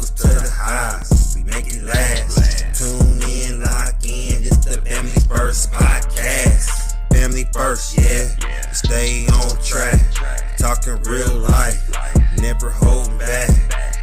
struggles to the highs, we make it last. Tune in, lock in, it's the Family First Podcast. Family first, yeah, stay on track. Talking real life, never holding back.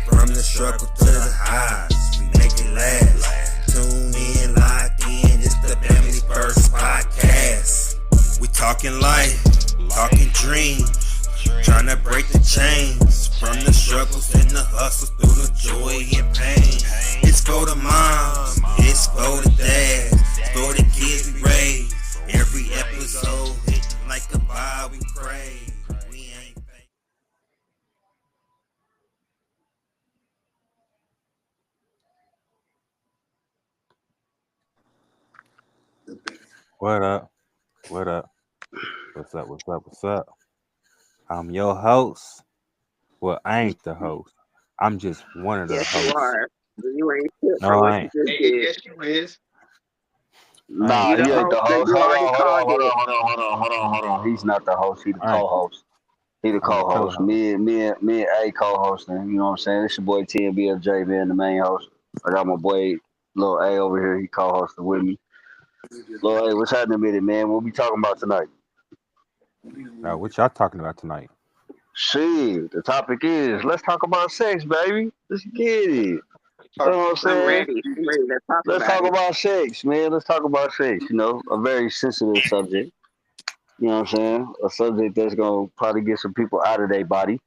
From the struggle to the highs, we make it last. Tune in, lock in, it's the Family First Podcast. We talking life, talking dreams, trying to break the chains. From the struggles and the hustles through the joy and pain. It's for the moms, it's for the dads, it's for the kids we raise. Every episode hitting like a vibe we crave. We ain't fake. What up? What up? What's up? What's up? What's up? I'm your host. Well, I ain't the host. I'm just one of the Yes, hosts. you are. You ain't shit No, for I what ain't. you just did. Yes, you is. I Nah, ain't he You the ain't the host, but host. you Hold already on, hold called on, hold it. on, hold on, hold on, hold on, hold on. He's not the host. He the I ain't. co-host. He the I'm the co-host. co-host. Me and A co-hosting. You know what I'm saying? It's your boy TNBFJ, man, the main host. I got my boy Lil A over here. He co-hosting with me. Lil A, what's happening with it, man? What we talking about tonight? What y'all talking about tonight? Shit, the topic is let's talk about sex, baby. Let's get it. You know what I'm I'm saying? ready. I'm ready to talk Let's about talk it. about sex, man. Let's talk about sex. You know, a very sensitive subject. You know what I'm saying? A subject that's gonna probably get some people out of their body. You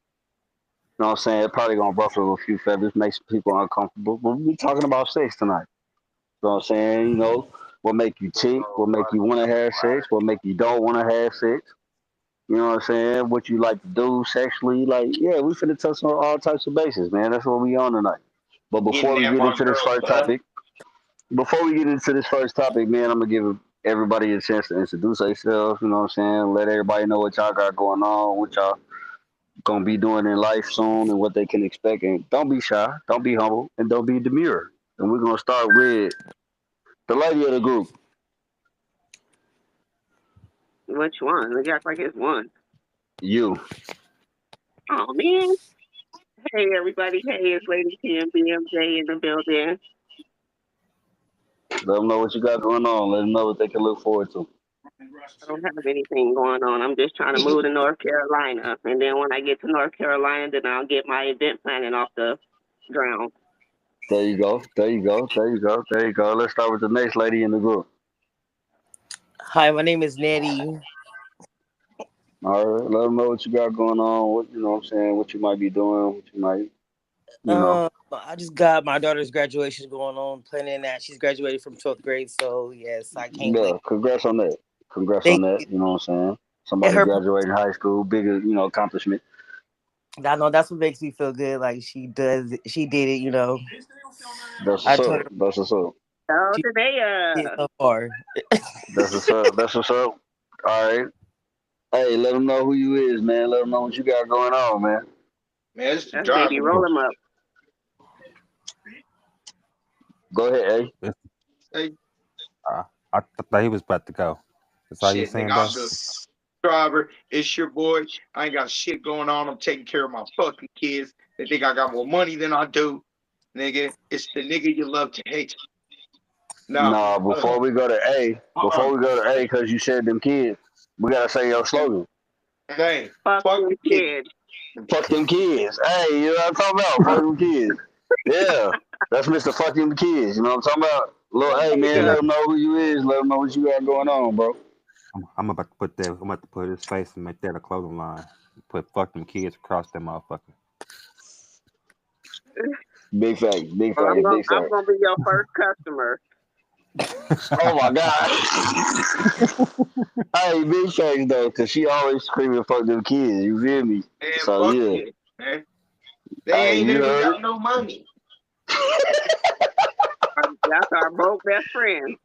know what I'm saying? Probably gonna ruffle a few feathers, make some people uncomfortable. But we talking about sex tonight. You know what I'm saying? You know, what make you tick, what make you wanna have sex, what make you don't wanna have sex. You know what I'm saying? What you like to do sexually. Like, yeah, we finna touch on all types of bases, man. That's what we on tonight. But Getting before we that get my into this girl, first son. topic, man, I'm gonna give everybody a chance to introduce themselves. You know what I'm saying? Let everybody know what y'all got going on, what y'all gonna be doing in life soon, and what they can expect. And don't be shy, don't be humble, and don't be demure. And we're gonna start with the lady of the group, Which one? Look act like it's one. you. Oh man. Hey everybody. Hey, it's Lady TMBMJ in the building. Let them know what you got going on. Let them know what they can look forward to. I don't have anything going on. I'm just trying to move to North Carolina. And then when I get to North Carolina, then I'll get my event planning off the ground. There you go. There you go. There you go. There you go. Let's start with the next lady in the group. Hi, my name is Nettie. All right. Let them know what you got going on. What you know what I'm saying? What you might be doing. What you might, you know. I just got my daughter's graduation going on, planning that. She's graduated from 12th grade, so yes, I can't wait. Yeah. Congrats on that. Congrats on Thank that. you. You know what I'm saying? And Somebody her, graduating high school, bigger, accomplishment. I know that's what makes me feel good. Like she did it. That's I what's told up. her That's what's up. Oh, she today, did so far. That's what's up. That's what's up. All right. Hey, let them know who you is, man. Let them know what you got going on, man. Man, it's the that's baby. driver. Roll him up. Go ahead, It's, Hey, I thought he was about to go. That's all you shit, nigga, saying, bro? I'm the driver. It's your boy. I ain't got shit going on. I'm taking care of my fucking kids. They think I got more money than I do. Nigga, it's the nigga you love to hate. No. Nah, Uh-uh. because you said them kids, we gotta say your slogan. Hey, Fuck fuck them the kid. kids. Fuck them kids. Hey, you know what I'm talking about? Fuck them kids. Yeah, that's Mr. Fuck them kids. You know what I'm talking about? Little, hey There you man, go. let them know who you is. Let them know what you got going on, bro. I'm about to put that. I'm about to put his face and make that a clothing line. Put "fuck them kids" across that motherfucker. Big facts, big Well, facts, big I'm facts. gonna be your first customer. Oh my god. Hey, big facts though, cause she always screaming "fuck them kids." You feel me? Man, So fuck yeah. it, man. They Hey, ain't you even heard got no money. That's our broke best friend.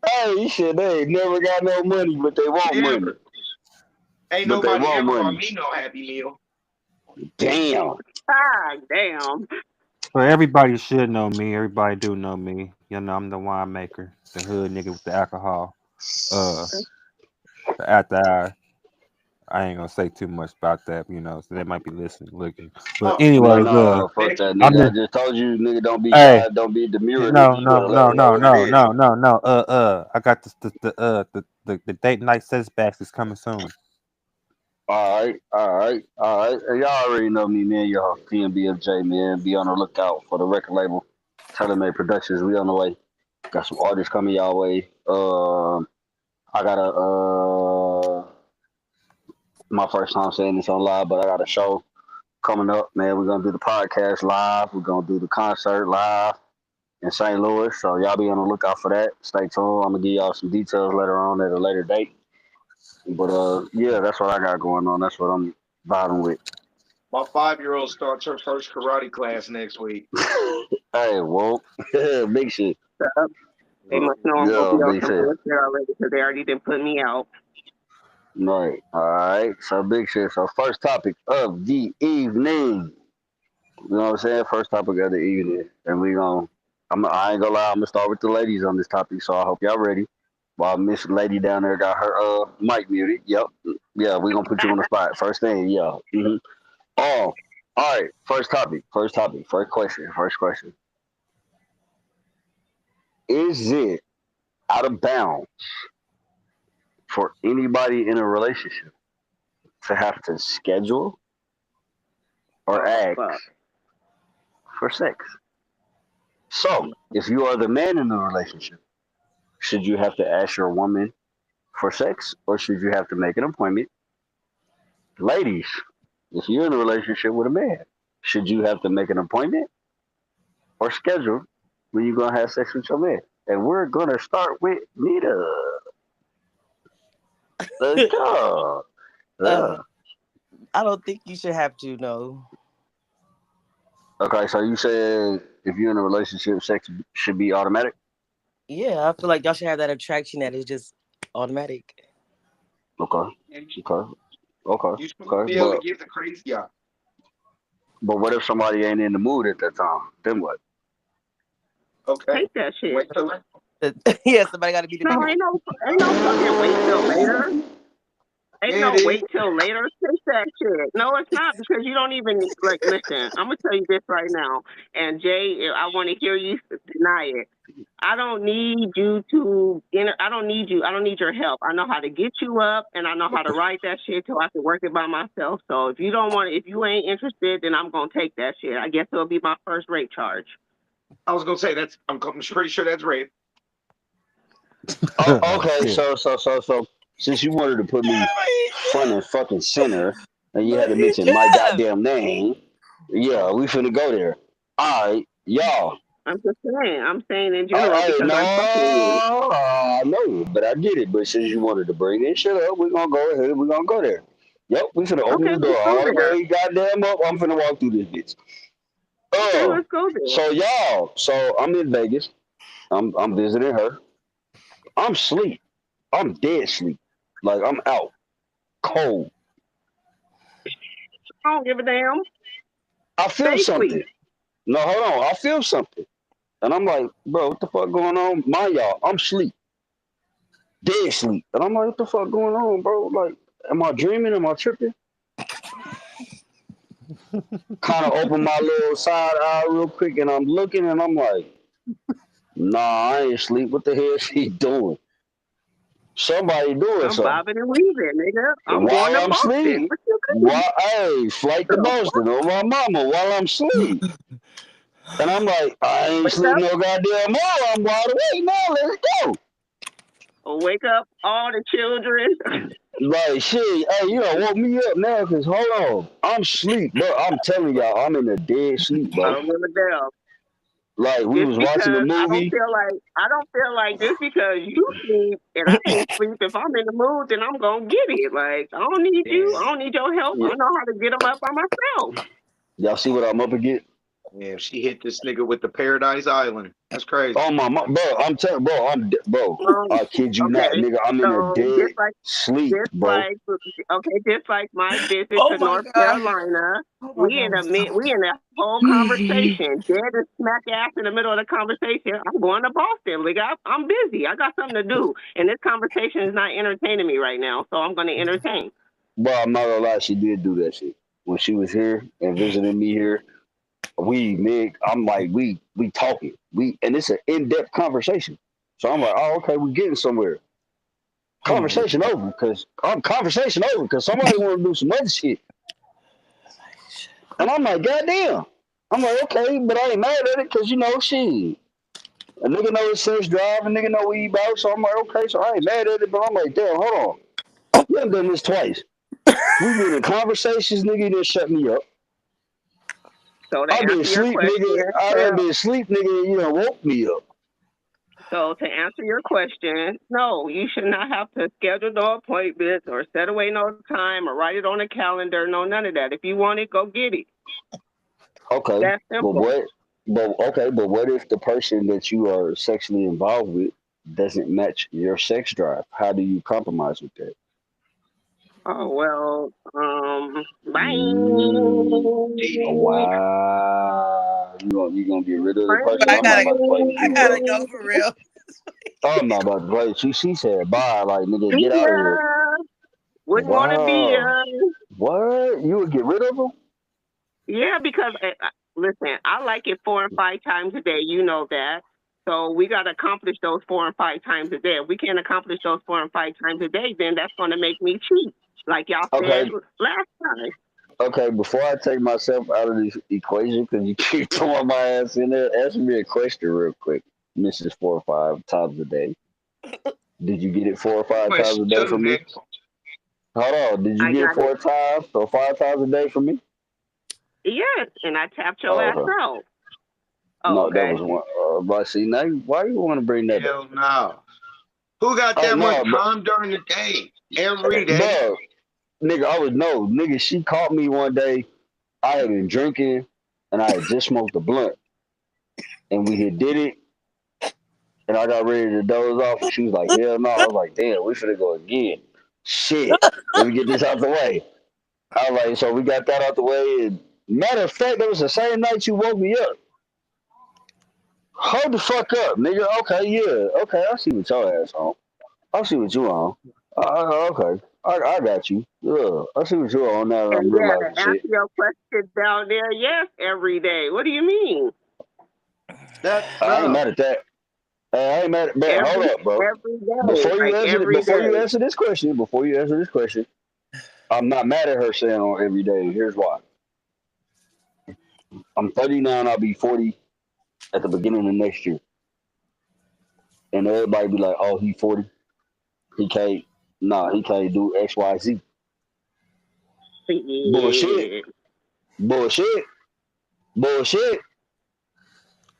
Hey, you shit, they ain't never got no money, but they want money. Never. Ain't But they nobody want ever bought money. me no Happy Meal. Damn. Ah, damn. Well, everybody should know me. Everybody do know me. I'm the winemaker, the hood nigga with the alcohol, uh, the after hour. I ain't gonna say too much about that, so they might be listening, looking. But Oh, anyways, Fuck Becky, that I'm nigga. I just, just told you, nigga, don't be hey, shy, don't be demure, nigga. no, You better no, let no, them know no, what it no, is. no, no, no. I got the date night setbacks is coming soon. All right. And y'all already know me, man. Y'all TMBFJ, man. Be on the lookout for the record label. Tailor Productions. We on the way. Got some artists coming y'all way. I got my first time saying this on live, but I got a show coming up, man. We're gonna do the podcast live. We're gonna do the concert live in St. Louis. So y'all be on the lookout for that. Stay tuned. I'm gonna give y'all some details later on at a later date. But yeah, that's what I got going on. That's what I'm vibing with. my 5-year-old starts her first karate class next week. Hey, whoa, big shit. They must know I'm gonna Yeah, be on big some shit. bullshit already because they already didn't put me out. Right. All right. So big shit. So first topic of the evening. You know what I'm saying? First topic of the evening, and I ain't gonna lie. I'm gonna start with the ladies on this topic. So I hope y'all ready. While Miss Lady down there got her mic muted. Yep. Yeah, we gonna put you on the spot. First thing. Yeah. Oh. All right. First topic. First topic. First question. First question. Is it out of bounds for anybody in a relationship to have to schedule or Oh ask fuck. for sex? So, if you are the man in the relationship, should you have to ask your woman for sex or should you have to make an appointment? Ladies, if you're in a relationship with a man, should you have to make an appointment or schedule when you're going to have sex with your man? And we're going to start with Nita. Let's go. Uh, Yeah. I don't think you should have to. No. Okay, so you said if you're in a relationship, sex should be automatic? Yeah, I feel like y'all should have that attraction that is just automatic. Okay, And okay, okay, you supposed to okay. be able to give the crazy out. But what if somebody ain't in the mood at that time? Then what? Okay. Take that shit. Wait till Yeah, somebody got to be the No, mood. ain't no fucking wait till later. Ain't yeah, it no is. wait till later. Take that shit. No, it's not because you don't even like. Listen, I'm gonna tell you this right now, and Jay, I want to hear you deny it. I don't need you to. I don't need you. I don't need your help. I know how to get you up, and I know how to write that shit till I can work it by myself. So if you don't want, if you ain't interested, then I'm gonna take that shit. I guess it'll be my first rate charge. I was gonna say I'm pretty sure that's rape. Oh, Oh okay. shit. So, since you wanted to put me front and fucking center, and you had But to he mention my did. goddamn name, yeah, we finna go there. All right, y'all. I'm just saying. I'm saying in general because No, I'm fucking you. I know, but I get it. But since you wanted to bring this shit up, we're gonna go ahead. We're gonna go there. Yep, we finna open Okay, the door let's go all the there. way goddamn up. I'm finna walk through this bitch. Okay, Oh, let's go there. so y'all, so I'm in Vegas. I'm visiting her. I'm sleep. I'm dead sleep. Like I'm out cold. I don't give a damn. I feel Stay something. sweet. No, hold on. I feel something. And I'm like, bro, what the fuck going on? Mind y'all, I'm sleep. Dead sleep. And I'm like, what the fuck going on, bro? Like, am I dreaming? Am I tripping? Kind of open my little side eye real quick and I'm looking and I'm like, nah, I ain't sleep. What the hell is she doing? Somebody doing I'm something. bobbing and weaving, nigga. I'm going While to I'm Boston. sleep. What you mean? While hey, flight to The Boston fuck? on my mama while I'm sleep. And I'm like, I ain't Wake sleep up, no goddamn more. I'm wide awake now. Let's go. wake up all the children. Like shit, hey, you know, woke me up now because hold on, I'm sleep, bro. I'm telling y'all, I'm in a dead sleep, I bro. don't give a damn. Like we Just was watching a because movie. I don't feel like just because you sleep and I ain't sleep. If I'm in the mood, then I'm gonna get it. Like I don't need you. Yeah. I don't need your help. Yeah, I know how to get them up by myself. y'all see what I'm up against? Yeah, she hit this nigga with the Paradise Island. That's crazy. Oh my, bro. I'm telling, bro. Bro. Um, I kid you not, okay, nigga. I'm in a so dead sleep, bro. just like my visit Oh to my North god. Carolina, Oh my we god. in that whole conversation, dead and smack ass in the middle of the conversation. I'm going to Boston. Like I'm busy. I got something to do, and this conversation is not entertaining me right now, so I'm going to entertain. But I'm not gonna lie, she did do that shit when she was here and visiting me here. I'm like, we talking, and it's an in depth conversation. So I'm like, oh, okay, we getting somewhere. Conversation over because somebody want to do some other shit, and I'm like, goddamn. I'm like, okay, but I ain't mad at it because shit. A nigga know his sex drive, a nigga know what he about. So I'm like, okay, so I ain't mad at it, but I'm like, damn, hold on. You done done this twice. We been in conversations, nigga, you done shut me up. So to I been answer your sleep, nigga. question, I done been sleep, nigga, and you done woke me up. So to answer your question, no, you should not have to schedule no appointments or set away no time or write it on a calendar. No, none of that. If you want it, go get it. Okay, That's but simple. what if the person that you are sexually involved with doesn't match your sex drive? How do you compromise with that? Oh well, bye. Wow, you gonna get rid of the person? I I'm not gotta, about to play with I you, gotta bro. go for real. I'm not about to play with you. She said bye, like nigga, See get out of here. ya. Wouldn't want to be Wow, what? You would get rid of them? Yeah, because listen, I like it 4 and 5 times a day. You know that. So we got to accomplish those 4 and 5 times a day. If we can't accomplish those 4 and 5 times a day, then that's going to make me cheat, like y'all said Okay, last time. okay. Before I take myself out of this equation, because you keep throwing my ass in there, answer me a question real quick, Mrs. 4 or 5 times a day. Did you get it 4 or 5 times a Question day two, from me? nigga. Hold on. Did you I get it got it. 4 times or 5 times a day from me? Yes, and I tapped your Oh, ass okay. out. Oh, No, that okay. was one. But see, now why you want to bring that up? Hell no. Who got that much No, but time during the day? Every day? bro, nigga, nigga. She caught me one day. I had been drinking, and I had just smoked a blunt, and we had did it, and I got ready to doze off, and she was like, "Hell no!" I was like, "Damn, we finna go again." Shit, let me get this out the way. I was like, so we got that out the way, and matter of fact, that was the same night you woke me up. Hold the fuck up, nigga. Okay, yeah. Okay, I see what your ass on. I see what you on. Okay. I got you. Yeah. I see what you on now that I'm And yeah, to realizing answer shit. your question down there, yes, every day. What do you mean? That I ain't bro. mad at that. Hey, I ain't mad at that. Hold up, bro. Every day, like every Before you day. answer this question, I'm not mad at her saying on every day. Here's why. I'm 30 now and I'll be 40 at the beginning of next year. And everybody be like, oh, he 40. He can't he can't do XYZ. Bullshit. Shit. Bullshit. Bullshit.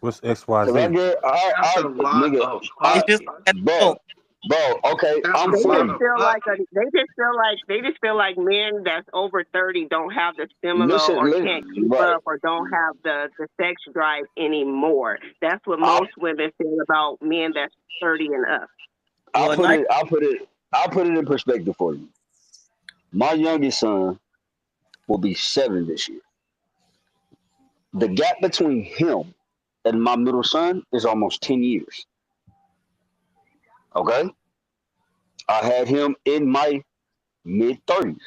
What's Cause I XYZ? get That's I a lot nigga of I It's just fucking. at bro home. okay, That's I'm a They lot just 40. of feel like fucking. they just feel like men that's over 30 don't have the similar or can't Listen, keep right. up or don't have the sex drive anymore. That's what I most women feel about men that's 30 and up. I Well, put nice. it I put it in perspective for you. My youngest son will be 7 this year. The gap between him and my middle son is almost 10 years. Okay? I had him in my mid 30s.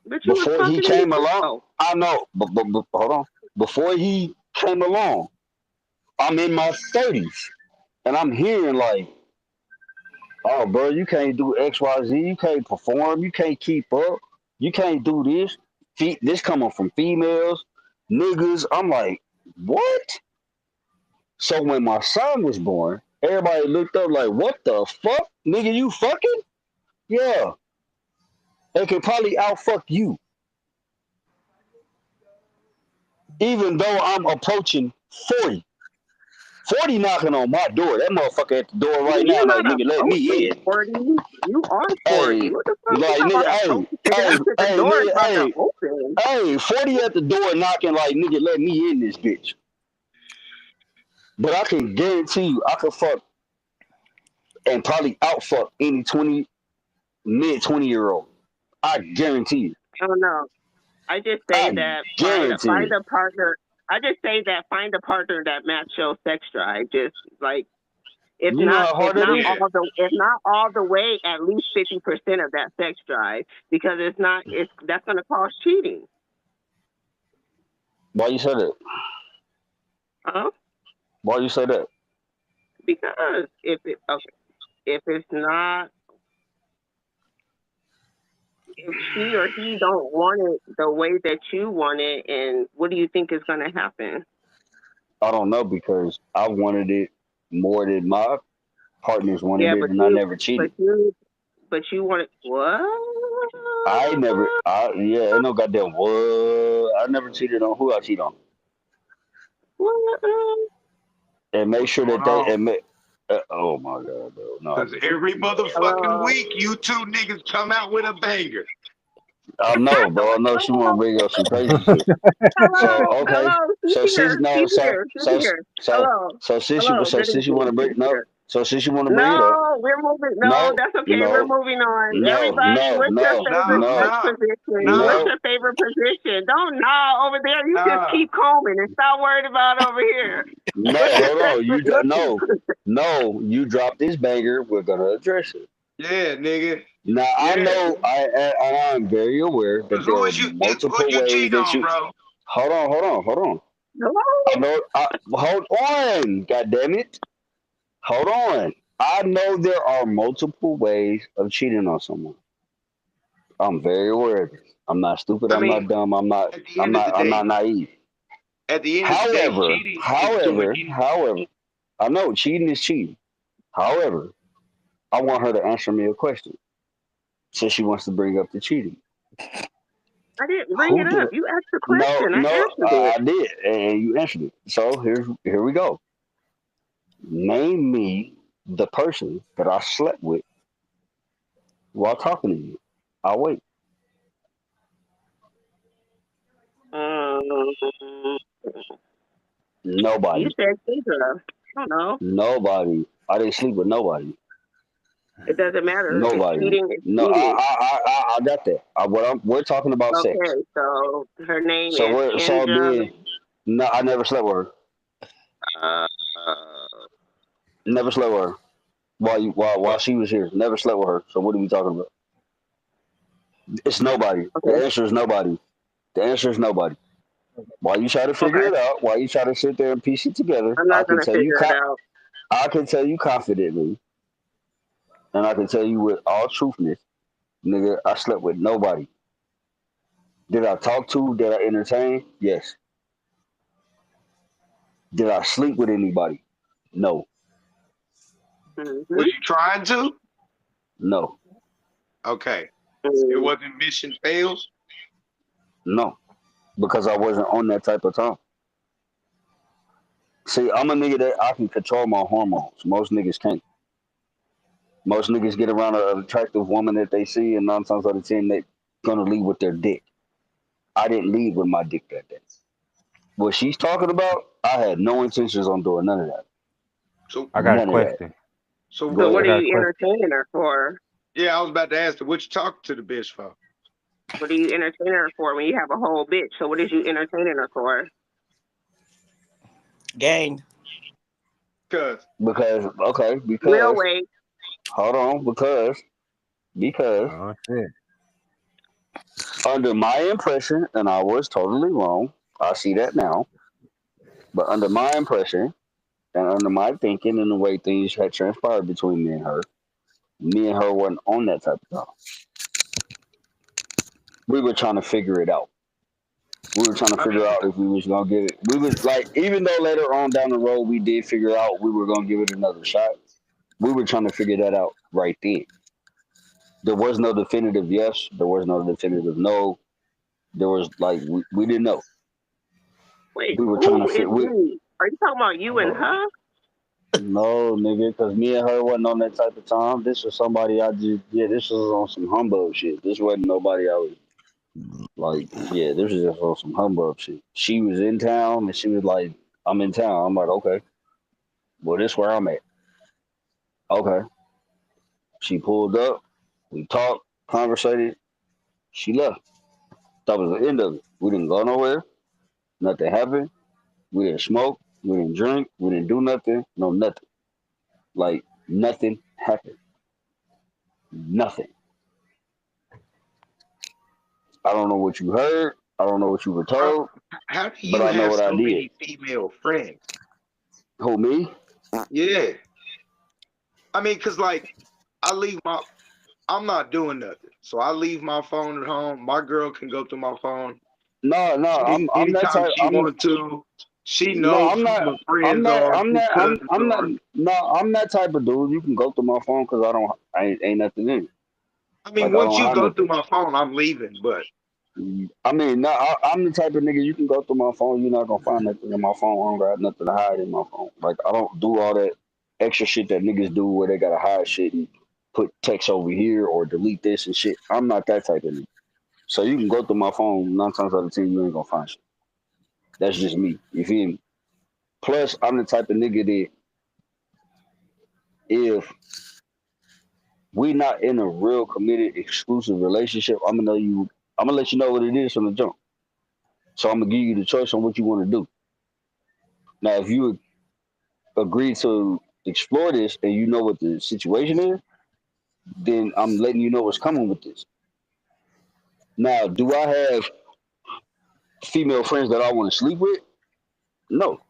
But you was Before he talking to me. came along, Oh, I know, but hold on. Before he came along, I'm in my 30s. And I'm hearing like, oh, bro, you can't do XYZ. You can't perform. You can't keep up. You can't do this. This coming from females, niggas. I'm like, what? So when my son was born, everybody looked up like, what the fuck? Nigga, you fucking? Yeah. They could probably outfuck you. Even though I'm approaching 40. 40 knocking on my door. That motherfucker at the door right now, you're like, not nigga, let me approaching in. 40. You are 40. Hey, What the fuck you like, talking nigga, about approaching? Nigga, that shit, the door is nigga, about to open. hey, 40 at the door knocking like, nigga, let me in this bitch. But I can guarantee you, I could fuck and probably outfuck any mid 20-year-old. I guarantee you. I don't know. I just say I that guarantee find it. a partner. I just say that find a partner that match your sex drive. Just like If You know not, how hard that is? if not all the way, at least 50% of that sex drive, because that's going to cause cheating. Why you say that? Huh? Why you say that? Because if it's not, if she or he don't want it the way that you want it, and what do you think is going to happen? I don't know because I wanted it more than my partners wanted Yeah, it, and I never cheated. but you want it what? Yeah, ain't no goddamn what. I never cheated on who I cheat on, What? and make What's sure going that they on? and make. Oh my god, bro! No, I Because didn't. every motherfucking Hello. week, you two niggas come out with a banger. I know, bro. I know she want to bring up some crazy shit. So okay, Hello. so She's since here. no, She's here. She's here. Hello. Hello. so Good since you want to evening. bring She's no, here. so since you want to bring it up, No, we're moving. No, no, that's okay. We're no, moving on. no, Everybody, no, what's your no, favorite No, sex no, no, position? What's no, no, your favorite position? Don't gnaw over there. You just no. keep combing and stop worried about over here. no. What's your Hold sex? on, no. You dropped this banger. We're gonna address it. Yeah, nigga. Now I Yeah. know I'm very aware that Because there who are is you? Who multiple you ways cheating that on, you. bro? Hold on. Hello? I know. Hold on. God damn it. Hold on. I know there are multiple ways of cheating on someone. I'm very aware of this. I'm not stupid. I I'm not mean, dumb. I'm not. at the end of the I'm not day, naive. However, cheating is doing it. however, I know cheating is cheating. However, I want her to answer me a question since she wants to bring up the cheating. I didn't bring Who it did? up. You asked the No, question. I no, answered it. I did, and you answered it. So here we go. Name me the person that I slept with while talking to you. I'll wait. Um, you Nobody. said Kendra. I don't know. Nobody. I didn't sleep with nobody. It doesn't matter. It's Nobody. cheating. It's No, cheating. I got that. We're talking about sex. Okay, so her name So is we're so Kendra. being. No, I never slept with her. Uh, Never slept with her. While she was here, never slept with her. So what are we talking about? It's nobody. The okay, answer is nobody. The answer is nobody. While you try to figure okay. it out, while you try to sit there and piece it together, I'm not gonna figure it out. I can tell you confidently, and I can tell you with all truthness, nigga, I slept with nobody. Did I talk to? Did I entertain? Yes. Did I sleep with anybody? No. Mm-hmm. Was you trying to? No. Okay. Mm-hmm. It wasn't mission fails. No. Because I wasn't on that type of time. See, I'm a nigga that I can control my hormones. Most niggas can't. Most niggas get around an attractive woman that they see, and 9 times out of 10, they gonna leave with their dick. I didn't leave with my dick that day. What she's talking about, I had no intentions on doing none of that. So, I got a None of that. question. so Go So what ahead. are I got a you question. entertaining her for? yeah, I was about to ask her what you talking to the bitch for. What are you entertaining her for when you have a whole bitch? So what is you entertaining her for? Gang. Cause Because We'll wait. hold on, because Oh shit. under my impression, and I was totally wrong, I see that now, but under my impression and under my thinking and the way things had transpired between me and her wasn't on that type of time. We were trying to figure it out. We were trying to I figure mean, out if we was gonna give it. We was like, even though later on down the road we did figure out we were gonna give it another shot. We were trying to figure that out right then. There was no definitive yes. There was no definitive no. There was like we didn't know. Wait, We were trying to who is fit. we? Are you talking about you and her? No, nigga, because me and her wasn't on that type of time. This was somebody I just, yeah, this was on some humbug shit. This wasn't nobody I was like, yeah, this was just on some humbug shit. She was in town and she was like, I'm in town. I'm like, okay, well, this where I'm at. Okay. She pulled up, we talked, conversated, she left. That was the end of it. We didn't go nowhere, nothing happened. We didn't smoke, we didn't drink, we didn't do nothing, no nothing. Like nothing happened. Nothing. I don't know what you heard. I don't know what you were Bro, told, how do but you I know have what I so did. many female friends? Who me? Yeah. I mean, cause like I'm not doing nothing. So I leave my phone at home. My girl can go through my phone No, no. I'm that anytime type. she wants to. She No, knows I'm who not. my friends are, who cousins are. No, I'm that type of dude. You can go through my phone because ain't nothing in it. I mean, Like I once don't you have go through nothing. my phone, I'm leaving. But I mean, no, I'm the type of nigga you can go through my phone. You're not gonna find nothing in my phone. I don't got nothing to hide in my phone. Like I don't do all that extra shit that niggas do where they gotta hide shit and put text over here or delete this and shit. I'm not that type of nigga. So you can go through my phone 9 times out of 10, you ain't gonna find shit. That's just me. You feel me? Plus, I'm the type of nigga that if we not in a real committed exclusive relationship, I'm gonna let you know what it is from the jump. So I'm gonna give you the choice on what you want to do. Now, if you agree to explore this and you know what the situation is, then I'm letting you know what's coming with this. Now, do I have female friends that I want to sleep with? No,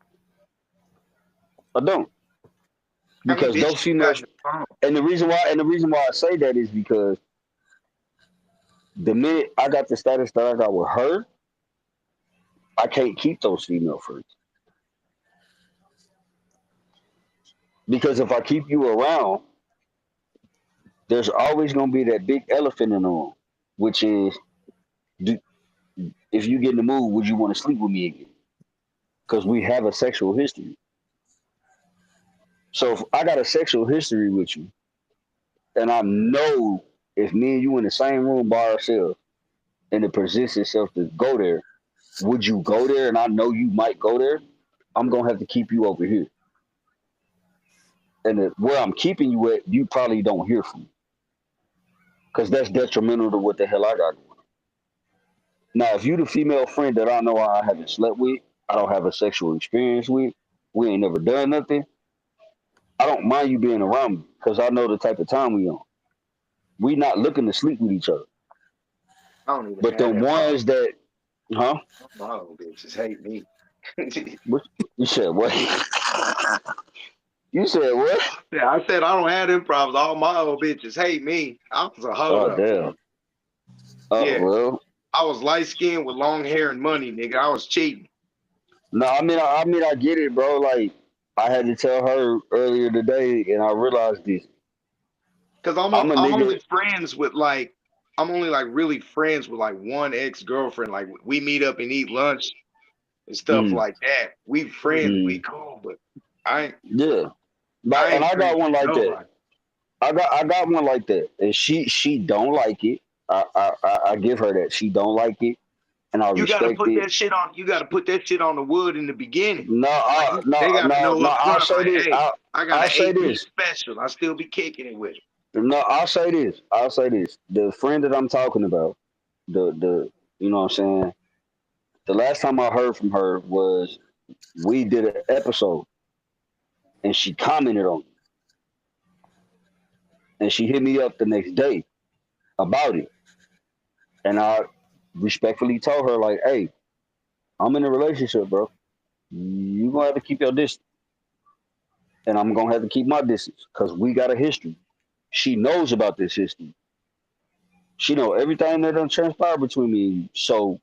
I don't. how many Because bitches those you got females, in the phone? and the reason why I say that is because the minute I got the status that I got with her, I can't keep those female friends. Because if I keep you around, there's always gonna be that big elephant in the room, which is, do, if you get in the mood, would you want to sleep with me again? Because we have a sexual history. So if I got a sexual history with you, and I know if me and you in the same room by ourselves, and it presents itself to go there, would you go there? And I know you might go there. I'm gonna have to keep you over here, and where I'm keeping you at, you probably don't hear from me, because that's detrimental to what the hell I got going. Now, if you the female friend that I know I haven't slept with, I don't have a sexual experience with, we ain't never done nothing, I don't mind you being around me because I know the type of time we on. We not looking to sleep with each other. I don't even But have the that problem. ones that, huh? My old bitches hate me. What you said? What? You said what? Yeah, I said I don't have them problems. All my old bitches hate me. I was a hoe Oh though. damn. Oh Yeah, well. I was light skinned with long hair and money, nigga. I was cheating. No, I get it, bro. Like I had to tell her earlier today, and I realized this. Cause I'm a I'm nigga. only friends with like I'm only like really friends with like one ex girlfriend. Like we meet up and eat lunch and stuff Mm, like that. We friends, we mm, cool, but I yeah. Like, I and ain't I got friends one with like that. nobody. I got one like that, and she don't like it. I give her that she don't like it, and I You gotta respect put it. that shit on. You gotta put that shit on the wood in the beginning. No, Like they gotta know up I'll front. say Like, this. hey, I got I'll an say AP this. special. I still be kicking it with it. No, I'll say this. I'll say this. The friend that I'm talking about, the you know what I'm saying. The last time I heard from her was we did an episode, and she commented on it, and she hit me up the next day about it, and I respectfully told her like, hey, I'm in a relationship, bro. You gonna have to keep your distance, and I'm gonna have to keep my distance because we got a history. She knows about this history. She know everything that done transpired between me and you. So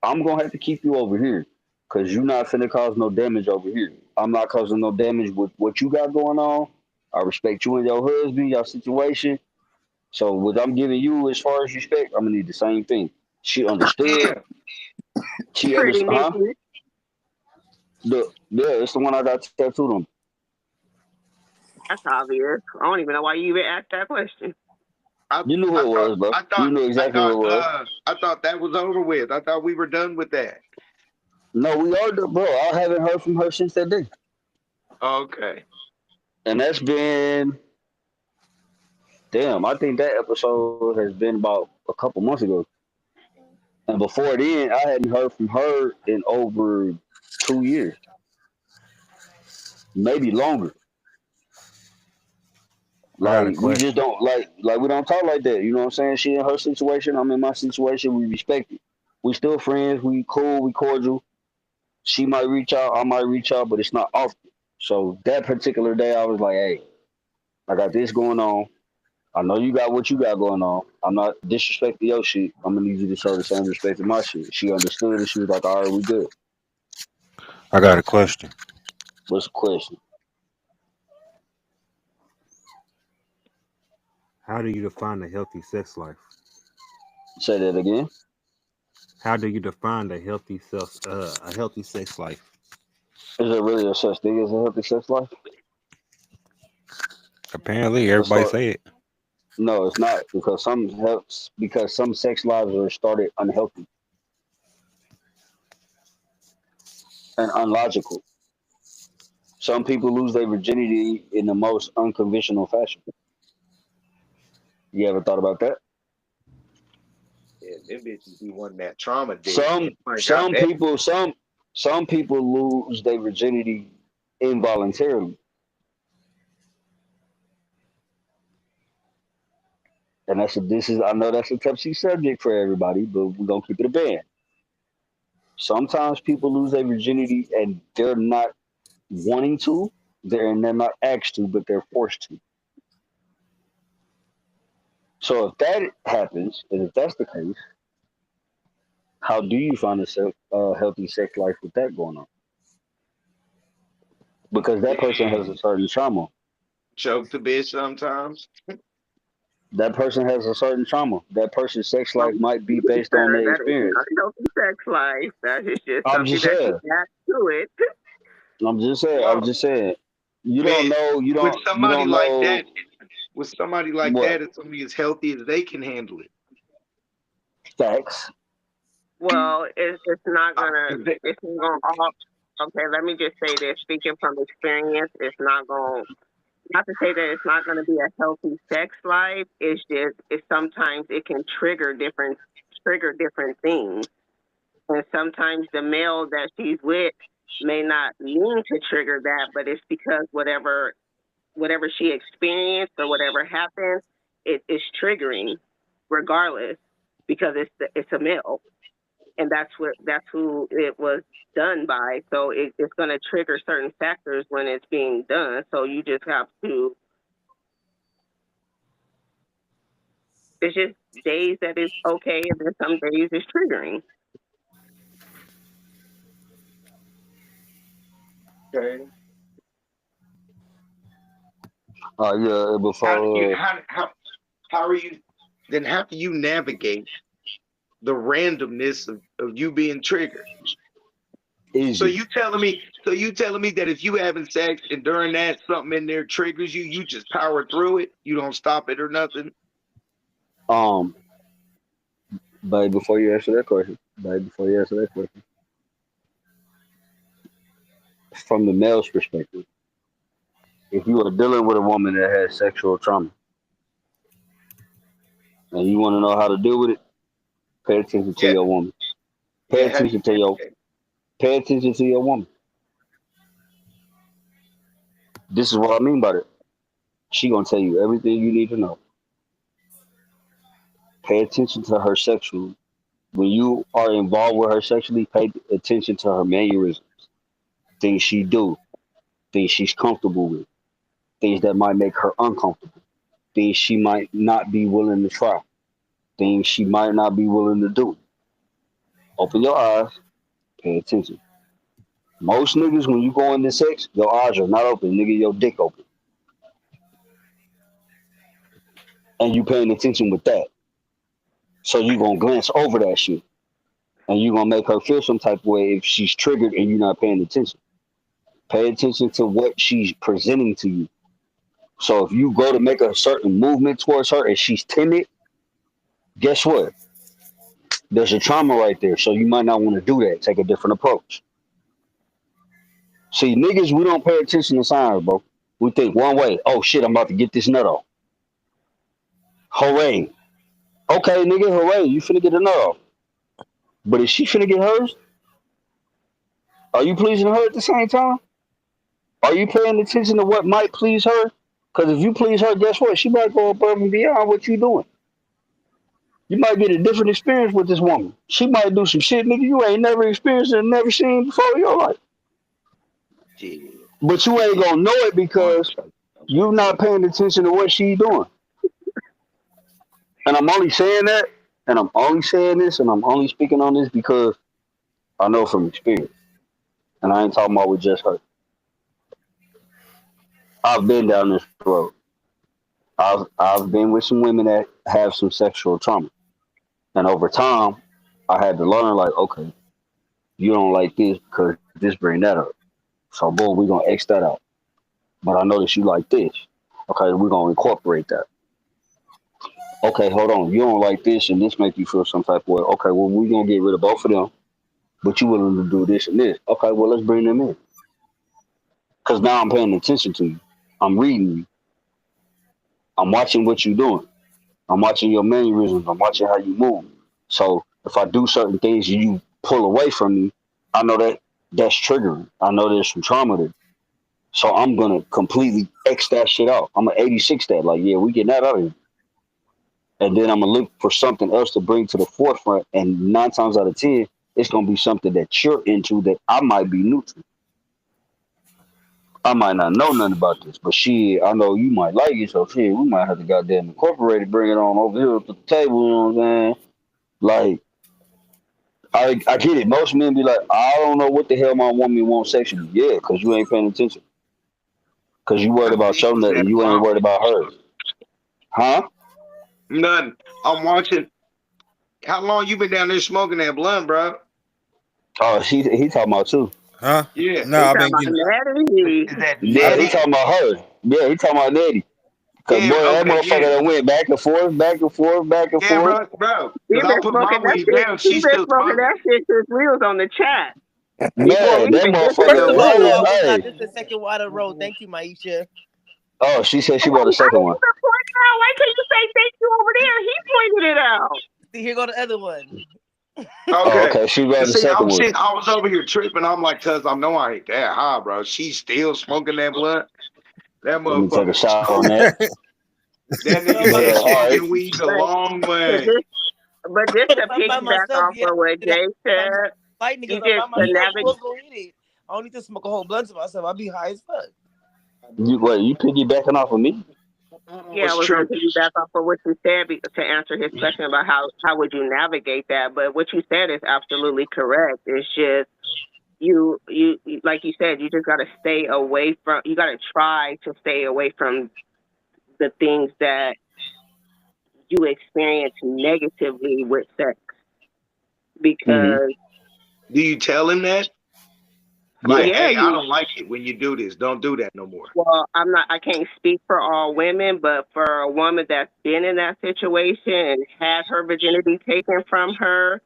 I'm gonna have to keep you over here because you're not finna cause no damage over here. I'm not causing no damage with what you got going on. I respect you and your husband, your situation. So what I'm giving you as far as respect, I'm gonna need the same thing. She understood. Yeah, She Pretty understood. Huh? Nikki. Yeah, it's the one I got tattooed on. That's obvious. I don't even know why you even asked that question. I You knew who I it thought was, bro. You knew exactly who it was. I thought that was over with. I thought we were done with that. No, we are, bro. I haven't heard from her since that day, Okay. and that's been damn. I think that episode has been about a couple months ago. And before then, I hadn't heard from her in over 2 years, maybe longer. got a Like we just question. don't we don't talk like that. You know what I'm saying? She in her situation, I'm in my situation. We respect it. We still friends. We cool. We cordial. She might reach out. I might reach out, but it's not often. So that particular day, I was like, hey, I got this going on. I know you got what you got going on. I'm not disrespecting your shit. I'm gonna need you to show the same respect to my shit. She understood and she was like, all right, we good. I got a question. What's the question? How do you define a healthy sex life? Say that again. How do you define a healthy sex life? Is there really a such thing as a healthy sex life? Apparently, Let's everybody start. say it. No, it's not because some sex lives are started unhealthy and unlogical. Some people lose their virginity in the most unconventional fashion. You ever thought about that? Yeah, them bitches be wanting that trauma dick. Some Like, I some bet. people some people lose their virginity involuntarily, and I know that's a touchy subject for everybody, but we're gonna keep it a band. Sometimes people lose their virginity and they're not wanting to, they're not asked to, but they're forced to. So if that happens, and if that's the case, how do you find a healthy sex life with that going on? Because that person has a certain trauma. Choke the bitch sometimes. That person has a certain trauma. That person's sex life might be based on their That is experience. not a healthy sex life. That is just I'm something just that you saying. add to it. I'm just saying. I'm Well, just saying. You don't man, know. with You somebody don't like know that, with somebody like what that, it's somebody as healthy as they can handle it. facts. Well, it's not Uh, gonna 'cause they- it's not gonna all okay, let me just say this, speaking from experience, it's not gonna not to say that it's not gonna be a healthy sex life. It's sometimes it can trigger different things. And sometimes the male that she's with may not mean to trigger that, but it's because whatever she experienced or whatever happened, it is triggering regardless because it's a male. And that's who it was done by. So it's going to trigger certain factors when it's being done. So you just have to. It's just days that it's okay, and then some days it's triggering. okay. Yeah. How do you Before how are you? Then how do you navigate the randomness of you being triggered? So easy. you telling me? So you telling me that if you having sex and during that something in there triggers you, you just power through it? You don't stop it or nothing? Um, but before you answer that question, from the male's perspective, if you are dealing with a woman that has sexual trauma and you want to know how to deal with it, pay attention to Yeah, your woman. Pay yeah. How do you attention to your navigate? pay attention to your woman. This is what I mean by that. She gonna tell you everything you need to know. Pay attention to her sexually. When you are involved with her sexually, pay attention to her mannerisms, things she do, things she's comfortable with, things that might make her uncomfortable, things she might not be willing to try, things she might not be willing to do. Open your eyes, pay attention. Most niggas, when you go into sex, your eyes are not open, nigga, your dick open. And you paying attention with that. So you gonna glance over that shit. And you gonna make her feel some type of way if she's triggered and you're not paying attention. Pay attention to what she's presenting to you. So if you go to make a certain movement towards her and she's timid, guess what? There's a trauma right there. So you might not want to do that. Take a different approach. See, niggas, we don't pay attention to signs, bro. We think one way. Oh shit, I'm about to get this nut off. Hooray. Okay, nigga, hooray. You finna get a nut off. But is she finna get hers? Are you pleasing her at the same time? Are you paying attention to what might please her? Because if you please her, guess what? She might go above and beyond what you doing. You might get a different experience with this woman. She might do some shit, nigga, you ain't never experienced and never seen before in your life. Shit. But you ain't gonna know it because you're not paying attention to what she doing. And I'm only saying that, and I'm only saying this, and I'm only speaking on this because I know from experience. And I ain't talking about with just her. I've been down this road. I've been with some women that have some sexual trauma. And over time, I had to learn like, okay, you don't like this because this bring that up. So boom, we're gonna X that out. But I notice you like this. Okay, we're gonna incorporate that. Okay, hold on. You don't like this and this make you feel some type of way. Okay, well we're gonna get rid of both of them, but you willing to do this and this. Okay, well let's bring them in. Cause now I'm paying attention to you. I'm reading you. I'm watching what you're doing. I'm watching your mannerisms. I'm watching how you move. So if I do certain things and you pull away from me, I know that that's triggering. I know there's some trauma there. So I'm gonna completely X that shit out. I'm gonna 86 that. Like, yeah, we getting that out of here. And then I'm gonna look for something else to bring to the forefront. And 9 times out of 10, it's gonna be something that you're into that I might be new to. I might not know nothing about this, but shit, I know you might like it, so shit, we might have to goddamn incorporate it, bring it on over here to the table, you know what I'm saying? Like, I get it. Most men be like, I don't know what the hell my woman wants sexually. Yeah, because you ain't paying attention. Because you worried How about big your was nut that and you ain't worried blunt? about hers. Huh? None. I'm watching. How long you been down there smoking that blunt, bro? Oh, he talking about too. Huh? Yeah. No, He I've talking been about getting. Natty. Is that Yeah, he natty? talking about her. Yeah, he talking about Nettie. Cause Yeah. boy, that Okay. motherfucker Yeah. that went back and forth, back and forth, back and Yeah, forth. bro. He Because I been put my smoking that weed shit. down. He She's been still smoking smoking. that shit since we was on the chat. Before Man, we that even get to First the of motherfucker, all, room. it's not hey. just the second water road. Thank you, Maisha. Oh, she said she Why bought a second didn't one. you point it out? Why couldn't you say thank you over there? He pointed it out. See, here go the other one. Oh, Okay. okay, she bought the See, second I'm one. sitting. I was over here tripping. I'm like, cuz I know I ain't that high, bro. She's still smoking that blunt. That Let me take a motherfucker. shot on that. That nigga Yeah, said Motherfucker, all right. smoking weed a But, long but way. this, but just to if I'm by piggyback myself, off yeah. of what Then Jay I'm said, fight you niggas. I'm by just to myself. Who navigate. else gonna eat it? I don't need to smoke a whole blunt to myself. I'll be high as fuck. You piggybacking off of me? Yeah, I What's was going true? to piggyback off of what you said to answer his question about how would you navigate that. But what you said is absolutely correct. It's just like you said, you just got to stay away from. You got to try to stay away from the things that you experience negatively with sex Mm-hmm. because Do you tell him that? Yeah. Like, yeah, hey, I you don't like it when you do this. Don't do that no more. well, I can't speak for all women, but for a woman that's been in that situation and had her virginity taken from her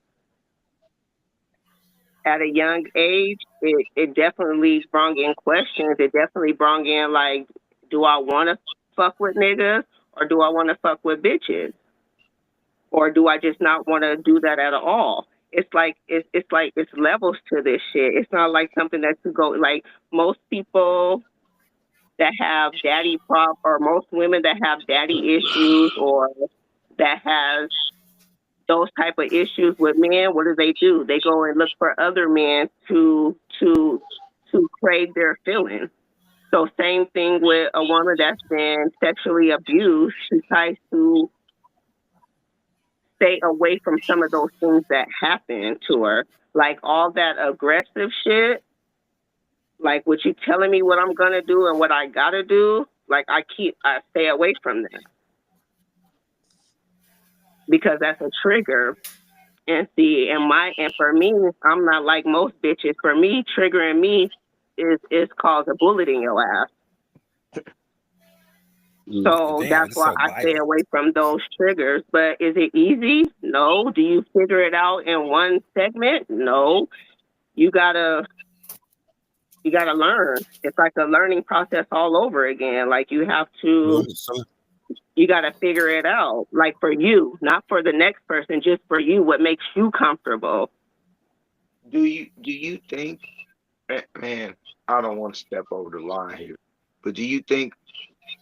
at a young age, it definitely brought in questions. It definitely brought in like, do I want to fuck with niggas or do I want to fuck with bitches? Or do I just not want to do that at all? It's levels to this shit. It's not like something that you go like most people that have daddy or most women that have daddy issues or that has those type of issues with men. What do? They go and look for other men to crave their feelings. So same thing with a woman that's been sexually abused. She tries to stay away from some of those things that happen to her. Like all that aggressive shit, like what you telling me what I'm gonna do and what I gotta do, like I stay away from that because that's a trigger. And see, and for me, I'm not like most bitches. For me, triggering me is cause a bullet in your ass. So Damn, that's it's why so I stay violent. away from those triggers. But is it easy? No. Do you figure it out in one segment? No. You gotta you gotta learn. It's like a learning process all over again. Like you gotta figure it out. Like for you, not for the next person, just for you, what makes you comfortable. Do you think, man? I don't want to step over the line here, but do you think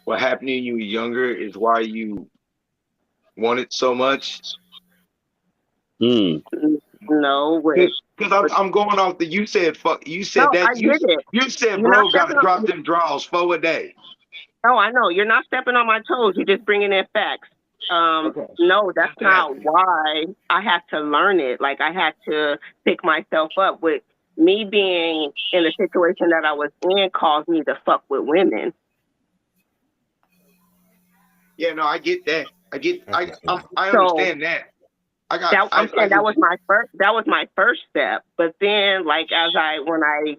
what happened to you younger is why you want it so much? No, Because I'm going off the you said fuck you said no, I that get it. you said You're not bro gotta stepping on. drop them draws for a day. No, I know you're not stepping on my toes. You're just bringing in facts. Okay. No, that's not why I had to learn it. Like I had to pick myself up. With me being in the situation that I was in, caused me to fuck with women. Yeah, no, I get that. I So understand that. I'm saying that was my first. That was my first step. But then, like when I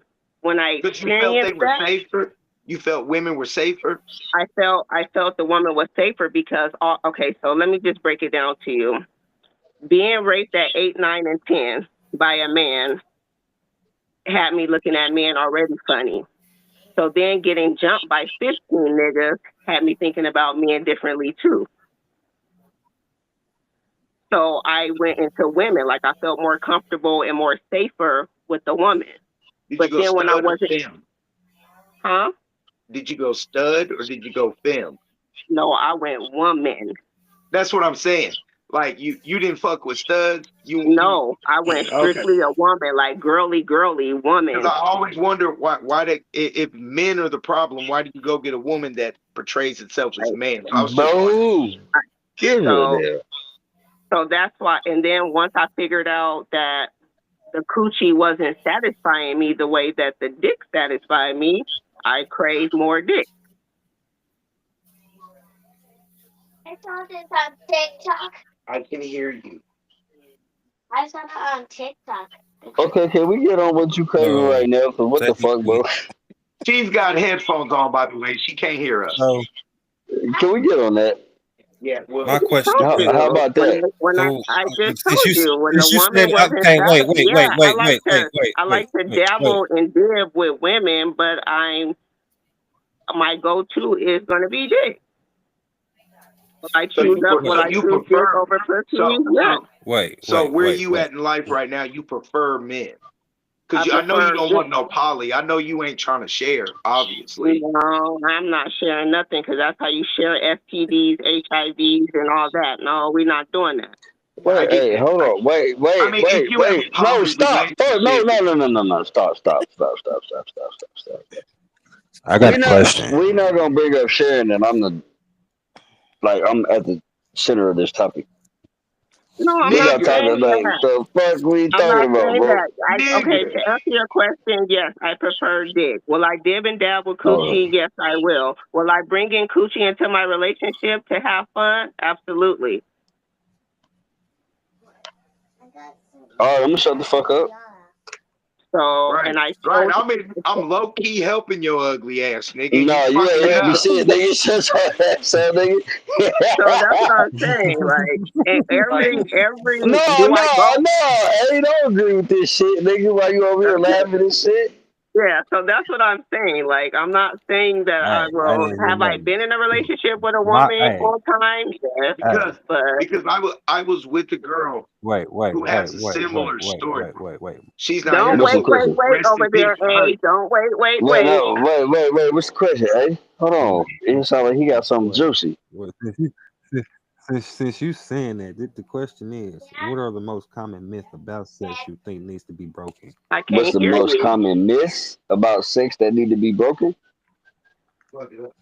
But you felt they experienced were that, safer. You felt women were safer. I felt the woman was safer because okay. So let me just break it down to you. Being raped at 8, 9, and 10 by a man had me looking at men already funny. So then getting jumped by 15 niggas had me thinking about men differently too. So I went into women, like I felt more comfortable and more safer with the woman. Did But you go then when I stud or wasn't, femme? huh? Did you go stud or did you go femme? No, I went woman. That's what I'm saying. Like you didn't fuck with studs. No, I went Okay. strictly a woman, like girly woman. Because I always wonder why they, if men are the problem, why do you go get a woman that portrays itself as man? So I was just wondering. So that's why. And then once I figured out that the coochie wasn't satisfying me the way that the dick satisfied me, I craved more dick. I saw this on TikTok. I can hear you. I saw that on TikTok. Okay, can we get on what you craving right now? Cause what the fuck, bro? She's got headphones on, by the way. She can't hear us. So Can we get on that? Yeah. Well, my question How is, about that? When so, I just since told you, when the since you woman said, wasn't okay, wait, I like to dabble and dib with women, but my go-to is going to be dick. Will I choose dick over pussy? Yeah. So where you at in life right now? You prefer men? Because I know you don't want no poly. I know you ain't trying to share, obviously. No, I'm not sharing nothing because that's how you share STDs, HIVs, and all that. No, we're not doing that. Wait, hey, hold on. Wait. No, stop. No. Stop. I got a question. We're not gonna bring up sharing, and I'm at the center of this topic. No, I'm not saying that. The fuck we talking about, bro? Okay, to answer your question, yes, I prefer dick. Will I dib and dab with coochie? Yes, I will. Will I bring in coochie into my relationship to have fun? Absolutely. All right, I'm gonna shut the fuck up. So, right. And I'm low key helping your ugly ass, nigga. No, you ain't help me shit, nigga. Shut your ass up, nigga. So that's what I'm saying. Like, and every. No. Hey, don't agree with this shit, nigga. Why you over here laughing and shit? Yeah, so that's what I'm saying. Like, I'm not saying that I been in a relationship with a woman full time? Yes, because I was with a girl who has a similar story. Wait. She's not Don't here. Wait over there, A. Don't wait. Wait. What's the question, A? Hold on. It sounds like he got something juicy. Since you saying that, the question is, what are the most common myths about sex you think needs to be broken? What's the most common myths about sex that need to be broken?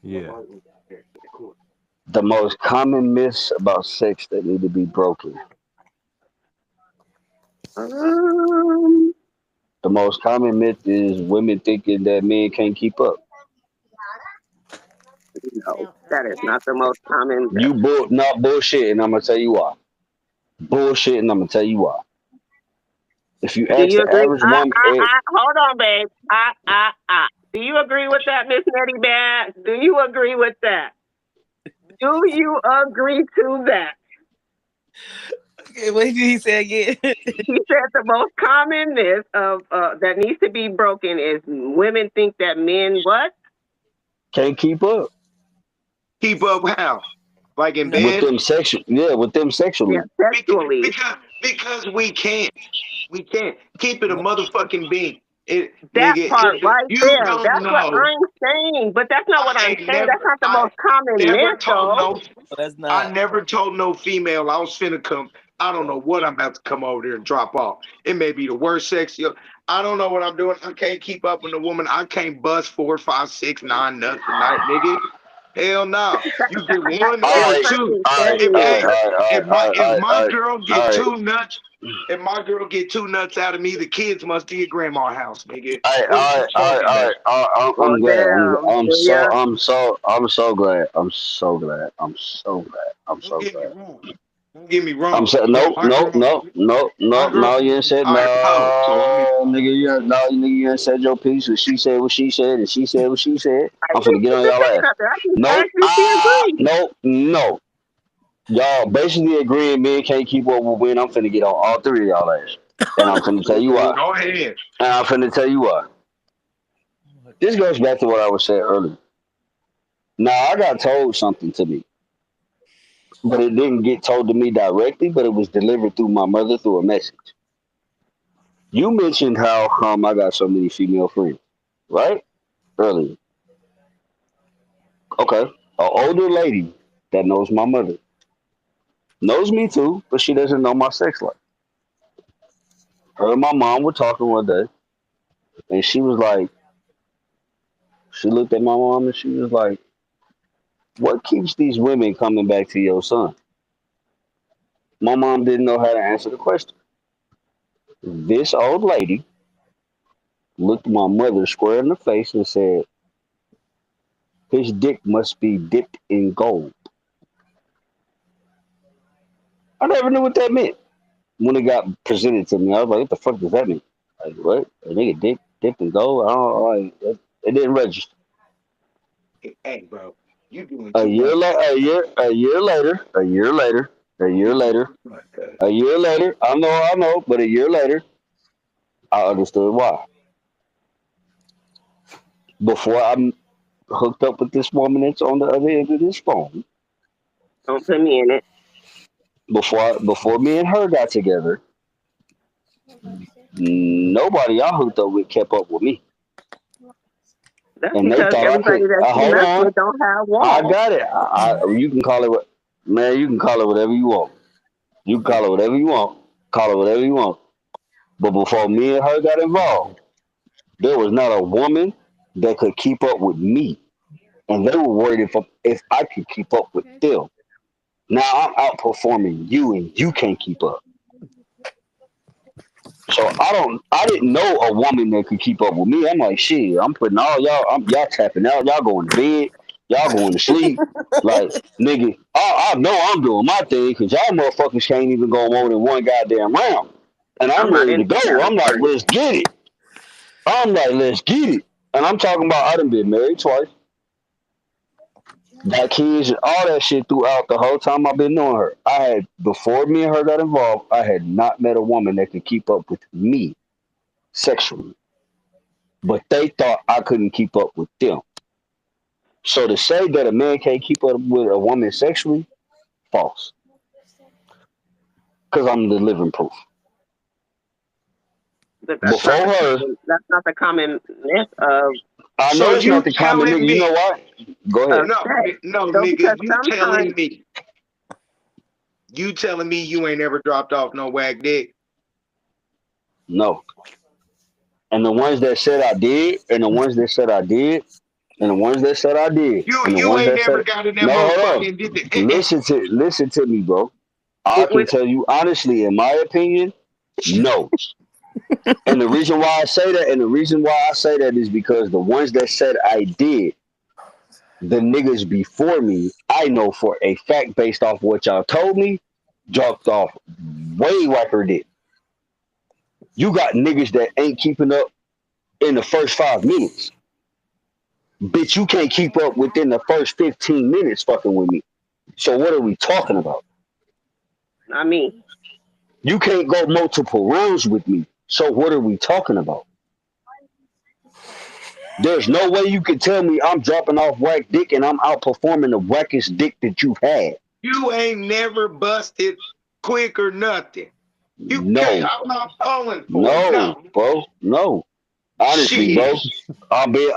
Yeah. The most common myths about sex that need to be broken. The most common myth is women thinking that men can't keep up. No, that is not the most common. Not bullshit, and I'm gonna tell you why. Bullshit, and I'm gonna tell you why. If you ask the average woman, hold on, babe. Do you agree with that, Miss Nettie Bad? Do you agree with that? Do you agree to that? Okay, what did he say again? He said the most common myth of that needs to be broken is women think that men what? Can't keep up. Keep up how? Like in bed? With them sexually. Yeah, sexually. Because we can't. We can't. Keep it a motherfucking being. That nigga, part right you there. don't That's what know. I'm saying. But that's not what I I'm ain't saying. That's not the I most common never myth, told though. no, But that's I not. never told no female I was finna come. I don't know what I'm about to come over there and drop off. It may be the worst sex. I don't know what I'm doing. I can't keep up with a woman. I can't bust 4, 5, 6, 9 nuts a night, nigga. Hell no. You get one All Yeah, or right, two. Prince all right, said If all it. right, hey, all right, all if right, my all right, girl all get right. 2 nuts, if my girl get 2 nuts out of me, the kids must be at grandma's house, nigga. All right, What is all you right, all right, talking all about? right. Well, I'm glad. damn. Yeah. I'm so glad. I'm so glad. I'm so glad. I'm Don't so get me glad. wrong. Don't get me I'm wrong. so no, My no, girl, no, no, my no, girl. no. You ain't said All right, pause. So let me no, pause. nigga. Nigga, you ain't said your piece. What she said, what she said, and she said what she said. I I'm finna didn't get on even y'all say ass. nothing. I just No, asked if she agreed. no. Y'all basically agreeing men can't keep up with women. I'm finna get on all three of y'all ass, and I'm finna tell you why. Go ahead. And I'm finna tell you why. This goes back to what I was saying earlier. Now I got told something to me, but it didn't get told to me directly, but it was delivered through my mother through a message. You mentioned how I got so many female friends, right? Earlier. Okay. An older lady that knows my mother knows me too, but she doesn't know my sex life. Her and my mom were talking one day, and she was like, she looked at my mom and she was like, "What keeps these women coming back to your son?" My mom didn't know how to answer the question. This old lady looked my mother square in the face and said, "His dick must be dipped in gold." I never knew what that meant when it got presented to me. I was like, "What the fuck does that mean? Like, what? A nigga dick dipped in gold?" I don't like it. Didn't register. Hey, bro, you doing A too year much. later, a year later, a year later, a year You doing later, too much. Cuz. a year later. I know, but a year later, I understood why. Before I'm hooked up with this woman that's on the other end of this phone, Don't put me in it. before me and her got together, nobody I hooked up with kept up with me, That's and they because thought I everybody could. that you Hold mess on, with don't have I walls. got it. You can call it what, man. You can call it whatever you want. You can call it whatever you want. Call it whatever you want. But before me and her got involved, there was not a woman that could keep up with me, and they were worried if I could keep up with them. Now I'm outperforming you, and you can't keep up. So I didn't know a woman that could keep up with me. I'm like, shit, I'm putting all y'all, y'all tapping out, y'all going to bed, y'all going to sleep. Like, nigga, I know I'm doing my thing because y'all motherfuckers can't even go more than one goddamn round. And I'm I'm not ready to into go. that. I'm like, let's get it. I'm like, let's get it. And I'm talking about I done been married twice, got kids and all that shit throughout the whole time I've been knowing her. I had, before me and her got involved, I had not met a woman that could keep up with me sexually. But they thought I couldn't keep up with them. So to say that a man can't keep up with a woman sexually, false. Because I'm the living proof. But Before her, that's not the common myth of I know So it's you not the common telling nigga. You know me? what? Go ahead. No, sex. no, So nigga. because sometimes You telling me you ain't ever dropped off no whack dick? No. And the ones that said I did, and the ones that said I did, and the ones that said I did, and the You ones ain't that never said got in that no, hold motherfucker on. and did the Listen to me, bro. I it can would tell you honestly, in my opinion, no. And the reason why I say that, is because the ones that said I did, the niggas before me, I know for a fact based off what y'all told me, dropped off way whacker dick. You got niggas that ain't keeping up in the first 5 minutes. Bitch, you can't keep up within the first 15 minutes fucking with me. So what are we talking about? not me. You can't go multiple rounds with me. So what are we talking about? There's no way you can tell me I'm dropping off whack dick and I'm outperforming the wackest dick that you've had. You ain't never busted quick or nothing. You can't. No, I'm not falling for it. no, No. bro, no. Honestly, bro, Shit. I'm being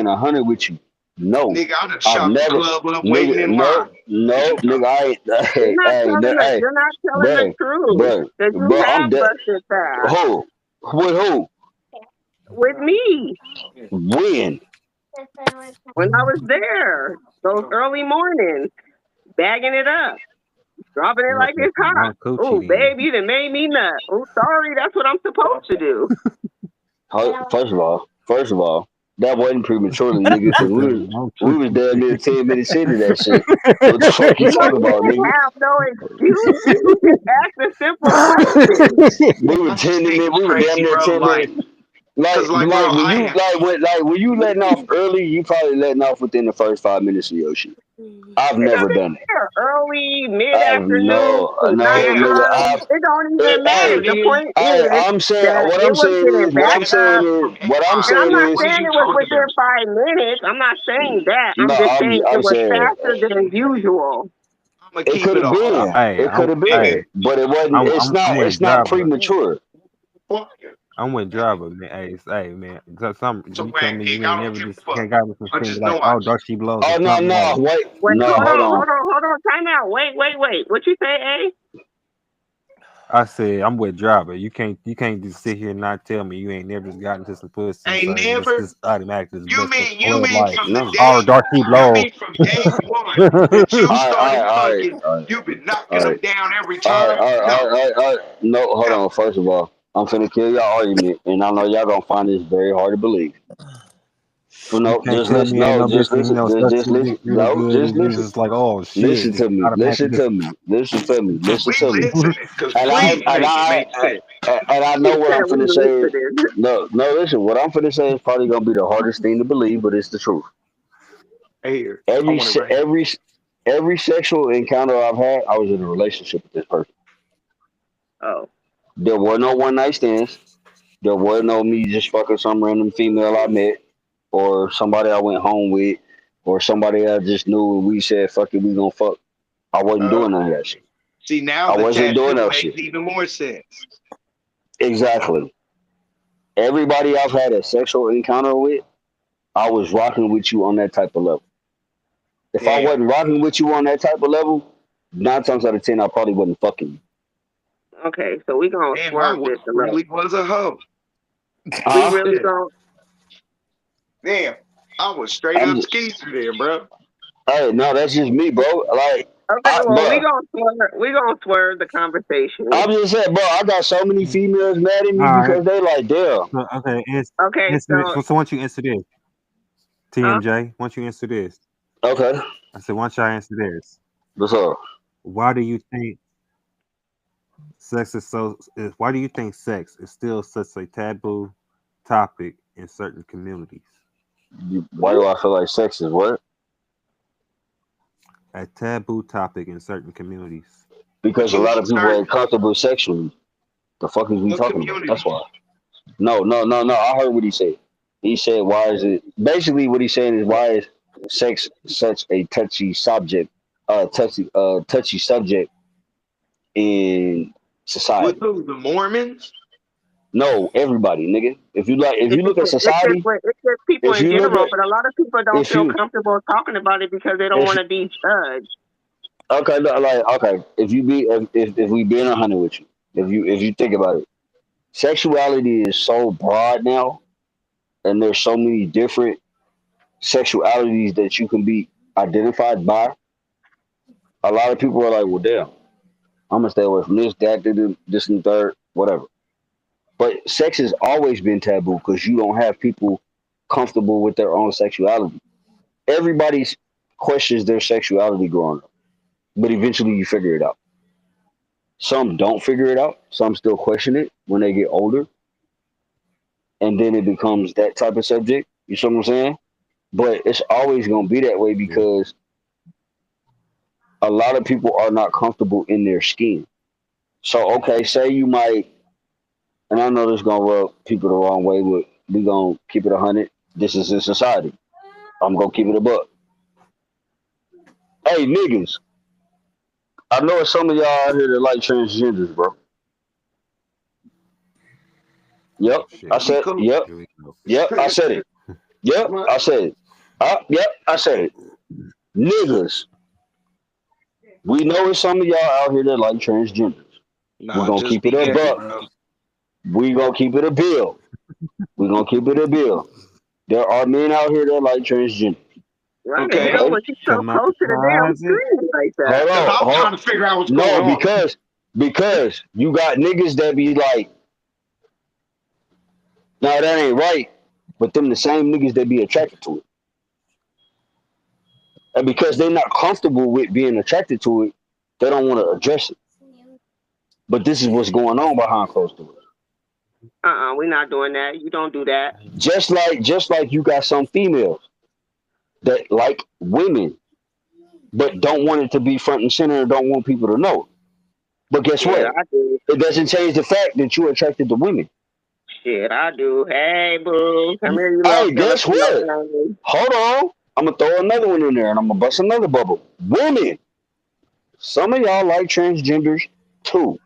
100 with you. No, Nigga, I done I've shot the never, club up waiting nigga. in No, line. What no, you nigga. talking I ain't. You're not telling the Hey, you're not telling the bro, truth. bro, Because you bro. I'm have dead. busted fast Who? With who? with me When? when I was there. Those early mornings, bagging it up, dropping it You must like have it's some hot. long coochie Oh, then. babe, you done made me nut. Oh, sorry, that's what I'm supposed to do. First of all, that wasn't prematurely, nigga, because It's a long we was coochie damn near then. 10 minutes into that shit. What the fuck you You don't talking about, even nigga? have no excuses. Just ask a simple question. We were about? 10 minutes. We were damn Crazy, near bro. 10 minutes. Cause bro, When you letting off early, you probably letting off within the first 5 minutes of your shit. I've It never doesn't done it. matter. Early, I've mid-afternoon, no, to no, damn, nigga. nighttime. It don't even Hey, matter. The point is I'm saying that what it I'm was saying getting is backed up. what I'm And I'm saying not is what are saying you it was talking within about? 5 minutes. I'm not saying that. no. I'm just saying it I'm was saying faster than usual. I'm gonna it keep could it have a whole been. Hey, It could have nigga. been, but it wasn't. I'm with It's not driver. premature. Fuck. I'm with driver, man. Hey, man. So You tell me you nigga, ain't I don't never give just a fuck. can't got with some I shit just like, know I oh, dark she blows or Oh no, something like. wait, Wait, no, hold hold on, on. time out. Wait. What you say, A? I said I'm with driver. You can't just sit here and not tell me you ain't never just gotten to some pussy, so ain't you never. just automatically just You bust a mean flood like, from the No. oh, day? dark she You blows. mean from day one that you started All fucking? right, You've been knocking all them right. down every All right, time. all right, No, all right, all right. No, hold no. on. First of all, I'm finna kill y'all argument, and I know y'all gonna find this very hard to believe. Well, You no, can't just tell listen. me ain't No, no just bitch, listen. suck Just your dick listen. real No, good, just and you listen. just like, oh shit, Listen just to me. automatically Listen just to me. Listen to me. Listen We to me. listening, cause And I please and make it I make sense. and I He know what said I'm we finna say. listening. No. Listen. What I'm finna say is probably gonna be the hardest thing to believe, but it's the truth. Here, I Every want it se- right here. every sexual encounter I've had, I was in a relationship with this person. Oh, There were no one night stands. There was no me just fucking some random female I met, or somebody I went home with, or somebody I just knew and we said fuck it, we gonna fuck. I wasn't Uh, doing none of that shit. See, now I the wasn't doing tattoo that makes shit. even more sense. Exactly. Everybody I've had a sexual encounter with, I was rocking with you on that type of level. If I Damn, wasn't rocking with you on that type of level, 9 times out of 10, I probably wasn't fucking you. okay. So we gonna damn, swerve this a little. really was a hoe. We Huh? really Shit, gonna. damn, I was straight I'm up just, skeezer there, bro. hey, no, that's just me, bro. Like, Okay, well bro, we gonna swerve the conversation. I'm just saying, bro, I got so many females mad at all me right. because they like, damn. So, okay, Okay, so so once you answer this, huh? TMJ, once you answer this, Okay, I said once y'all answer this, what's up? why do you think why do you think sex is still such a taboo topic in certain communities? Why do I feel like sex is what? A taboo topic in certain communities. Because What a you lot mean, of people sir? ain't comfortable sexually. The fuck is we What talking about? That's community? why. No. I heard what he said. He said, "Why is it?" Basically, what he's saying is, "Why is sex such a touchy subject in With society?" who? The Mormons? No, everybody, nigga. If you look at society, It's just people if in you look general, at but a lot of people don't if feel you comfortable talking about it because they don't if want to be judged. okay, no, like okay, if we being 100 with you, if you think about it, sexuality is so broad now, and there's so many different sexualities that you can be identified by. A lot of people are like, well, damn, I'm gonna stay away from this, that, this, and third, whatever. But sex has always been taboo because you don't have people comfortable with their own sexuality. Everybody questions their sexuality growing up, but eventually you figure it out. Some don't figure it out. Some still question it when they get older, and then it becomes that type of subject. You see what I'm saying? But it's always gonna be that way Yeah. because a lot of people are not comfortable in their skin. So okay, say you might, and I know this gonna rub people the wrong way, but we gonna keep it 100. This is in society. I'm gonna keep it a buck. Hey niggas, I know it's some of y'all out here that like transgenders, bro. Yep, Shit, I we said. cool. Yep, here we go. yep, I said it. Yep, Come on. I said it. Yep, I said it. Niggas, we know it's some of y'all out here that like transgenders. We're Nah, gonna just keep it be a gay, buck. bro. We gonna keep it a bill. We gonna keep it a bill. There are men out here that like transgender. Why the Okay. hell Okay, was you so Come out close the to the damn closet. screen like that? hold Because on, I'm trying to figure out what's going no, on. because you got niggas that be like, no, that ain't right. But them the same niggas that be attracted to it, and because they're not comfortable with being attracted to it, they don't want to address it. But this is what's going on behind closed doors. We're not doing that. You don't do that. Just like you got some females that like women, but don't want it to be front and center and don't want people to know. But guess Shit, what? I do. It doesn't change the fact that you're attracted to women. Shit, I do. Hey, boo. Come here, you little Hey, guess Filipino what? thing. Hold on. I'm gonna throw another one in there and I'm gonna bust another bubble. Women. Some of y'all like transgenders too.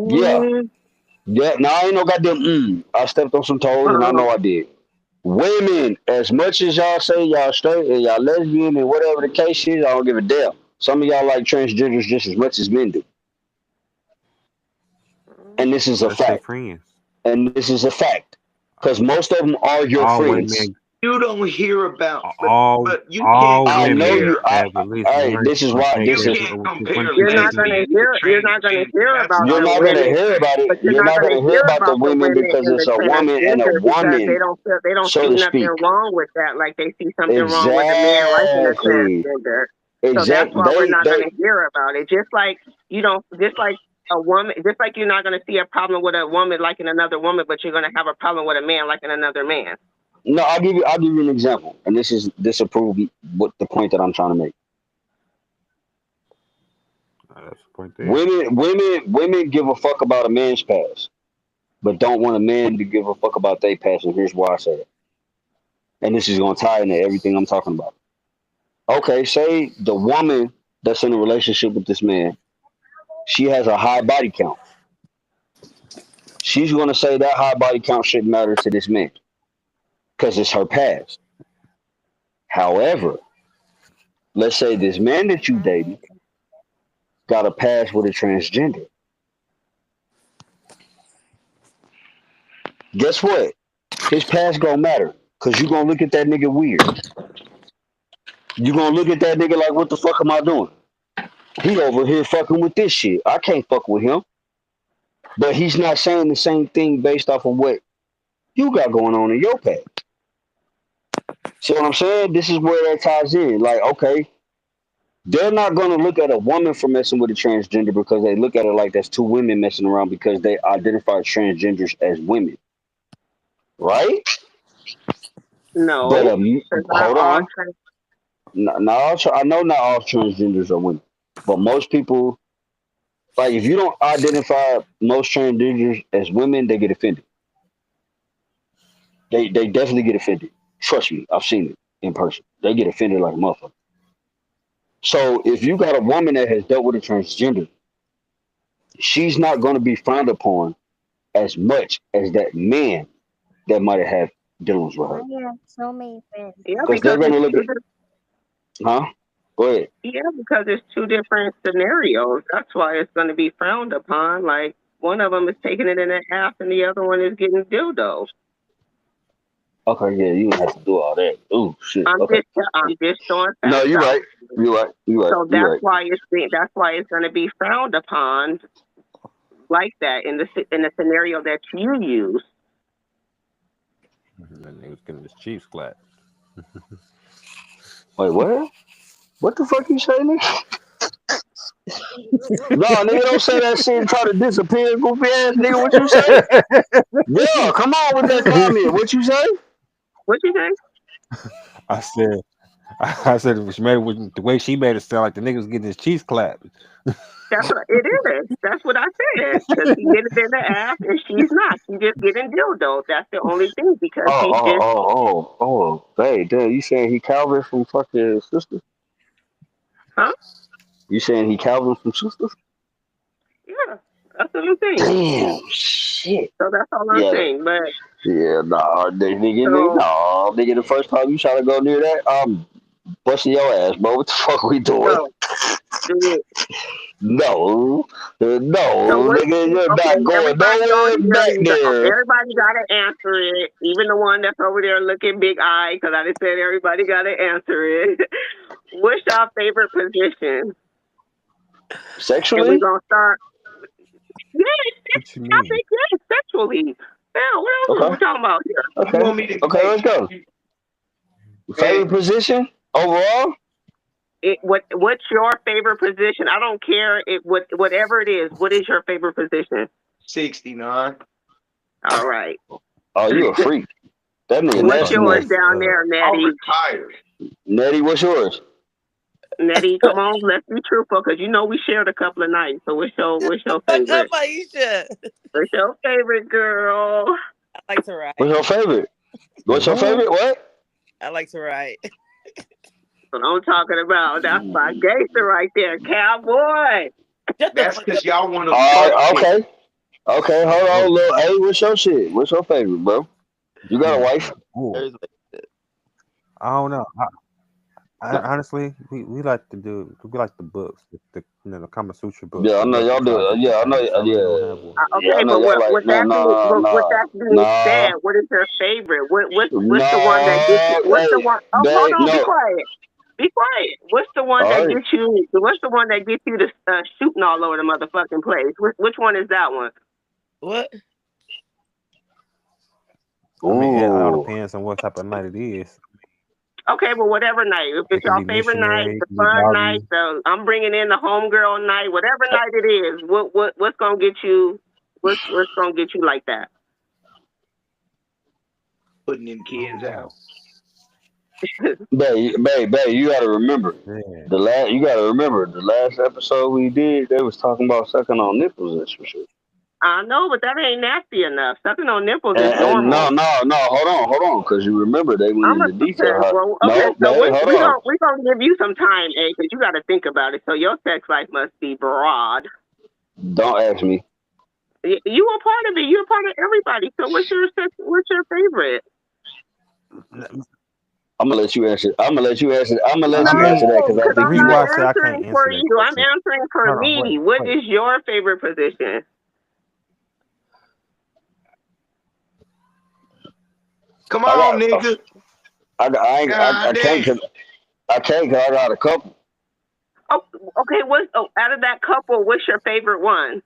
Yeah. Mm, Yeah. Now I ain't no goddamn I stepped on some toes and I know I did. Women, as much as y'all say y'all straight and y'all lesbian and whatever the case is, I don't give a damn. Some of y'all like transgenders just as much as men do. And this is a Let's say fact. friends. And this is a fact. Because most of them are your All friends. women, You don't hear about, all but you can't all I know women you. compare. have at least All right, one this is one why. You This is. can't compare piece You're of not pussy. gonna lesbian to hear. You're not gonna transgender. hear That's about You're the not not what gonna women, hear about it. but you're You're not not gonna gonna hear hear about the about the women women because in the it's a woman and a transgender because woman, they don't so see to nothing speak. wrong with that. Like they see something wrong with a man liking a Exactly. transgender. So that's Exactly. why we're not They. gonna hear about it. Just like a woman, just like you're not gonna see a problem with a woman liking another woman, but you're gonna have a problem with a man liking another man. No, I'll give you an example, and this is disapprove what the point that I'm trying to make. That's the point there. Women give a fuck about a man's past, but don't want a man to give a fuck about their past. And here's why I say it. And this is gonna tie into everything I'm talking about. Okay, say the woman that's in a relationship with this man, she has a high body count. She's gonna say that high body count shouldn't matter to this man because it's her past. However, let's say this man that you dating got a past with a transgender. Guess what? His past gonna matter because you gonna look at that nigga weird. You gonna look at that nigga like, what the fuck am I doing? He over here fucking with this shit. I can't fuck with him. But he's not saying the same thing based off of what you got going on in your past. See what I'm saying? This is where that ties in. Like, okay, they're not gonna look at a woman for messing with a transgender because they look at it like that's two women messing around because they identify transgenders as women, right? But No, because not hold all on, I know not all transgenders are women, but most people, like, if you don't identify most transgenders as women, they get offended. They definitely get offended. Trust me, I've seen it in person. They get offended like a motherfucker. So if you got a woman that has dealt with a transgender, she's not going to be frowned upon as much as that man that might have dealings with her. I have so many friends. yeah, Because they're because going it's to look at, huh? Go ahead. yeah, because it's two different scenarios. That's why it's going to be frowned upon. Like one of them is taking it in the ass, and the other one is getting dildo. Okay, yeah, you don't have to do all that. Ooh, shit. Okay. I'm just throwing No, facts you're out. right. You're right. You're right. So You're right. that's why it's going to be frowned upon like that in the scenario that you use. That nigga's getting his Chiefs clap. Wait, what? What the fuck you say, nigga? No, nigga, don't say that shit and try to disappear, goofy ass nigga. What you say? Yeah, come on with that comment. What you say? What you think? I said, I said she made it with the way she made it sound like the niggas getting his Chiefs clap. That's what it is. That's what I said. Because he get it in the ass, and she's not. She's just getting dildo. That's the only thing. Because Oh, he's oh, just oh, oh, oh. Hey, damn, you saying he Calvin from fucking Sisters? huh? You saying he Calvin from Sisters? Yeah. That's what I'm saying. Damn, shit. So that's all I'm Yeah, saying. But yeah, nah, so nigga, the first time you try to go near that, I'm busting your ass, bro. What the fuck we doing? so do it. No, So no, what? nigga, you're Okay, not going everybody on nowhere here, back there. everybody got to answer it. Even the one that's over there looking big eye, because I just said everybody got to answer it. What's y'all favorite position? And we're Sexually? gonna start. Yes, What you I mean? think yes, sexually. Hell, what else are Okay, we talking about here? You okay, want me to okay, let's go. hey, Favorite position overall? What's your favorite position? I don't care whatever it is. What is your favorite position? 69. All right. Oh, you a freak. That nigga What's nasty yours man. down there, I'm Nettie? retired. Nettie, what's yours? Nettie, come on, let's be truthful, because you know we shared a couple of nights. So what's your Fuck up, favorite? Aisha. What's your favorite, girl? I like to ride. What's your favorite? What's your What? favorite? What? I like to ride. What I'm talking about. That's my gangster right there, cowboy. Shut the That's fuck because up. y'all want to All fuck right, me. okay. Okay, hold Oh, on, little. Hey, what's your shit? What's your favorite, bro? You got a wife? oh. There's I don't know. Honestly, we like to do. We like the books, the Kama Sutra books. Yeah, I So we know like to y'all try do. different Yeah, I know. things. So I really don't have Yeah, one. yeah, I Okay, know but y'all like. with No, that being no, with no, that being no, said, what is your favorite? What's the one that gets you? no. What's the Hey, one? Oh, hold babe, on, be no. quiet. Be quiet. What's the one All that right. gets you? What's the one that gets you to shooting all over the motherfucking place? Which one is that one? what? I mean, it all Ooh. depends on what type of night it is. Okay, well, whatever night. If It it's can y'all be favorite night, missionary, it the can be fun night, doggy. I'm bringing in the homegirl night, whatever night it is. What's gonna get you? What's gonna get you like that? Putting them I kids don't know. out. Babe, you gotta remember Yeah. You gotta remember the last episode we did. They was talking about sucking on nipples and some shit. I know, but that ain't nasty enough. Sucking on nipples is And normal. no, hold on, because you remember they went I'm a into detail. How, well, okay. no, So babe, hold on. we gonna give you some time, because you got to think about it. So your sex life must be broad. Don't ask me. You a part of it. You're a part of everybody. So what's your favorite? I'm gonna let you answer. I'm gonna let you answer. I'm gonna let I you mean, answer that No, because I because the think I'm you reason not why I know. say I can't answering for answer that you. I'm question. answering for Hold on, me. What wait. is your favorite position? Come I on, got. nigga. I God can't. damn. I can't. Cause I got a couple. Oh, okay. Out of that couple? What's your favorite one?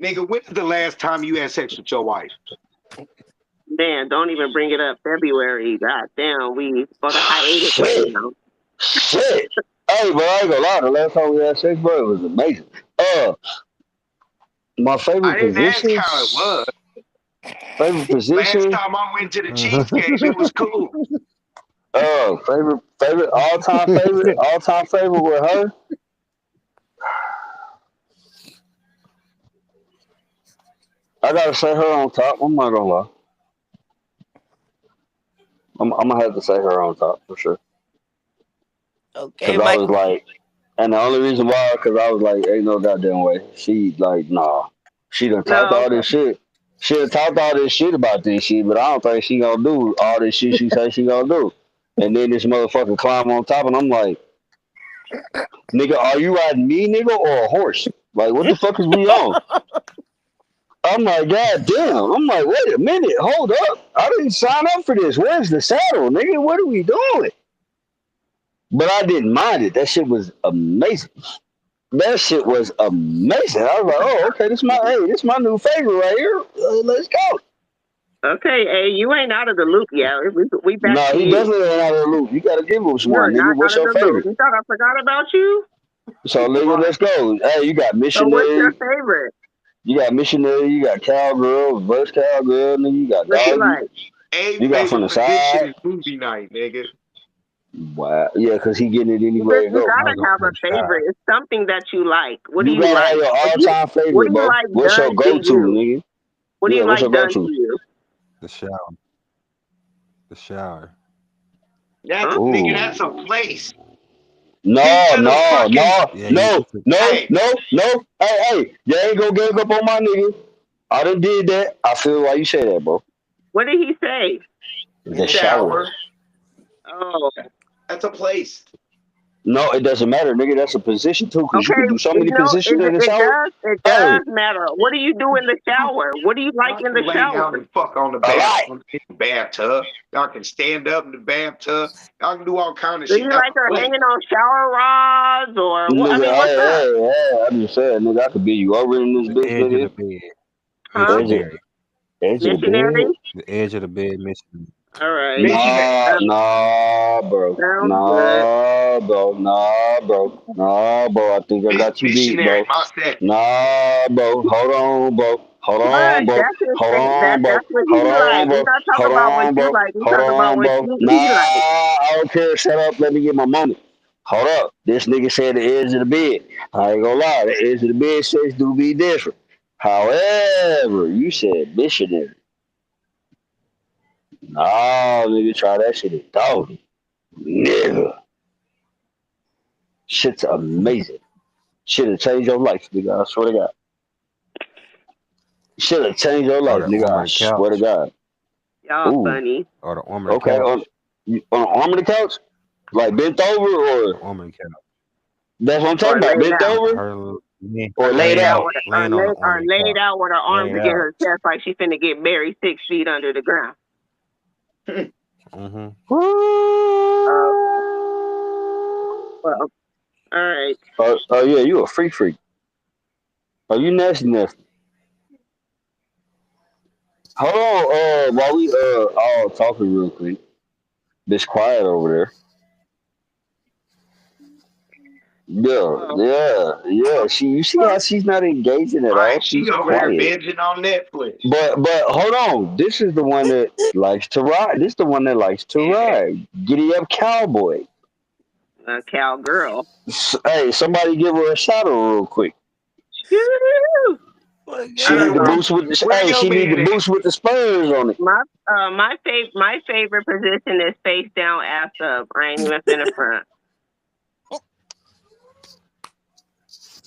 Nigga, when was the last time you had sex with your wife? Man, don't even bring it up. February. God damn, we on a hiatus right Shit. now. Shit. Hey, bro, I ain't gonna lie. The last time we had sex, bro, it was amazing. My I favorite didn't ask position. how it was. Favorite Last position. time I went to the cheesecake, it was cool. Favorite, all time favorite with her. I gotta say her on top. I'm not gonna lie. I'm gonna have to say her on top for sure. Okay, Cause I Mike. was like, and the only reason why, cause I was like, ain't no goddamn way. She like, nah. She done talked No, all this shit. She done talked all this shit about this shit, but I don't think she gonna do all this shit she say she gonna do. And then this motherfucker climb on top, and I'm like, nigga, are you riding me, nigga, or a horse? Like, what the fuck is we on? I'm like, God damn. I'm like, wait a minute, hold up. I didn't sign up for this. Where's the saddle, nigga? What are we doing? But I didn't mind it. That shit was amazing. That shit was amazing. I was like, oh, okay, this my new favorite right here. Let's go. okay, hey, you ain't out of the loop yet. We back No, to he you. definitely ain't out of the loop. You gotta give him some more, You're nigga. not What's out of your the loop. favorite? You thought I forgot about you? So, nigga, let's go. Hey, you got So what's your missionary. favorite? You got missionary. You got cowgirl, reverse cowgirl, nigga. You got What you doggy. like? A You got from favorite the position side. is movie night, nigga. Wow. Yeah, because he getting it anywhere he You go. I gotta was gonna have a say shy. favorite. It's something that you like. What do You you gotta have like? your If all you, time what favorite, do you bro. like What's your done to go to, you? nigga? What do Yeah, you what's like your go done to to? you? The shower. The shower. That's Huh? nigga, Ooh. that's a place. No, These are the no, fucking no, Yeah, no, no, hey. no. Hey, you ain't gonna gang up on my nigga. I done did that. I feel why you say that, bro. What did he say? The shower. Shower. Oh, That's a place. No, it doesn't matter, nigga. That's a position too, because you okay. can do so many No, positions in the shower. it Hey, does matter. What do you do in the shower? What do you like Y'all in can the lay shower? down and fuck on the a lot. bathtub. Y'all can stand up in the bathtub. Y'all can do all kind of Do shit. you That's like a her place. hanging on shower rods or what? I Nigga, mean, what's up? hey, I just said, nigga, I could be you over in this the bitch, edge of the nigga. bed, Huh? Edge of, missionary. edge of the Missionary? bed. The edge of the bed, missionary. All right. Missionary. Nah, bro. Sounds good. Nah, bro. Nah, bro. Nah, bro. I think I got you beat, Missionary. bro. My second. Nah, bro. Hold on, bro. Hold on, Hush, bro. that's his Hold thing. on, bro. That's what Hold he on, like. We bro. not talk Hold about what on, you bro. like. We Hold talk about on, what bro. Nah, he like. I don't care. Shut up. Let me get my money. Hold up. This nigga said the edge of the bed. I ain't gonna lie. The edge of the bed sex do be different. However, you said missionary. Nah, nigga, try that shit at dog. Nigga. Shit's amazing. Shit'll change your life, nigga. I swear to God. Shit'll change your Or life, the nigga. arm I of the swear to couch. God. Y'all Ooh. funny. Or the arm of the Okay. couch. On the arm of the couch? Like bent over The or arm of the couch. that's what I'm talking Or about. laid Bent out. over Her or laid Laid out out. with laying on the arm or of the laid couch. out with her arms Laid against out. her chest like she finna get buried 6 feet under the ground. Mm-hmm. Uh, well, all right. Oh yeah, you a freak. Oh, you nasty. Hold on, while we all talking real quick. Bitch quiet over there. Oh, Yeah. You see how she's not engaging at all? Right. She She's over there quiet. binging on Netflix. But hold on. This is the one that likes to ride. This is the one that likes to Yeah. ride. Giddy up cowboy. a cowgirl. Hey, somebody give her a shout out real quick. Shoo! She Shout need out the Um, boost with the where hey, your she need the man at? boost with the spurs on it. my favorite position is face down, ass up. I ain't even finna front.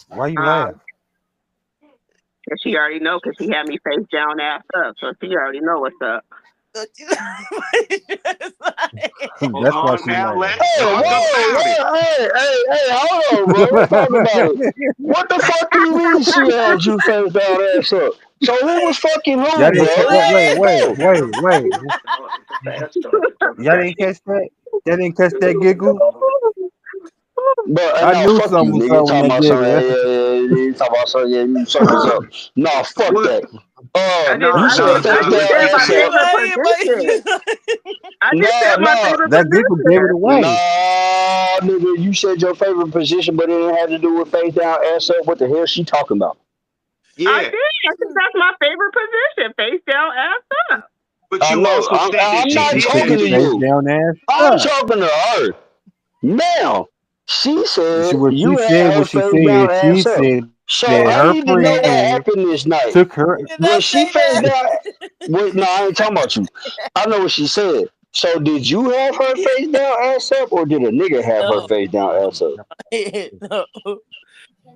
Why you Um, laugh? 'Cause she already know because she had me face down, ass up, so she already know what's up. Hold That's why on she now. laugh. Let's Hey, talk about it. hey, hold on, bro. Let's talk about it. What the fuck do you mean she had you face down ass up? So who was fucking Y'all who, didn't bro? wait. No, it's the fast stuff. Talk Y'all about didn't catch that? Y'all didn't catch that giggle? But I no, knew fuck you, something was nigga. up when Talking that about something, giggle. That's talking about something, something's up. No, fuck what? that. You I said just face No. just down, said my ass up. favorite position. I just said my No, favorite that giggle gave it position. away. nigga. You said your favorite position, but it didn't have to do with face down, ass up. What the hell she talking about? I Yeah. did. I think that's my favorite position. Face down, ass up. But I you know. also said that I'm she not She did said talking that to face shit. you. down, ass I'm up. talking to her. Now, she said What she you said, had her what she face down, said, she ass up. said So that I her need to know what friend happened this night. took her. Was she face down? Wait, no, I ain't talking about you. I know what she said. So did you have her face down, ass up, or did a nigga have her No, face down, ass up? no,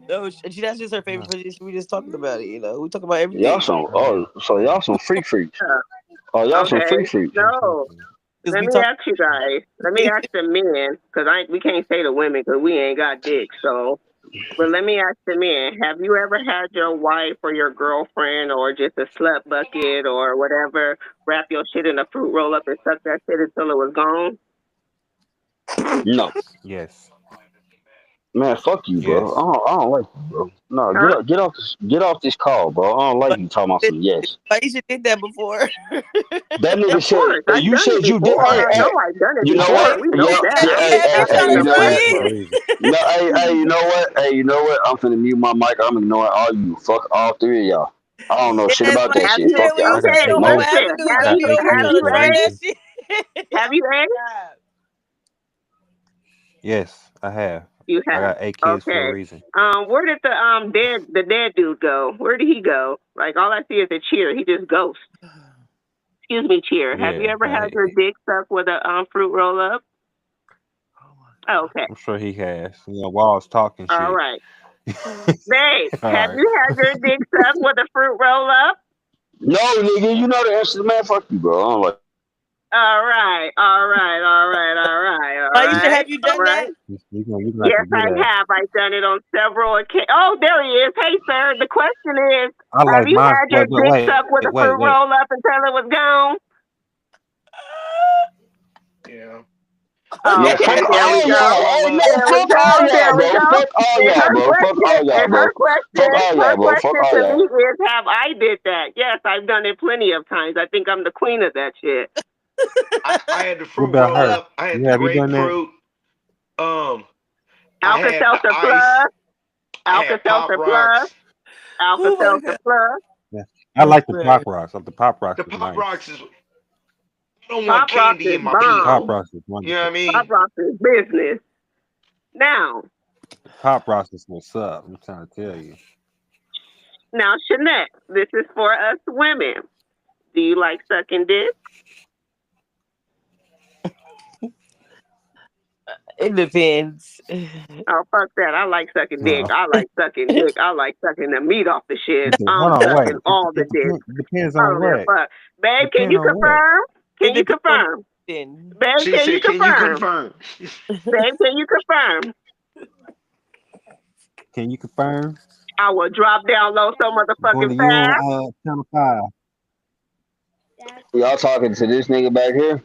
no. That's just her favorite position. We just talking about it. We talk about Y'all everything. some so y'all some freaks. Oh, y'all some Okay. freaks. No. Because Let we me talk. ask you guys. Let me ask the men, because we can't say the women because we ain't got dicks. So, but let me ask the men: have you ever had your wife or your girlfriend or just a slut bucket or whatever wrap your shit in a fruit roll up and suck that shit until it was gone? No, Yes, man, fuck you, bro. yes. I don't like you, bro. No, Huh? get off this call, bro. I don't like But you talking about some yes. Aisha did that before. That nigga Of said, course, hey, I've you done it said you did. before. I know Hey, I've done it you know before. what? We know Yeah, that. yeah, I'm Yeah, just you asking trying you to the know what? That's question. crazy. No, you know what? Hey, you know what? I'm finna mute my mic. I'm ignoring all you. Fuck all three of y'all. I don't know shit Yes, about that like Have you shit. you? said Fuck when you I y'all. got said two on Hope No, kids. Avenue, I Have got you? she three over here Have kids trying you to for a try that asked? reason. shit. Have you asked? Yes, I have. You I have. got 8 kids for a Okay. reason. Where did the dead dude go? Where did he go? Like all I see is a cheer. He just ghosts. Excuse me, cheer. Have you Yeah, ever had your dick sucked with a fruit roll up? Okay. I'm sure he has. Walls talking All shit. right. Babe, All have right. you had your dick sucked with a fruit roll up? No, nigga, you know the answer, man. Fuck you, bro. I don't like. All right. All right. All right. All right. All Aisha, right. have you All done right. that? You gonna have to Yes, do I that. have. I've done it on several occasions. Oh, there he is. Hey, sir. The question is, I have like you mine. had your dick Wait. sucked with a fruit roll up until it was gone? Yeah. Oh, Yeah, okay, fuck there we all go. y'all. Hey, man, There we fuck go. all There y'all, we bro. go. Fuck all And y'all, her bro. Fuck all question, y'all, bro. Fuck all her y'all, bro. Fuck question all to y'all. me is, have I did that? Yes, I've done it plenty of times. I think I'm the queen of that shit. I had the What fruit about roll her? up. I had the Have you done that? grapefruit. I Alka had the Seltzer ice. Plus. I Alka had Pop Seltzer Plus. Rocks. Alka Oh my Seltzer God. Plus. Yeah. I like the Pop Rocks. The Pop Rocks The is Pop nice. Rocks is. I don't Pop want Rocks candy is in my Pop bomb. pee-hole. Rocks is You know what wonderful. I mean? Pop Rocks is business. Now, Pop Rocks is what's up. I'm trying to tell you. now, Shanette, this is for us women. Do you like sucking dick? It depends. Oh, fuck that. I like sucking dick. I like sucking dick. I like sucking the meat off the shit. I'm Hold on, wait. sucking all the dick. Depends I on don't give a what. fuck. Babe, can Depend you on what. confirm? Can It you depends on confirm? then. Babe, She can you said, "Can you confirm? confirm?" Babe, can you confirm? Can you confirm? I will drop down low so Going motherfucking to you fast. on Channel 5. Y'all talking to this nigga back here?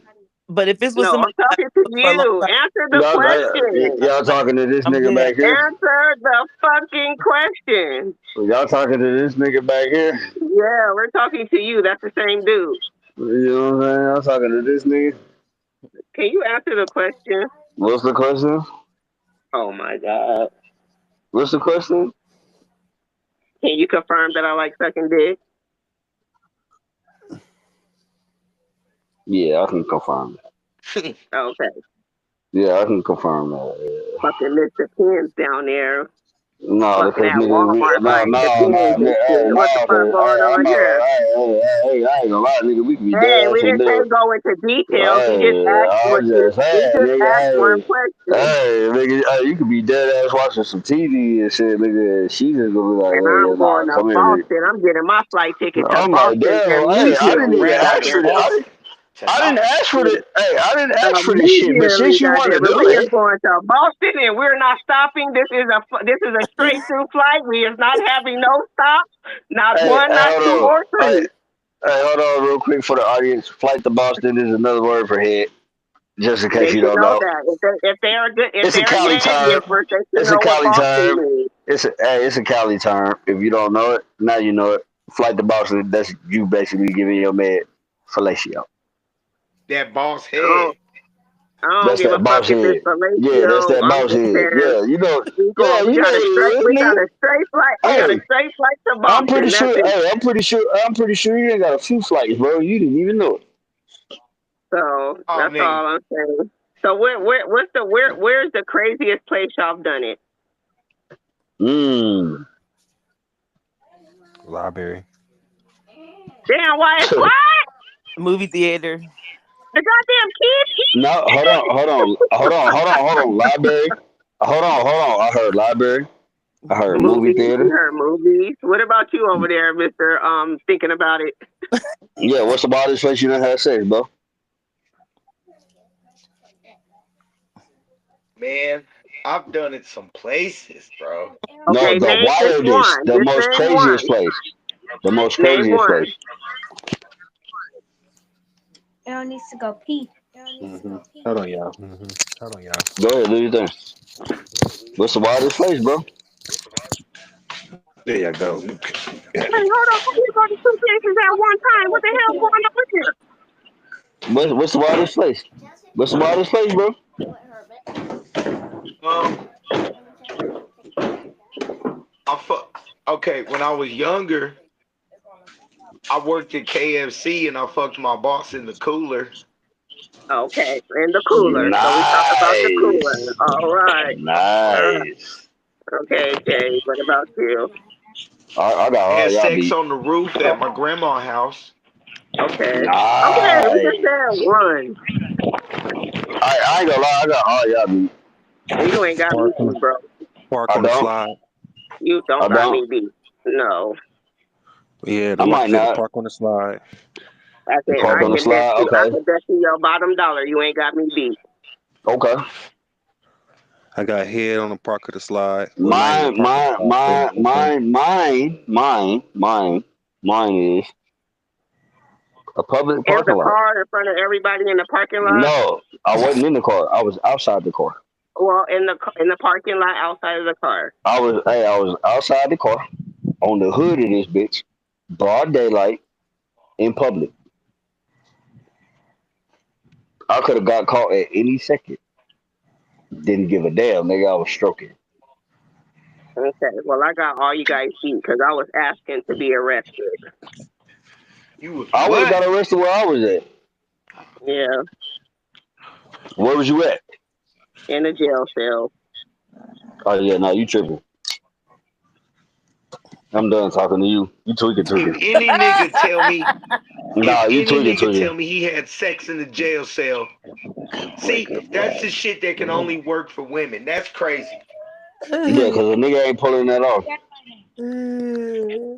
But if it's with No, I'm somebody talking to for a long you. time, Answer the question. Y'all talking to this I'm nigga good at back here? Answer the fucking question. Y'all talking to this nigga back here? Yeah, we're talking to you. That's the same dude. You know what I'm saying? I'm talking to this nigga. Can you answer the question? What's the question? Oh my God. What's the question? Can you confirm that I like sucking dick? Yeah, I can confirm that. Okay. Yeah, I can confirm that. Fucking Mr. Pins down there. No, Fucking because at nigga, Walmart no, buying the no, pins no, and hey, shit. What the no, fuck cause going hey, I'm on not, here? hey, I ain't gonna lie, nigga, we can be Hey, dead we ass and didn't say live. go into details. We just Hey, asked I'm what you. just We saying, just asked one nigga, question, nigga, hey, you could be dead ass watching some TV and shit, nigga. She just gonna be like, and hey, I'm going nah, to come here, nigga. Boston. I'm getting my flight ticket to I'm like, Boston damn, hey, I didn't immediately. even Ran out ask of for Goddamn that. Boston I didn't tonight. ask for the, hey, I didn't ask for this shit, but Immediately, since you want to goddamn it. do We is it, going to Boston, and we're not stopping. This is a straight through flight. We is not having no stops. Not hey, one, not two, hold on, or three. hey, hold on, real quick for the audience. Flight to Boston is another word for head, just in They case you should don't know know. that. If they are good, if It's a they're Cali yay term. givers, they should It's a know what Cali Boston term. means. It's a Cali term. If you don't know it, now you know it. Flight to Boston, that's you basically giving your man fellatio. That boss I don't, head. I don't That's give a that fuck boss if it's head. Yeah, that's fellatio. that I'm boss just head. saying Yeah, you know. we Yeah, going. We you know got a straight. what it We is, got nigga. a straight flight. We got a Hey, straight flight to I'm pretty Boston. That's sure. it. Hey, I'm pretty sure you ain't got a few flights, bro. You didn't even know it. So Oh, that's nigga. all I'm saying. So where's the craziest place y'all done it? Library. Damn, why it's what? movie theater. The goddamn kids No, hold on. Library. Hold on. I heard library. I heard movie movies. We theater. heard movies. What about you over there, Mister? Thinking about it. Yeah, what's the wildest place you done had sex, bro? Man, I've done it some places, bro. No, Okay, the name just wildest, one. the Just most name craziest one. place. The most Name craziest one. place. Errol needs to go pee. Hold on, y'all. Go ahead, do your thing. What's the wildest place, bro? There you go. Hey, hold on. How you go to two places at one time? What the hell's going on here? What's the wildest place? What's the wildest place, bro? Um, Okay, when I was younger, I worked at KFC and I fucked my boss in the cooler. Okay, in the cooler. So we talk about the cooler. Nice. All right. Nice. Okay, Jay. What about you? I got all Had y'all sex beat. on the roof at my grandma's house. Okay. Okay, we just Nice. said one. I ain't gonna lie, I got all y'all beat. You ain't got me beat, bro. Park I on the don't. slide. You I don't got me don't. beat. No. Yeah, I the might said the not. park on the slide. I said Park I on the can bet slide. you. I Okay. can bet you your bottom dollar. You ain't got me beat. Okay. I got head on the park of the slide. Well, not even the Mine, park of the mine, slide. mine, But okay. mine is a public In the parking lot. car in front of everybody in the parking lot. No, I wasn't in the car. I was outside the car. Well, in the parking lot outside of the car. I was outside the car on the hood of this bitch, broad daylight, in public. I could have got caught at any second. Didn't give a damn, nigga. I was stroking. Okay. Well, I got all you guys beat because I was asking to be arrested. You was I would have what? got arrested where I was at. Yeah, Where was you at? in a jail cell. Oh yeah, no, you tripping. I'm done talking to you. You tweaking, If tweaking. any nigga tell me, Nah, if you any tweaking, nigga tweaking. tell me he had sex in the jail cell, see, that's the shit that can only work for women. That's crazy. Yeah, cause a nigga ain't pulling that off.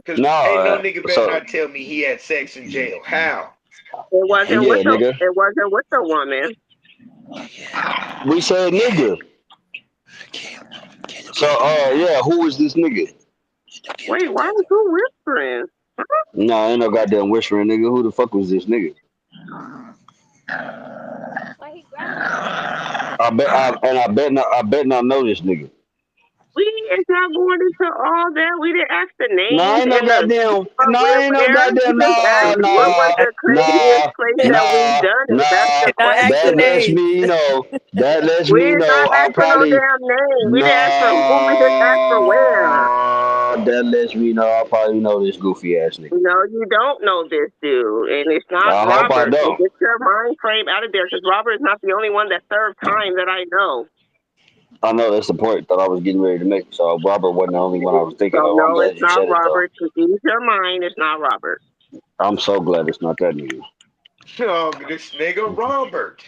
Cause ain't no Nah, nigga better so not tell me he had sex in jail. How? It wasn't yeah, with the. nigga. It wasn't with the woman. We said nigga. So yeah, who is this nigga? Wait, why was you whispering? Nah, ain't no goddamn whispering nigga. Who the fuck was this nigga? I bet not know this nigga. We is not going into all that. We didn't ask the Nah, names ain't no and the goddamn. Nah, ain't no where. We goddamn. just asked what was the craziest place that we've done it. That's the Not ask the That question. lets names. me know. That lets We me is not know. I asking no probably damn name. We didn't ask for who. We just asked for where. That lets me know. I probably know this goofy ass nigga. No, you don't know this dude, and it's not I hope I Robert. So don't. get your mind frame out of there, because Robert is not the only one that served time that I know. I know that's the point that I was getting ready to make. So Robert wasn't the only one I was thinking So of. I'm no, it's glad you not said it though. Robert. To use your mind, it's not Robert. I'm so glad it's not that nigga. Oh, this nigga Robert.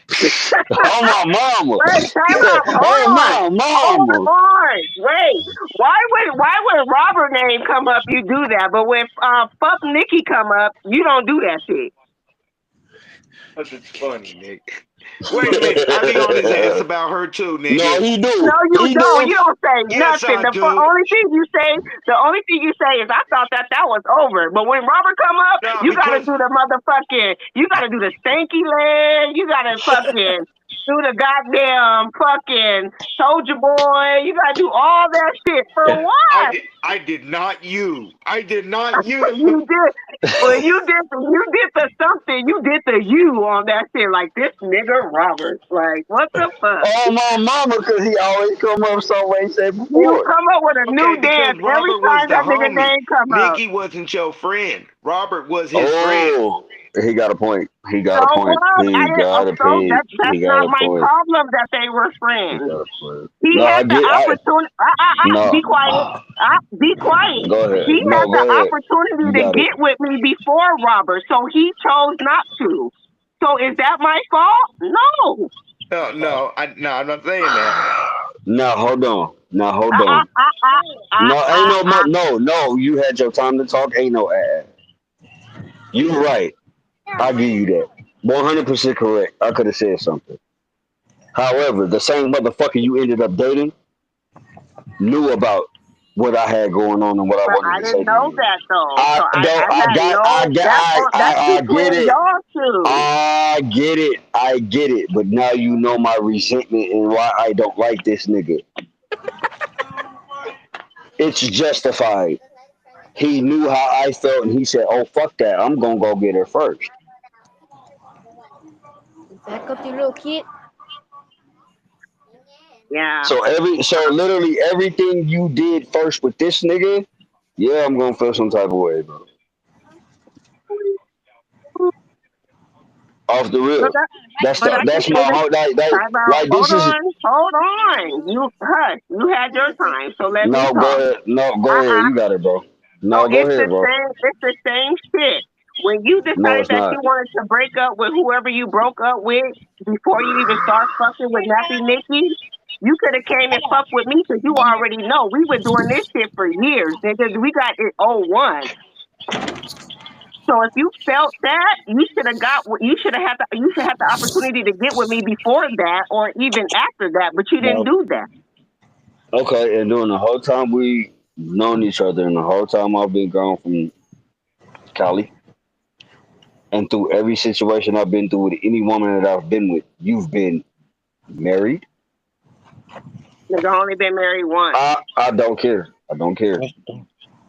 Oh my mama. Wait, time out. Oh Hold on. my Hold mama. on. Wait. Why would Robert name come up? You do that, but when fuck Nikki come up, you don't do that shit. That's just funny, Nick. Wait a minute. I be on his ass about her too, nigga. No, he do. No, you He don't. do. You don't say Yes, nothing. I The do. only thing you say is I thought that was over. But when Robert come up, Nah, you gotta because do the motherfucking. You gotta do the stanky leg. You gotta fucking do the goddamn fucking Soldier Boy. You gotta do all that shit for what? I did not you. I did not you. You did. Well, you did the something. You did the you on that shit like this nigga Robert. Like what the fuck? Oh my mama, cause he always come up some way, shape, or You form. come up with a Okay, new because dance every Robert was time the that nigga homie. name come up. Nikki wasn't your friend. Robert was his friend. Oh, he got a point. He So got a point. what? He got a point. He That's got not a my point. problem that they were He friends. got a point. He No, I had the get. opportunity. No. Be quiet. Be quiet. Go ahead. He No, had the go ahead. You opportunity to got it. get with me before Robert, so he chose not to. So is that my fault? No. No, I'm not saying that. Now hold on. No, ain't no. You had your time to talk. Ain't no ass. You right. I give you that. 100% correct. I could have said something. However, the same motherfucker you ended up dating knew about what I had going on and what I But wanted I to say didn't to know you. that though. I So I had no. That's I get between it. y'all two. I get it. But now you know my resentment and why I don't like this nigga. It's justified. He knew how I felt and he said, "Oh fuck that, I'm gonna go get her first." Back up, you little kid. Yeah. So literally everything you did first with this nigga, yeah, I'm gonna feel some type of way, bro. Off the But real. I can That's say my this. heart. Time out. Like this is Hold on. You hush. You had your time, so let me no. Go talk. ahead. No, go ahead. You got it, bro. So No, go ahead, bro. it's the same shit. When you No, decided it's that you not. wanted to break up with whoever you broke up with before you even start fucking with Nappy Nikki, You could have came and fucked with me because you already know we were doing this shit for years, nigga. We got it 01. So if you felt that, you should have had the opportunity to get with me before that or even after that, but you didn't No. do that. Okay, and during the whole time we known each other, and the whole time I've been gone from Cali, and through every situation I've been through with any woman that I've been with, you've been married. Nigga only been married once. I don't care. I don't care.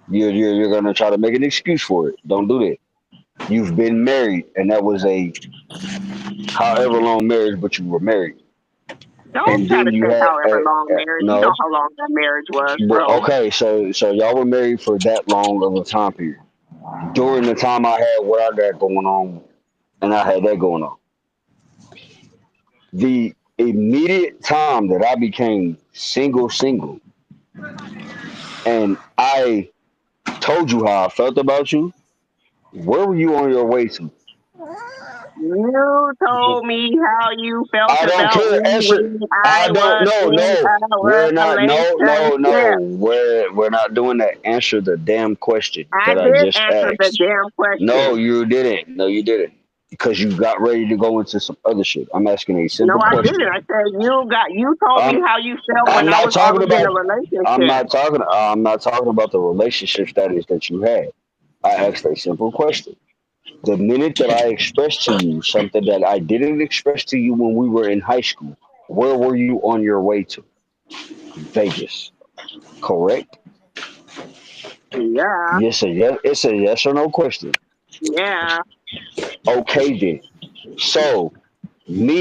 You're gonna try to make an excuse for it. Don't do that. You've been married, and that was a however long marriage, but you were married. Don't And try then to you say had however long marriage. You know no, how long that marriage was, but bro. okay, so y'all were married for that long of a time period. During the time I had what I got going on, and I had that going on, the immediate time that I became single, and I told you how I felt about you, where were you on your way to? You told me how you felt I don't about care. me Answer. when I I don't. was No, in no. a We're not. No. relationship. We're not doing that. Answer the damn question I that I did just answer the asked. damn No, question. you didn't. No, you didn't. Because you got ready to go into some other shit. I'm asking a No, simple I question. didn't. I said you told me I'm. how you felt I'm when I not was talking already in about. a I'm relationship. not talking. I'm not talking about the relationship status that you had. I asked a simple question. The minute that I expressed to you something that I didn't express to you when we were in high school, where were you on your way to? Vegas, correct? Yeah, Yes or yes. It's a yes or no question. yeah. Okay then. So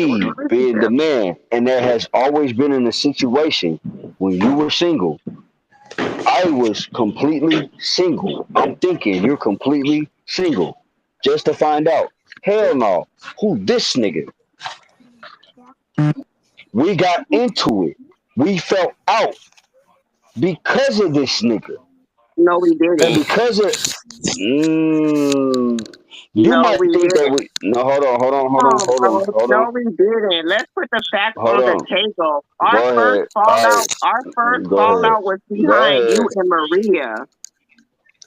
It was a me being the relationship. man, and there has always been in a situation when you were single, I was completely single. I'm thinking you're completely single, just to find out. Hell no. Who this nigga? We got into it. We fell out because of this nigga. No, we And didn't. because of you No, might we think that didn't. we no Oh, bro. No, we didn't. Let's put the facts hold on the on. table. Go ahead. All right. Our first Go ahead. fallout was Go behind you ahead. and Maria.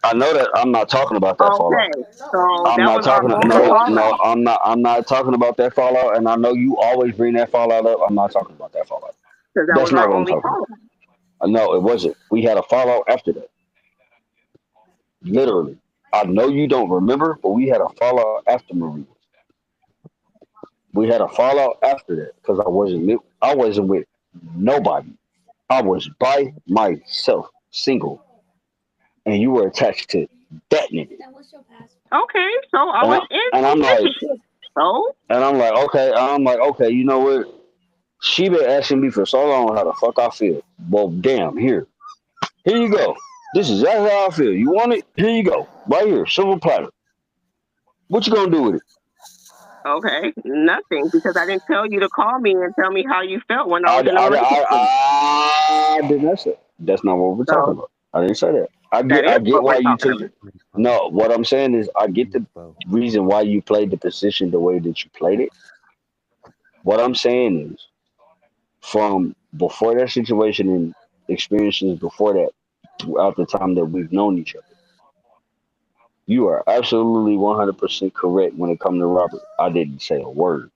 I know that I'm not talking about that fallout. Okay, so I'm that not was our talking only fallout. I'm not talking about that fallout, and I know you always bring that fallout up. I'm not talking about that fallout. Because that That's was not our what I'm only talking about. fallout. No, it wasn't. We had a fallout after that. Literally. I know you don't remember, but we had a fallout after Marie. We had a fallout after that because I wasn't with nobody. I was by myself, single, and you were attached to that nigga. Okay, so I And was I, in and a I'm like, relationship. So, okay, you know what? She been asking me for so long how the fuck I feel. Well, damn, here you go. This is exactly how I feel. You want it? Here you go, right here, silver platter. What you gonna do with it? okay, nothing, because I didn't tell you to call me and tell me how you felt when I I, was in a relationship. I did not say. That's not what we're talking So, about. I didn't say that. that I is get what why we're you talking took about. it. No, what I'm saying is I get the reason why you played the position the way that you played it. What I'm saying is from before that situation and experiences before that, throughout the time that we've known each other, you are absolutely 100% correct when it comes to Robert. I didn't say a word.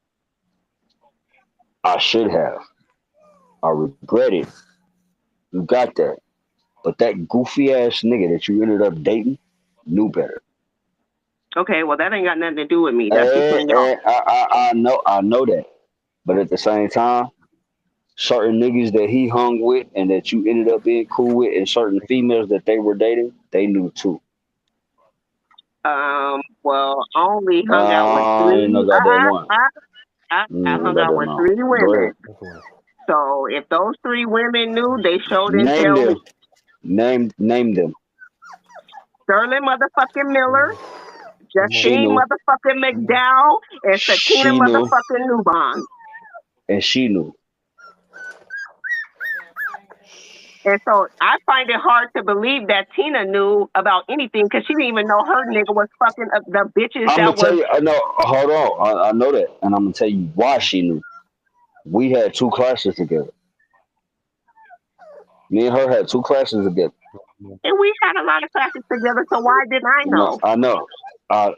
I should have. I regret it. You got that. But that goofy ass nigga that you ended up dating knew better. Okay, well, that ain't got nothing to do with me. That's between y'all. I know that. But at the same time, certain niggas that he hung with and that you ended up being cool with, and certain females that they were dating, they knew too. Well, I only hung out with I ain't no three. goddamn one. I No hung out goddamn with one. three Go ahead. women. So if those three women knew, they sure didn't Name tell them. me. Name them. Sterling motherfucking Miller, She Justine knew. motherfucking McDowell, and Sakina She knew. motherfucking Newbon. And she knew. And so I find it hard to believe that Tina knew about anything because she didn't even know her nigga was fucking the bitches I'm gonna that tell was. you. I know. Hold on. I know that, and I'm gonna tell you why she knew. We had two classes together. Me and her had 2 classes together. And we had a lot of classes together, so why didn't I No, know? I know. I,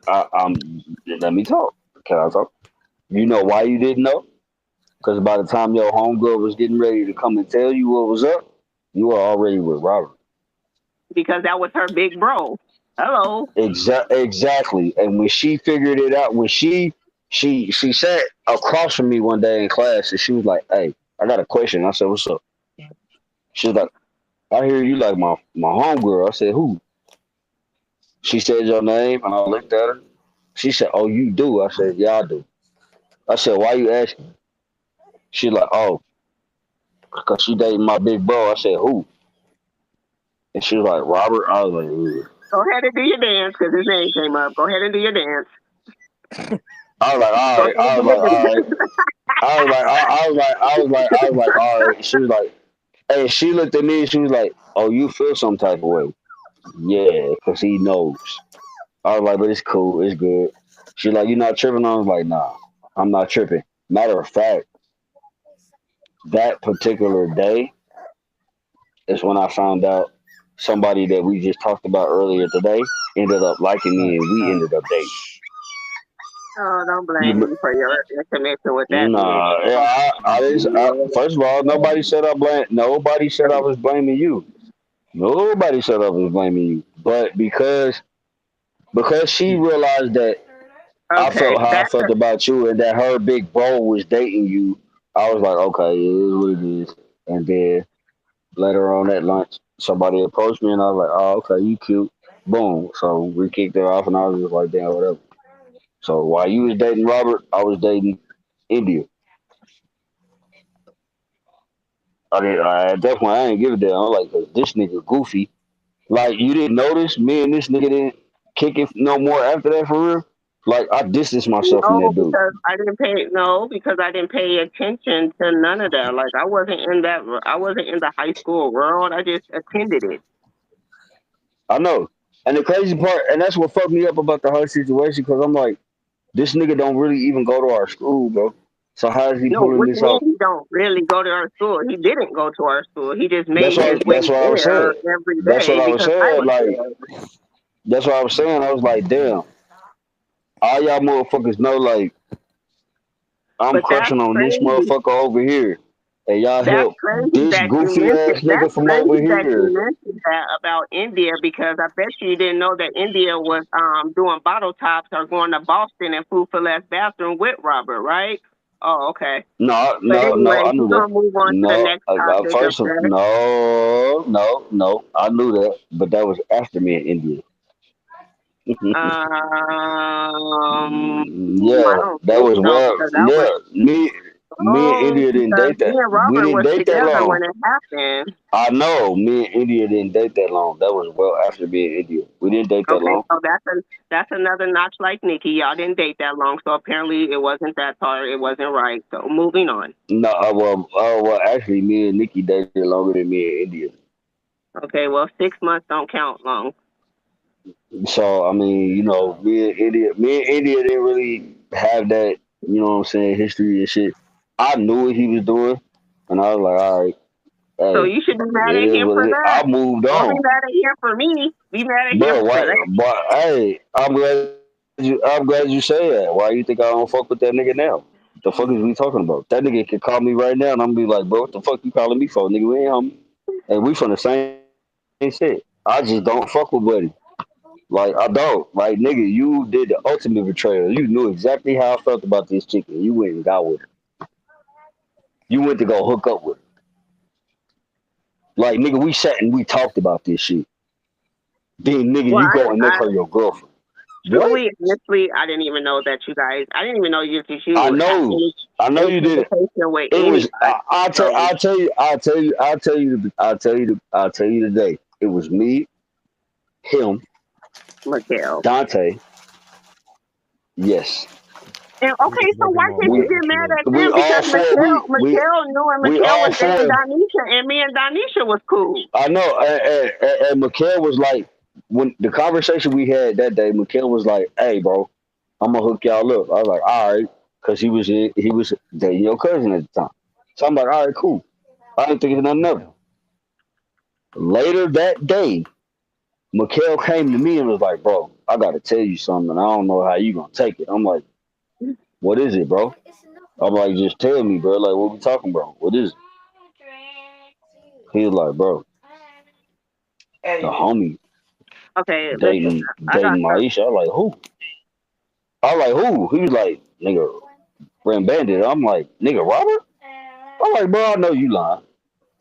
I, let me talk. Can I talk? You know why you didn't know? Because by the time your homegirl was getting ready to come and tell you what was up, you were already with Robert. Because that was her big bro. Hello. Exactly. And when she figured it out, when she sat across from me one day in class, and she was like, "Hey, I got a question." I said, "What's up?" She was like, "I hear you like my homegirl." I said, "Who?" She said your name, and I looked at her. She said, "Oh, you do?" I said, "Yeah, I do." I said, "Why you asking?" She like, "Oh, because she dating my big bro." I said, "Who?" And she was like, "Robert." I was like, "Ugh." Go ahead and do your dance because his name came up. Go ahead and do your dance. I was like, "All Go right." ahead and I do was your like, "All dance. right." I was like, "All right." She was like, and she looked at me and she was like, "Oh, you feel some type of way?" Yeah, because he knows. I was like, "But it's cool. It's good." She like, "You not tripping?" I was like, "Nah, I'm not tripping." Matter of fact, that particular day is when I found out somebody that we just talked about earlier today ended up liking me and we ended up dating. Oh, don't blame You, me for your connection with that bitch. nah, yeah, I didn't. First of all, Nobody said I was blaming you. Nobody said I was blaming you. But because she realized that I Okay, felt how I that's felt about you and that her big bro was dating you, I was like, okay, it is what it is. And then later on at lunch, somebody approached me and I was like, oh, okay, you cute. Boom. So we kicked it off and I was just like, damn, whatever. So while you was dating Robert, I was dating India. At that point, I didn't give a damn. I'm like, 'cause this nigga goofy. Like, you didn't notice me and this nigga didn't kick it no more after that for real? Like, I distanced myself from no that dude. because I didn't pay attention to none of that. Like I wasn't in the high school world. I just attended it. I know. And the crazy part, and that's what fucked me up about the whole situation, because I'm like, this nigga don't really even go to our school, bro. So how is he No, pulling what this you mean off? he don't really go to our school? He didn't go to our school. He just That's made his what way that's what I was there saying. every That's what day I was because I saying. was Like, there. that's what I was saying. I was like, damn, all y'all motherfuckers know, like, I'm But that's crushing on this crazy. motherfucker over here. And y'all That's help crazy this that you goofy ass mentioned. nigga That's from over crazy that you here. mentioned that about India because I bet you didn't know that India was doing bottle tops or going to Boston and Food for Less bathroom with Robert, right? Oh, okay. No, But no, no, anyway, I knew we're that. gonna move on to the No, next topic. Okay. no, I knew that, but that was after me in India. I Yeah, don't that think was so well. because that Yeah, was me and India didn't because date me that. and We Robert didn't was date that together long. when it happened. I know. Me and India didn't date that long. That was well after me and India. We didn't date that Okay, long. so that's another notch like Nikki. Y'all didn't date that long, so apparently it wasn't that hard. It wasn't right. So moving on. No, well, actually, me and Nikki dated longer than me and India. Okay, well 6 months don't count long. So I mean, me and India didn't really have that, what I'm saying, history and shit. I knew what he was doing, and I was like, all right, So hey, you should be mad it at is him what for it is. that. I moved Don't be on, mad at him for me. Be mad at him bro. for Why? that. But hey, I'm glad you say that. Why you think I don't fuck with that nigga now? The fuck is we talking about? That nigga can call me right now, and I'm gonna be like, bro, what the fuck you calling me for, nigga? We ain't homie, and we from the same shit. I just don't fuck with buddy. Like I don't. Like nigga, you did the ultimate betrayal. You knew exactly how I felt about this chicken. You went and got with her. You went to go hook up with her. Like nigga, we sat and we talked about this shit. Then nigga, Well, you go and make her your girlfriend. What? truly, honestly, I didn't even know that you guys. I didn't even know I you had know. I know any you did it. communication with It was. anybody. So, I'll tell you today. It was me, him, Miguel. Dante. Yes, And We okay, just so making why more can't you we get money. mad at we them? all Because four. Mikhail knew and We Mikhail all was dating four. Donisha, and me and Donisha was cool. I know, and Mikhail was like, when the conversation we had that day, Mikhail was like, "Hey, bro, I'm gonna hook y'all up." I was like, "All right," because he was dating your cousin at the time. So I'm like, "All right, cool." I didn't think of nothing of it. Later that day, Mikhail came to me and was like, bro, I gotta tell you something. I don't know how you gonna take it. I'm like, what is it, bro? I'm like, just tell me, bro. Like, what we talking about? What is it? He was like, bro, the homie Okay, listen. dating I got Maisha. I was like, who? I was like, who? He was like, nigga, Ram Bandit. I'm like, nigga, Robert? I'm like, bro, I know you lying.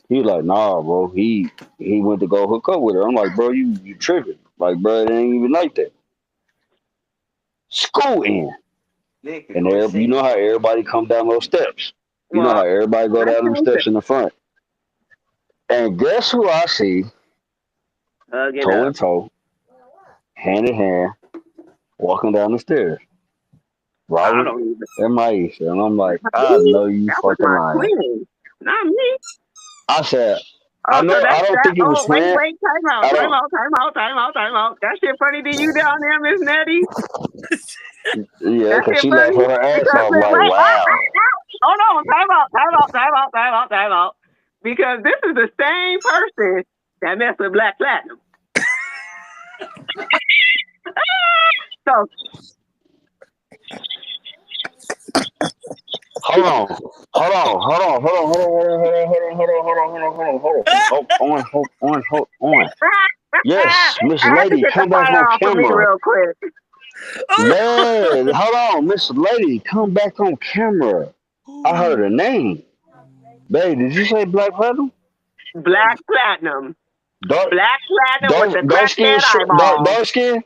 He was like, nah, bro. He went to go hook up with her. I'm like, bro, you tripping. Like, bro, it ain't even like that. School in. And you know how everybody come down those steps. You know how everybody go down them steps in the front. And guess who I see? Toe in toe, hand in hand, walking down the stairs. Robert and Maisha. And I'm like, I know you that was fucking my lying. twin, not me. I said, Oh, I know. so that's I don't that. think it was Oh, wait, twin. time out. That shit funny to you down there, Miss Nettie? Yeah, That because shit she funny? laughed her ass Because, off wait, like, wow. hold on, time out. Because this is the same person that messed with Black Platinum. So, Hold on. Yes, Miss I had to Lady, get the come back fire on off of me camera. real quick. Man, hold on, Miss Lady, come back on camera. I heard her name. Babe, did you say Black Platinum? Black Platinum. Dark with the skin, crackhead eyeball. dark skin?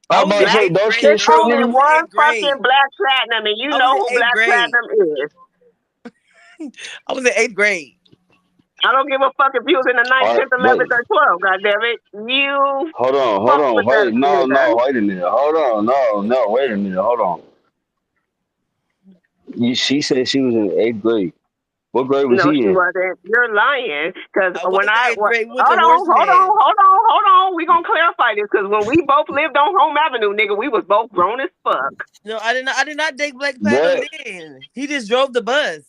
I'm about to say dark skin There's short only nigga. one fucking Black Platinum, and you know who Black Platinum is. I was in 8th grade. I don't give a fuck if you was in the 9th, 10th, 11th, or 12th, goddammit. You Hold on, wait, no, wait a minute. Hold on, no, wait a minute, hold on. She said she was in 8th grade. What grade was no, he she in? wasn't. You're lying. Because when hold on. We gonna clarify this. Because when we both lived on Home Avenue, nigga, we was both grown as fuck. No, I did not date Black Platinum then. He just drove the bus.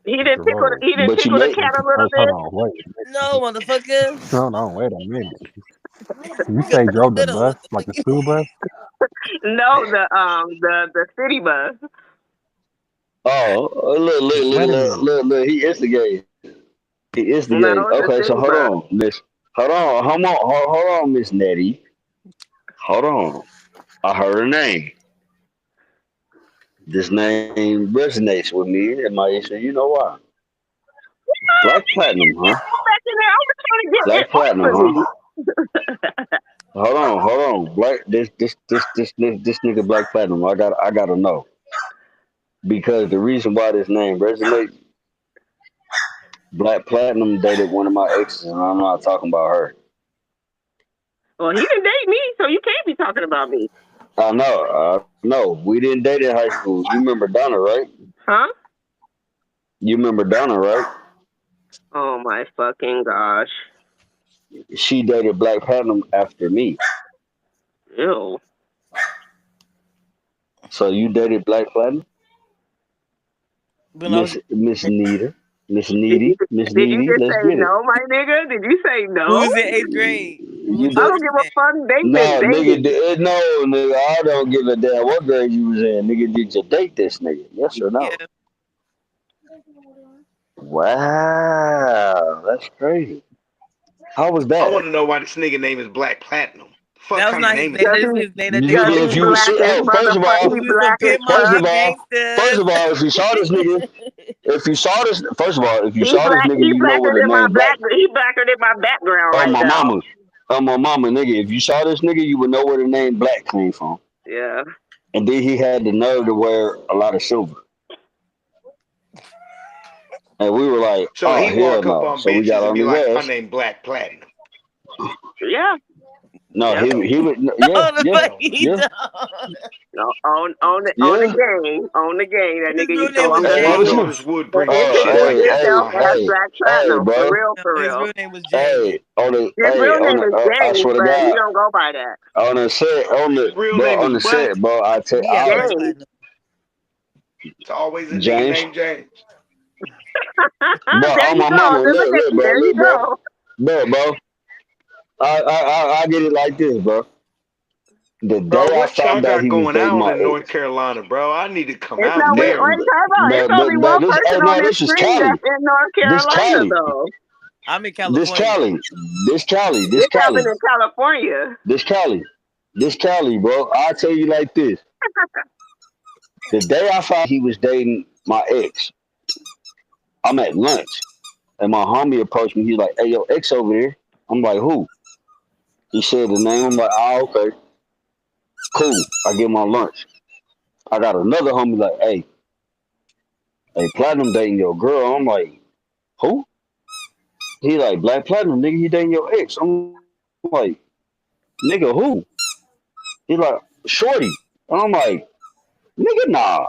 He didn't tickle the cat a little bit. Hold on, wait. No, motherfucker. Hold on, wait a minute. You say drove the bus, like the school bus? No, the city bus. Oh, look, he instigated. No, okay, so hold on, Miss Nettie. Hold on. I heard her name. This name resonates with me and Maisha. You know why? Black Platinum, huh? Black Platinum, huh? Hold on. This nigga Black Platinum. I gotta know. Because the reason why this name resonates, Black Platinum dated one of my exes, and I'm not talking about her. Well, he didn't date me, so you can't be talking about me. I know. No, we didn't date in high school. You remember Donna, right? Huh? You remember Donna, right? Oh my fucking gosh. She dated Black Platinum after me. Ew. So you dated Black Platinum? Miss Nita. Miss Needy. Did you just say no, my nigga? Did you say no? Who was in 8th grade? I don't give a fuck. Nigga, I don't give a damn what grade you was in. Nigga, did you date this nigga? Yes or no? Yeah. Wow, that's crazy. How was that? I want to know why this nigga name is Black Platinum. Fuck that was not his name. That's his name. Nigga, if you first of all, if you saw this nigga, you know what the name Black. He blacker than my background right now. My mama, nigga. If you saw this nigga, you would know where the name Black came from. Yeah. And then he had the nerve to wear a lot of silver. And we were like, so he walk up on so we got bitches and be like, ass. my name Black Platinum. Yeah. No, yeah. he would. Yeah. No, on the game, that nigga used to walk Hey, would bring shit like as Black Platinum, bro. For real. His real name was James. His real name is James, I swear to but God, he don't go by that. On the set, bro. It's always a nigga James. named James. Bro, There on you my go. mama, Then look at you. bro, There you go. bro. I get it like this, bro. The Bro, day I what y'all found out got he was going dating on my in North ex, Carolina, bro? I need to come It's out no, there. what are you talking about? It's only but one this, person on this this is screen Cali. that's in North This Carolina, Cali. though. I'm in This California. Cali. This Cali. This This happened Cali. in California. This Cali. This Cali, bro. I'll tell you like this. The day I found he was dating my ex, I'm at lunch. And my homie approached me. He's like, hey, yo, ex over there. I'm like, who? He said the name. I'm like, oh, okay. Cool. I get my lunch. I got another homie like, hey, Platinum dating your girl. I'm like, who? He like, Black Platinum, nigga, he dating your ex. I'm like, nigga, who? He like, Shorty. And I'm like, nigga, nah.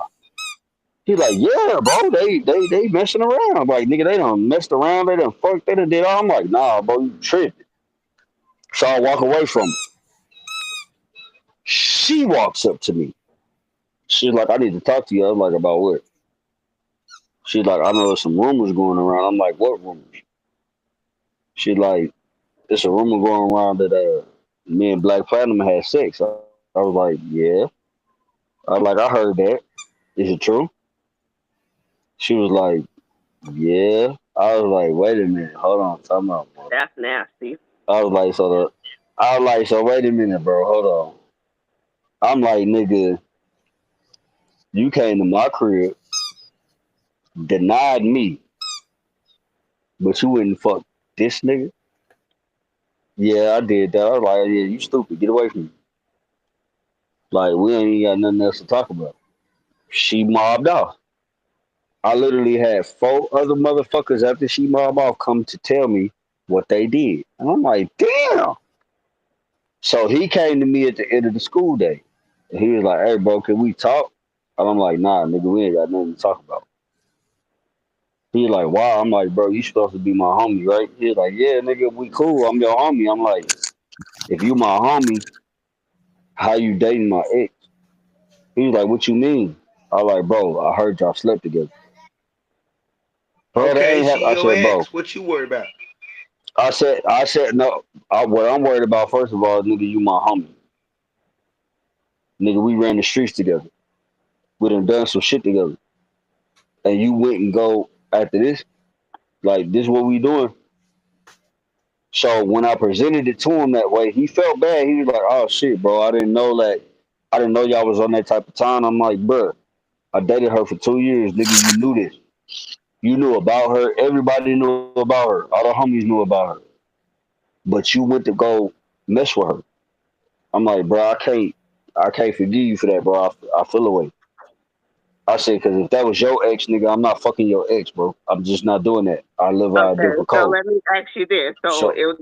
He like, yeah, bro, they messing around. I'm like, nigga, they done messed around, they done fucked, they done did all. I'm like, nah, bro, you tripping. So I walk away from her. She walks up to me. She's like, I need to talk to you. I'm like, about what? She's like, I know there's some rumors going around. I'm like, what rumors? She's like, there's a rumor going around that me and Black Platinum had sex. I was like, yeah. I was like, I heard that. Is it true? She was like, yeah. I was like, wait a minute, hold on, time out, bro. That's nasty. I was like, so wait a minute, bro, hold on. I'm like, nigga, you came to my crib, denied me, but you wouldn't fuck this nigga? Yeah, I did that. I was like, yeah, you stupid. Get away from me. Like, we ain't got nothing else to talk about. She mobbed off. I literally had 4 other motherfuckers after she mobbed off come to tell me what they did. And I'm like, damn. So he came to me at the end of the school day. And he was like, hey, bro, can we talk? And I'm like, nah, nigga, we ain't got nothing to talk about. He like, wow. I'm like, bro, you supposed to be my homie, right? He was like, yeah, nigga, we cool. I'm your homie. I'm like, if you my homie, how you dating my ex? He was like, what you mean? I was like, bro, I heard y'all slept together. Bro, that Okay, ain't happen. she I your said, bro. ex. What you worried about? I said, no. What I'm worried about, first of all, nigga, you my homie. Nigga, we ran the streets together. We done some shit together. And you went and go after this? Like, this what we doing? So when I presented it to him that way, he felt bad. He was like, oh, shit, bro. I didn't know y'all was on that type of time. I'm like, bro, I dated her for 2 years. Nigga, you knew this. You knew about her. Everybody knew about her. All the homies knew about her. But you went to go mess with her. I'm like, bro, I can't forgive you for that, bro. I feel away. I said, because if that was your ex, nigga, I'm not fucking your ex, bro. I'm just not doing that. I live by a Okay, different so code. let me ask you this. So So, it was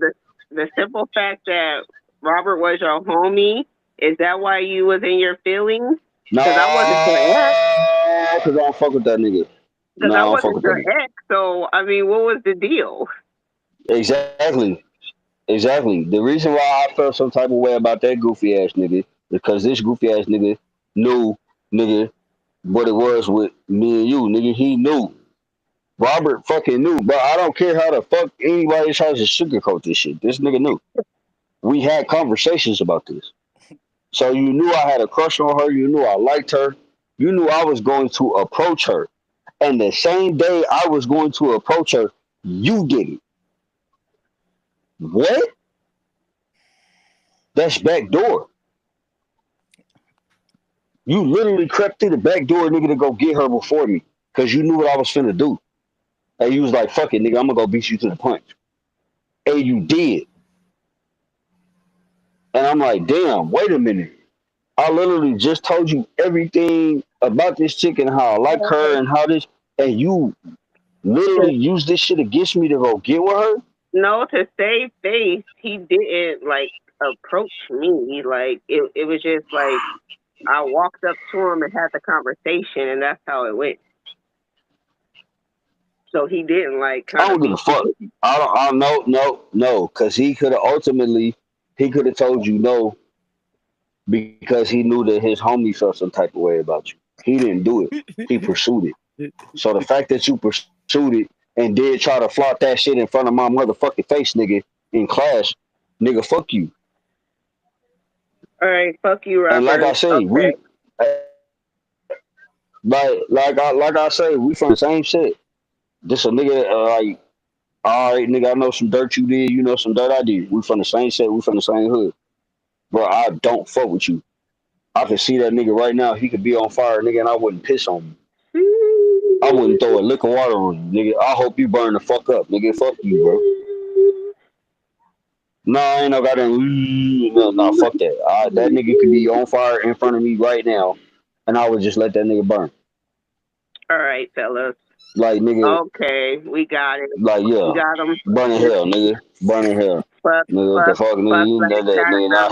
the simple fact that Robert was your homie. Is that why you was in your feelings? nah, Because I wasn't your ex. because I don't fuck with that nigga. Because Nah, I I don't fuck wasn't with that your nigga. ex. So I mean, what was the deal? Exactly. Exactly. The reason why I felt some type of way about that goofy ass nigga, because this goofy ass nigga knew, nigga, what it was with me and you, nigga. He knew. Robert fucking knew, but I don't care how the fuck anybody tries to sugarcoat this shit. This nigga knew. We had conversations about this. So you knew I had a crush on her. You knew I liked her. You knew I was going to approach her. And the same day I was going to approach her, you did it. What? That's back door. You literally crept through the back door, nigga, to go get her before me. Cause you knew what I was finna do. And you was like, fuck it, nigga, I'm gonna go beat you to the punch. And you did. And I'm like, damn, wait a minute. I literally just told you everything about this chick and how I like her and how this, and you literally used this shit against me to go get with her? No, to save face, he didn't like approach me. Like it was just like I walked up to him and had the conversation, and that's how it went. So he didn't like I kind don't of give a beat fuck. you. I don't, no. Cause he could have ultimately, he could have told you no because he knew that his homie felt some type of way about you. He didn't do it. He pursued it. So the fact that you pursued it and did try to flaunt that shit in front of my motherfucking face, nigga, in class, nigga, fuck you. All right, fuck you, And like I Robert. say, Okay. like I say, we from the same shit. This a nigga like, all right, nigga, I know some dirt you did, you know some dirt I did. We from the same shit, we from the same hood. Bro, I don't fuck with you. I can see that nigga right now, he could be on fire, nigga, and I wouldn't piss on him. I wouldn't throw a lick of water on you, nigga. I hope you burn the fuck up, nigga. Fuck you, bro. No, I ain't no goddamn. No, fuck that. That nigga could be on fire in front of me right now, and I would just let that nigga burn. All right, fellas. Like, nigga, Okay, we got it. like, We yeah. got him. Burn in hell, nigga. Burn in hell. Fuck, Nigga, what the fuck, nigga? You know that, nigga. Nah,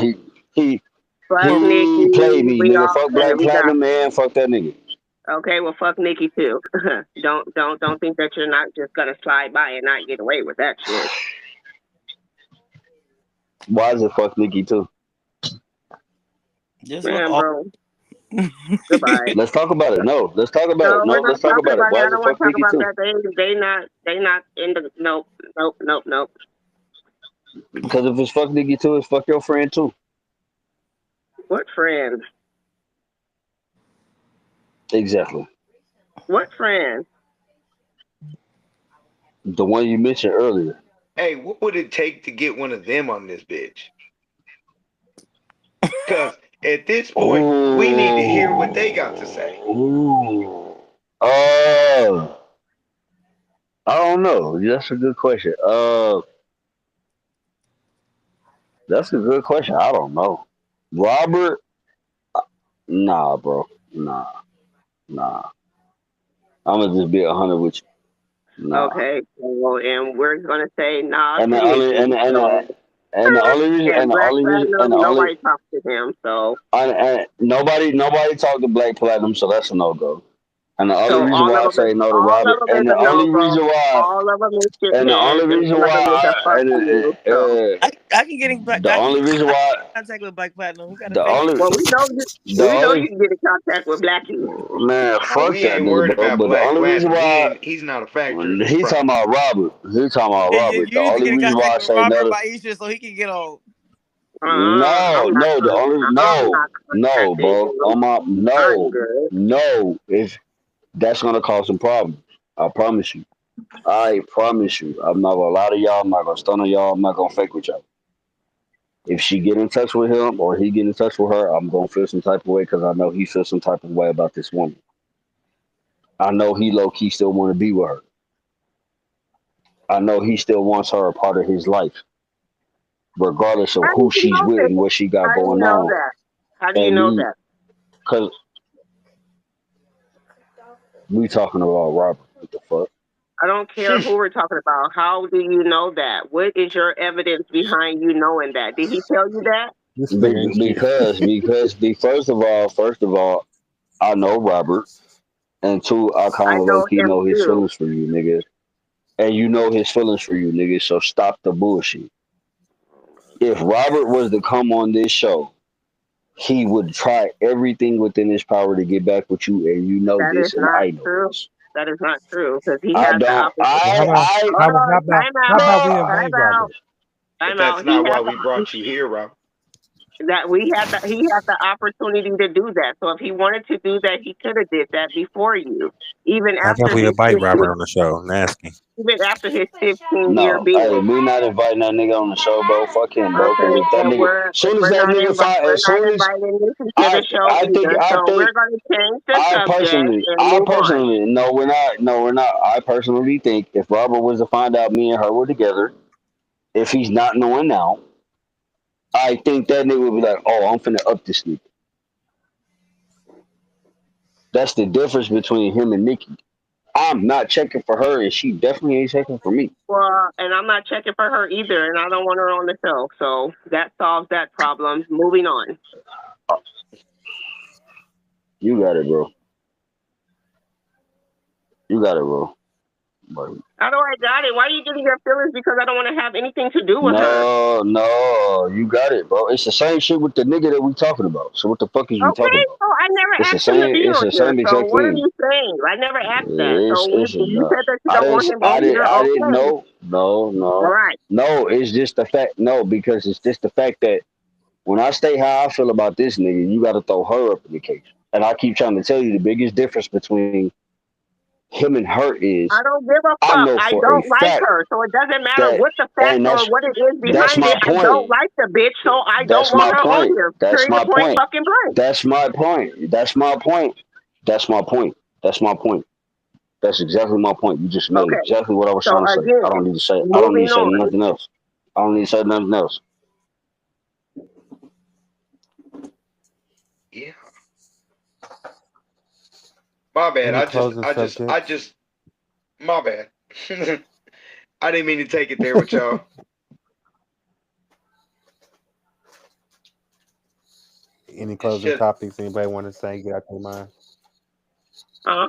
he fuck Nikki. played me, We nigga. all Fuck okay. Black We got Platinum, man. Fuck that nigga. Okay, well, fuck Nikki too. Don't think that you're not just gonna slide by and not get away with that shit. Why is it fuck Nikki too? Just Man, look bro. Goodbye. Let's talk about it. No, let's talk about No, it. we're No, not let's talk talking about it. about Why that. I is it don't want fuck to talk Nikki about too? that. They not in the nope. Because if it's fuck Nikki too, it's fuck your friend too. What friend? Exactly. What friend? The one you mentioned earlier. Hey, what would it take to get one of them on this bitch? Because at this point, we need to hear what they got to say. I don't know. That's a good question. That's a good question. I don't know. Robert? Nah, bro. Nah. I'm gonna just be 100 with you. Nah. Okay, so, and we're gonna say nah And to the only Nikki. and the only reason and and the Black only reason Platinum, and the only nobody talks to him, so and nobody talked to Black Platinum, so that's a no go. And the only reason all why I of them say is no to all of Robert, them is and the a no, only bro. reason why, All of them is and the only shitheads, and reason one of them is a why, fuck you. So. I can get in the only reason why, contact with Black Platinum. We got a the face. only, Well, we know the you can get in contact with Blackie. man, fuck We that ain't nigga, worried bro. about But the Black only reason Platinum. why, He's not a factor in this he talking problem. about Robert. He talking about Yeah, Robert. you The need to only get in reason why I contact with say Robert no to, Baisha so he can get on. no, I'm not no, contacting bro. him. I'm good. No. If that's gonna cause some problems, I promise you. I promise you. I'm not gonna lie to y'all. I'm not gonna stun on y'all. I'm not gonna fake with y'all. If she get in touch with him or he get in touch with her, I'm gonna feel some type of way because I know he feels some type of way about this woman. I know he low key still want to be with her. I know he still wants her a part of his life, regardless of How do who you she's know with that? and what she got How do you going know on. that? How do you And know me, that? cause we talking about Robert. What the fuck? I don't care who we're talking about. How do you know that? What is your evidence behind you knowing that? Did he tell you that? This nigga ain't shit. First of all, I know Robert, and two, I kind I of low know key him know his too. feelings for you, nigga. And you know his feelings for you, nigga. So stop the bullshit. If Robert was to come on this show, he would try everything within his power to get back with you, and you know That is this, and not I know true. this. That is not true because he I has the don't. opportunity. Hold on, How about we No. invite Robert? But Time that's out. He not why has we brought you here, Rob. he had the opportunity to do that. So if he wanted to do that, he could have did that before you. Even How about after we his invite 15, Robert on the show and ask him? even after his 15-year No, hey, being. we not inviting that nigga on the show, bro. Fuck him, bro. Because Okay, if that well nigga, soon as that nigga find, we're as not soon as inviting Nikki to the show either. So I we're going to change the subject and I move on. personally, no, we're not. I personally think if Robert was to find out me and her were together, if he's not knowing now, I think that nigga would be like, oh, I'm finna up this nigga. That's the difference between him and Nikki. I'm not checking for her, and she definitely ain't checking for me. Well, and I'm not checking for her either, and I don't want her on the show. So that solves that problem. Moving on. You got it, bro. You got it, bro. But How do I got it? Why are you getting your feelings? Because I don't want to have anything to do with her. no, you got it, bro. It's the same shit with the nigga that we talking about. So what the fuck is we talking Okay, about? so I never It's the asked him to same. be It's on the here. same So exact what are thing. you saying? I never asked that. It's So if it's you no. said that you don't want him on here, I didn't okay. know. All right. No. It's just the fact. No, because it's just the fact that when I say how I feel about this nigga, you got to throw her up in the case. And I keep trying to tell you the biggest difference between him and her is I don't give a I fuck. know I for a don't like fact her. So it doesn't matter that, what the and fact or what it is that's behind my it. I don't point. like the bitch, so I don't That's want my her on point. here. That's Period, my point, point. fucking blank. That's my point. That's my point. That's my point. That's my point. That's exactly my point. You just made Okay. exactly what I was So trying to say. I again, don't need to say. I don't need moving to say on. nothing else. I don't need to say nothing else. Yeah. My bad. Any closing I subjects? just. My bad. I didn't mean to take it there with y'all. Any It's closing just. topics anybody want to say? Get out their mind. Uh,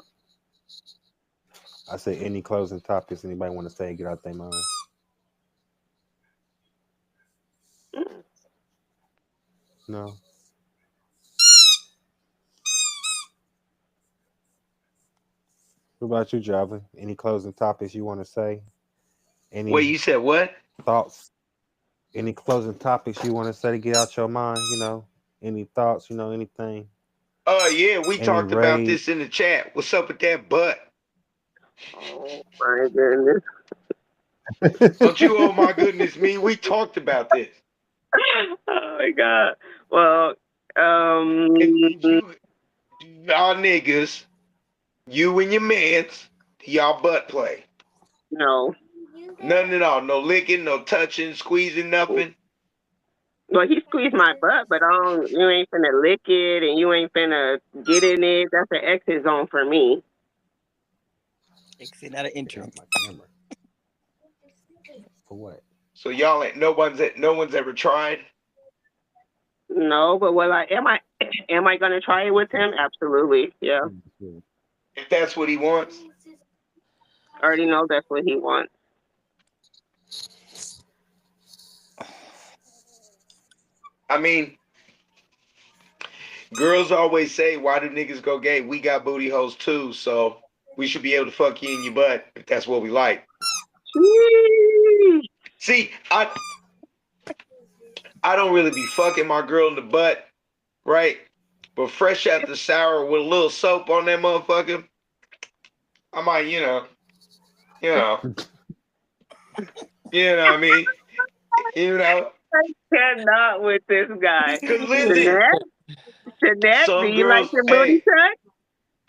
I said any closing topics anybody want to say? Get out their mind. No. What about you, Javelin? Any closing topics you want to say? Any Wait, you said what? thoughts? Any closing topics you want to say to get out your mind? Any thoughts? Anything? Yeah, we Any talked about rage? this in the chat. What's up with that butt? oh my goodness. Don't you, oh my goodness me, we talked about this. Oh my god. Well, And y'all niggas, you and your mans, y'all butt play. no. Nothing at all. No licking, no touching, squeezing, nothing. Well, he squeezed my butt, but you ain't finna lick it and you ain't finna get in it. That's an exit zone for me. Exit, not an intro. My camera. For what? So y'all ain't no one's ever tried. No, but am I gonna try it with him? Absolutely. Yeah. If that's what he wants. I already know that's what he wants. I mean, girls always say, why do niggas go gay? We got booty holes too, so we should be able to fuck you in your butt if that's what we like. See, I don't really be fucking my girl in the butt, right? But fresh out the shower with a little soap on that motherfucker, I might, you know what I mean? You know? I cannot with this guy. Cause listen, Jeanette, do some you like girls, your booty touch?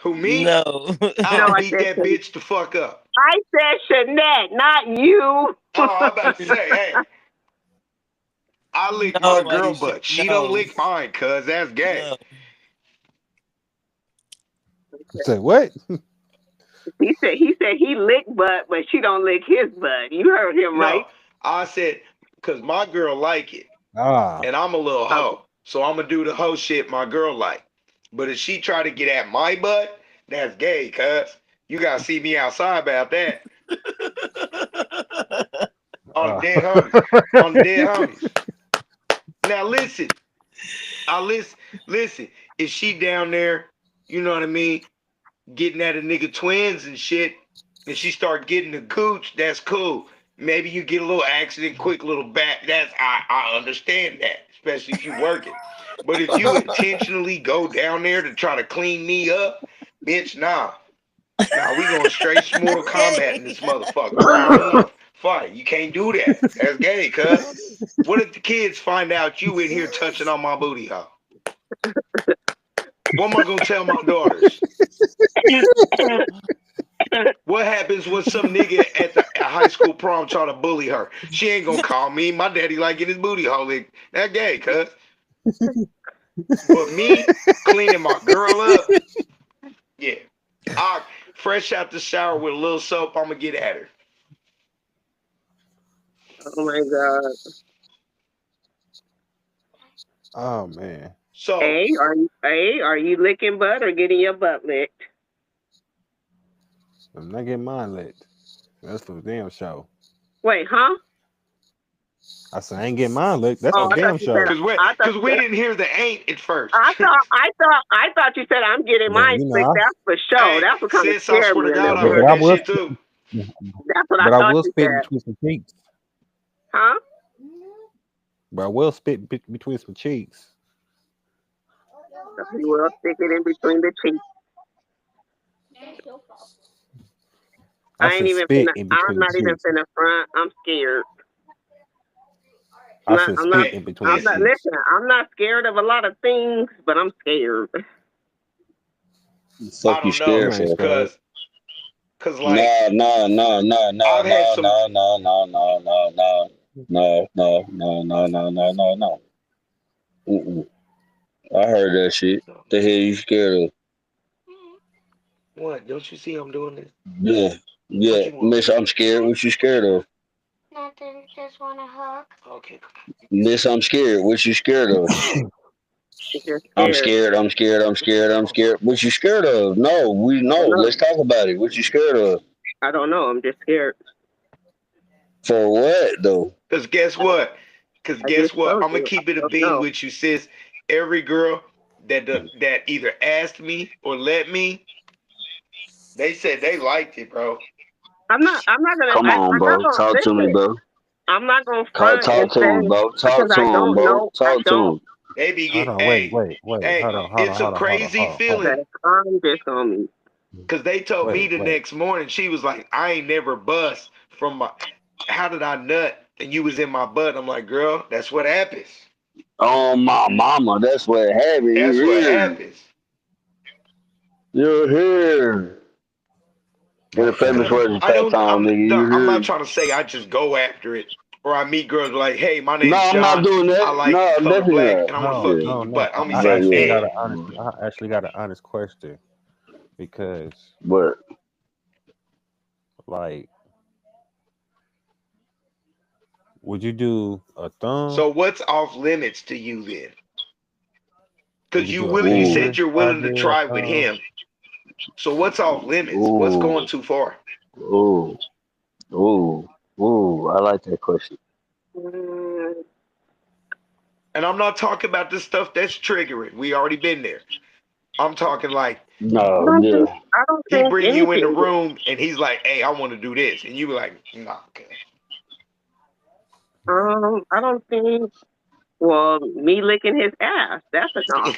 who me? No. I'll I beat said that bitch the fuck up. I said Jeanette, not you. Oh, I'm about to say, hey, I lick No, my girl Aisha, butt. She no. don't lick mine, cuz that's gay. No. Say what? He said he lick butt, but she don't lick his butt. You heard him, right? No, I said, cause my girl like it. Ah. And I'm a little hoe. So I'm gonna do the hoe shit my girl like. But if she try to get at my butt, that's gay, cuz. You gotta see me outside about that. On dead homies. On dead homies. Now listen. Listen. If she down there, you know what I mean, getting at a nigga twins and shit, and she start getting the gooch, that's cool. Maybe you get a little accident, quick little back. I understand that, especially if you working. But if you intentionally go down there to try to clean me up, bitch, nah. Nah, we going straight Mortal Kombat in this motherfucker. Round one. Fight. You can't do that. That's gay, cuz. What if the kids find out you in here touching on my booty hole? What am I gonna tell my daughters? What happens when some nigga at the high school prom try to bully her? She ain't gonna call me. My daddy like getting his booty hole licked. That gay, cuz. But me cleaning my girl up, yeah. I fresh out the shower with a little soap, I'ma get at her. Oh my god. Oh man. So Are you licking butt or getting your butt licked? I'm not getting mine licked. That's for the damn show. Wait, huh? I said I ain't getting mine licked. That's Oh, for I thought damn you said. show. I thought Cause you we said. didn't hear the ain't at first. I thought you said I'm getting Yeah, mine you know. slick. That's for show. Hey, That's what kind of sis, I scared swear me to a God, little I bit. heard But I that will shit too. That's what I But I thought will you spit said. between some cheeks. Huh? But I will spit between some cheeks. So he will stick it in between the cheeks. I I ain't said even spit finna. in I'm between the not even cheeks. finna front. I'm scared. I said spit in between the I'm not. cheeks. Listen, I'm not scared of a lot of things, but I'm scared. I Fuck you don't know, You scared ain't for? scared. cause like I've had some. No. Mm-mm. I heard that shit. The hell you scared of? What? Don't you see I'm doing this? Yeah. What Yeah. you want? Miss, I'm scared. What you scared of? Nothing. Just want a hug. Okay. Miss, I'm scared. What you scared of? Just I'm scared. scared. I'm scared. I'm scared. I'm scared. What you scared of? No, we know. No, Let's talk about it. What you scared of? I don't know. I'm just scared. For what though? Cause guess what? Cause I guess just what? told I'm gonna you. I keep it a don't bean know. with you, sis. Every girl that either asked me or let me, they said they liked it, bro. I'm not. I'm not gonna. Come on, I'm not bro. gonna Talk to me, listen. bro. I'm not gonna front and Talk to him, say bro. because Talk to I him, don't bro. know. I Talk to don't. him. They be Hold get, on, wait. hey, Hold on, it's a crazy hold on. feeling. Okay, I'm just on me. Cause they told me the Wait. next morning, she was like, I ain't never bust from my. How did I nut? And you was in my butt. I'm like, girl, that's what happens. Oh my mama, that's what happened. That's You what here? happens. You're here. In the Okay. famous words of I Fat don't. Tom, nigga, you I'm not here? trying to say I just go after it, or I meet girls like, hey, my No, name's I'm not John. doing I that. like No, the color definitely black, not. and I want to No, fuck you in no, your no. butt. I'm gonna I But say actually yeah, got yeah. I actually got an honest question because, but like, would you do a thumb? So what's off limits to you then? Would Because you you do a will. You ooh, said finger you're willing to idea, a try with thumb? him. So what's off limits? What's going ooh, too far? ooh, ooh. I like that question. Mm, And I'm not talking about the stuff that's triggering. We already been there. I'm talking like I No, don't think. yeah. I don't he think bring you in the anything. room and he's like, "Hey, I want to do this," and you be like, "Nah, okay." I don't think. Well, me licking his ass. That's a no.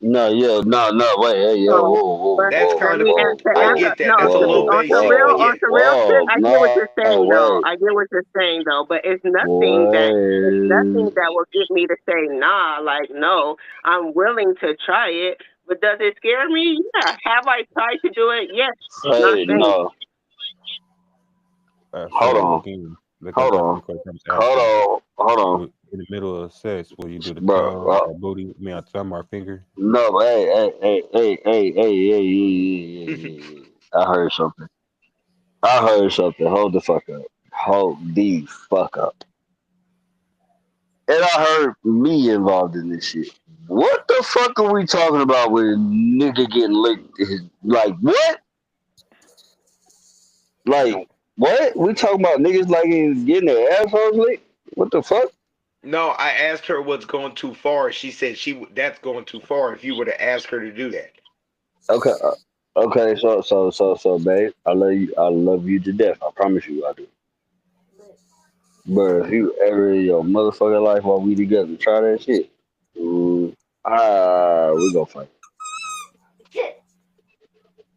No, yeah, no, wait, hey, yo, So, but That's let kind of. me answer. I Answer. get that. No, That's a little on some basic, real, but on yeah. some real shit. I get what no, you're saying, though. wait, I get what you're saying, though. But it's nothing that. It's nothing wait. that will get me to say nah. Like no, I'm willing to try it. But does it scare me? Yeah. Have I tried to do it? Yes. Not Hey, saying. no, hold So on, again, hold on, the question I was asking, hold on, in the middle of sex, will you do the bro. thumb or booty? I mean, a thumb or finger? No, hey. I heard something. Hold the fuck up. Hold the fuck up. And I heard me involved in this shit. What the fuck are we talking about with nigga getting licked? Like what? Like what? We talking about niggas like getting their assholes licked? What the fuck? No, I asked her what's going too far. She said that's going too far. If you were to ask her to do that, Okay, babe. I love you to death. I promise you, I do. But if you ever in your motherfucking life while we together try that shit, we gonna fight.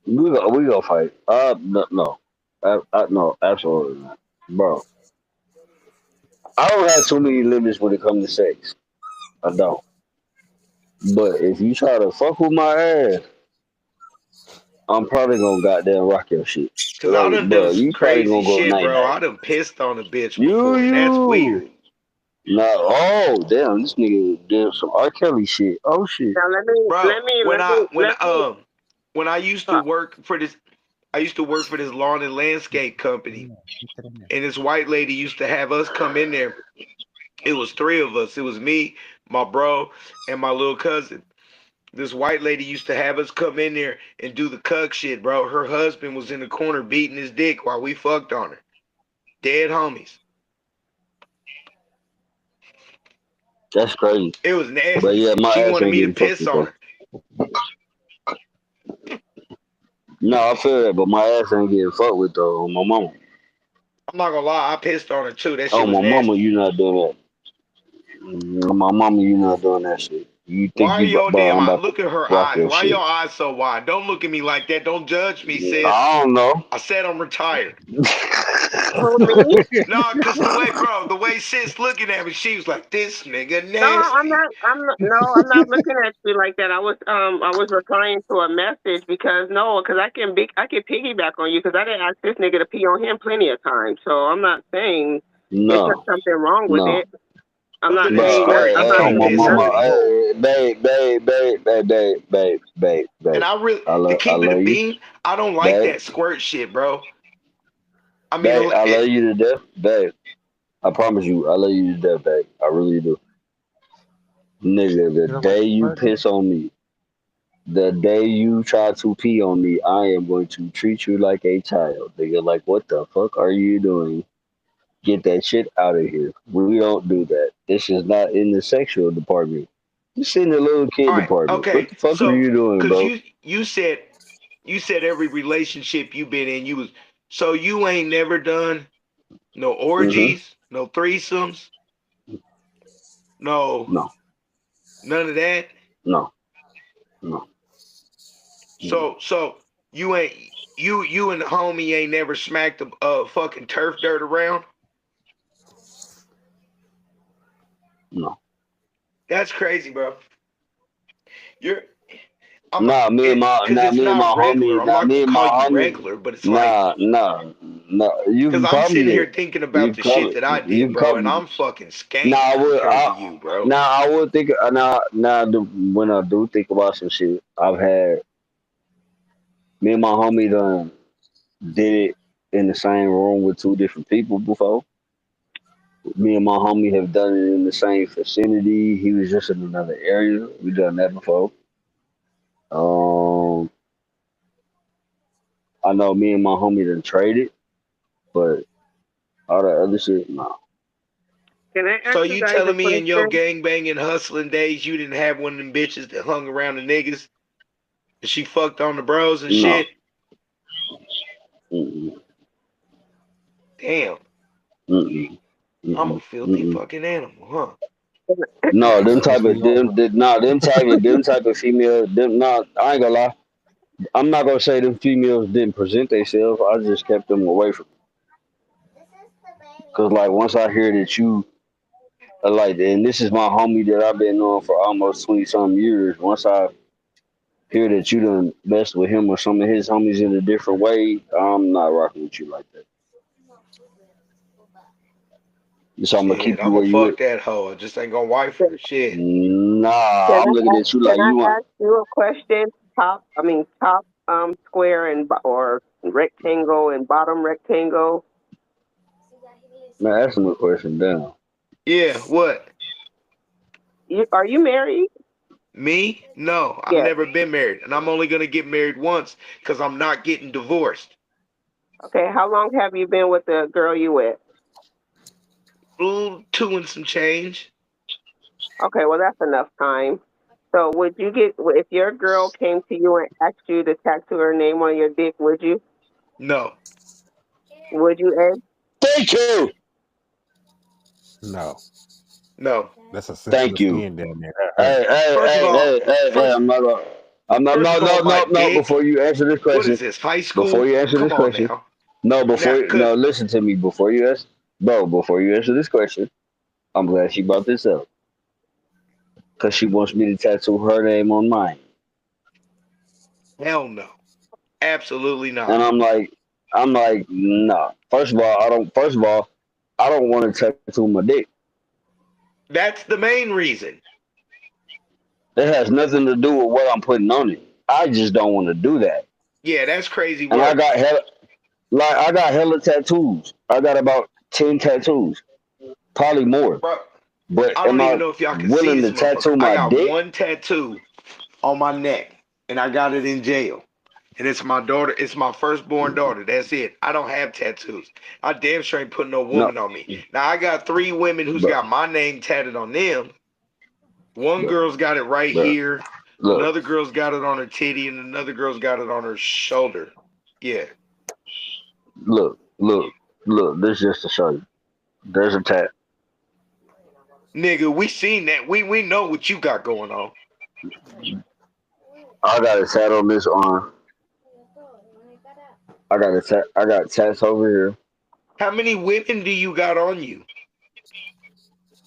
We gonna fight. No, no, absolutely not, bro. I don't have too many limits when it comes to sex. I don't. But if you try to fuck with my ass, I'm probably gonna goddamn rock your shit. cause I Like, done bro, some you probably crazy gonna go shit, night bro. night. I done pissed on a bitch You, before, and that's you. weird. No, oh damn, this nigga did some R. Kelly shit. Oh shit. Now let me. Bro, Let me. when Let me. I Let me. when I used to Talk. work for this, I used to work for this lawn and landscape company, and this white lady used to have us come in there. It was three of us. It was me, my bro, and my little cousin. This white lady used to have us come in there and do the cuck shit, bro. Her husband was in the corner beating his dick while we fucked on her. Dead homies. That's crazy. It was nasty. But yeah, my She ass wanted ain't me to getting fucked piss with on though. her. No, I feel that, but my ass ain't getting fucked with though. On my mama. I'm not gonna lie, I pissed on her too. That shit Oh, was my mama, nasty. you not doing that. My mama, you not doing that shit. You think Why are you, your bro? damn I'm eyes? about to Look at her rock eyes. your Why shit. your eyes so wide? Don't look at me like that. Don't judge me, sis. I don't know. I said I'm retired. Who, me? No, cause the way sis looking at me, she was like, "This nigga No, I'm nasty." not. I'm not looking at you like that. I was replying to a message because I can piggyback on you because I didn't ask this nigga to pee on him plenty of times. So I'm not saying it's No, something wrong with no. it. I'm Other not than Bro, saying that. squirt, I'm you not oh can't my saying piss on mama, nothing. me. And babe. I really, I to love, I keep it a love you, bean, I don't like babe, that squirt shit, bro. I mean, babe. I love you to death, babe. I promise you, I love you to death, babe. I really do, nigga. The You don't like day the you squirting? piss on me, the day you try to pee on me, I am going to treat you like a child, nigga. Like, what the fuck are you doing? Get that shit out of here. We don't do that. This is not in the sexual department. This in the little kid all right, department. What okay. the fuck are So, you doing, cause bro? you said every relationship you been in, so you ain't never done no Mm-hmm. orgies, no threesomes, no No, none of that. no, no. Mm, So you ain't you and the homie ain't never smacked a fucking turf dirt around. no. That's crazy, bro. You're I'm Nah, me and my because it's not regular. homie, I'm nah, not me gonna and my call you homie, regular, but it's like nah. You because can I'm call me sitting here that. thinking You about can the call shit me. that I You did, can call bro, and me. I'm fucking Nah, skank I would. compared to you, bro. I would think. When I do think about some shit, I've had me and my homie done did it in the same room with two different people before. Me and my homie have done it in the same vicinity. He was just in another area. We done that before. Um, I know me and my homie done traded, but all the other shit, no. Can I So ask you you guys a telling me in your question? gang banging hustling days you didn't have one of them bitches that hung around the niggas and she fucked on the bros and No. shit? Mm-mm. Damn, Mm-mm. I'm a Mm-mm. filthy Mm-mm. fucking animal, huh? No, them What type you of know? them type of female. Them not. I ain't gonna lie. I'm not gonna say them females didn't present themselves. I just kept them away from. Cause like once I hear that you like, and this is my homie that I've been knowing for almost 20 some years. Once I hear that you done messed with him or some of his homies in a different way, I'm not rocking with you like that. So I'm gonna Shit, keep you I'm gonna where you at. fuck that hoe. I just ain't gonna wife her. Shit. Nah, I'm looking at you Can like I you want. ask you a question? Top square or rectangle and bottom rectangle. Man, ask him a question. Damn. Yeah, what? Are you married? Me? No, I've Yes. never been married, and I'm only gonna get married once because I'm not getting divorced. Okay. How long have you been with the girl you with? Ooh, two and some change. Okay. Well, that's enough time. So, would you if your girl came to you and asked you to tattoo her name on your dick? Would you? No, Would you, Ed? Thank you. No, no. that's a sensitive Thank you. skin down there. That hurt. First of all, I'm not gonna. first of all, my No. dick. Before you answer this What is question, this? High school? this Come on question, now. no, Now, cause no, listen to me. Before you answer this question, I'm glad she brought this up because she wants me to tattoo her name on mine, hell no, absolutely and not. I'm like, nah. First of all, I don't. First of all, I don't want to tattoo my dick. That's the main reason. It has nothing to do with what I'm putting on it. I just don't want to do that. Yeah, that's crazy And work, I got hella tattoos. I got about 10 tattoos, probably more. bro. But I am don't even I know if y'all can see willing this to motherfucker. tattoo I my got dick? one tattoo on my neck, and I got it in jail. And it's my daughter. It's my firstborn daughter. That's it. I don't have tattoos. I damn sure ain't putting no No, woman on me. Now I got 3 women who's bro, got my name tatted on them. One bro, girl's got it right bro. here. Look, Another girl's got it on her titty, and another girl's got it on her shoulder. Yeah. look. This just to show you. There's a tat. Nigga, we seen that. We know what you got going on. I got a tat on this arm. I got a tat. I got tats over here. How many women do you got on you?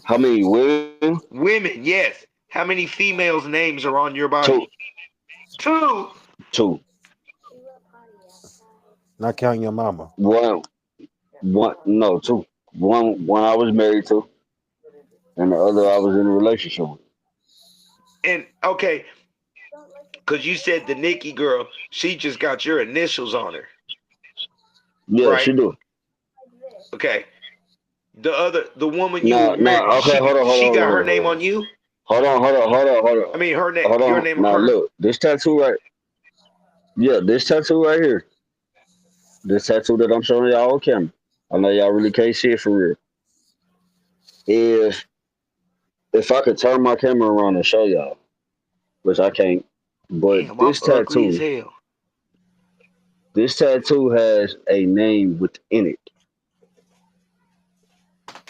How many women? Women, yes. How many females' names are on your Two. body? 2. Two. Not counting your mama. One. No, two. One I was married to, and the other I was in a relationship with. And okay, because you said the Nikki girl, she just got your initials on her, Yeah, she right? do. Okay. The woman you No, were married, okay, hold she got her on. name on you? Hold on. I mean, her name, Hold your on. name on Now her? look, this tattoo right. Yeah, this tattoo right here. This tattoo that I'm showing y'all on camera. I know y'all really can't see it for real. If I could turn my camera around and show y'all, which I can't, but Damn, I'm ugly as hell. this tattoo has a name within it.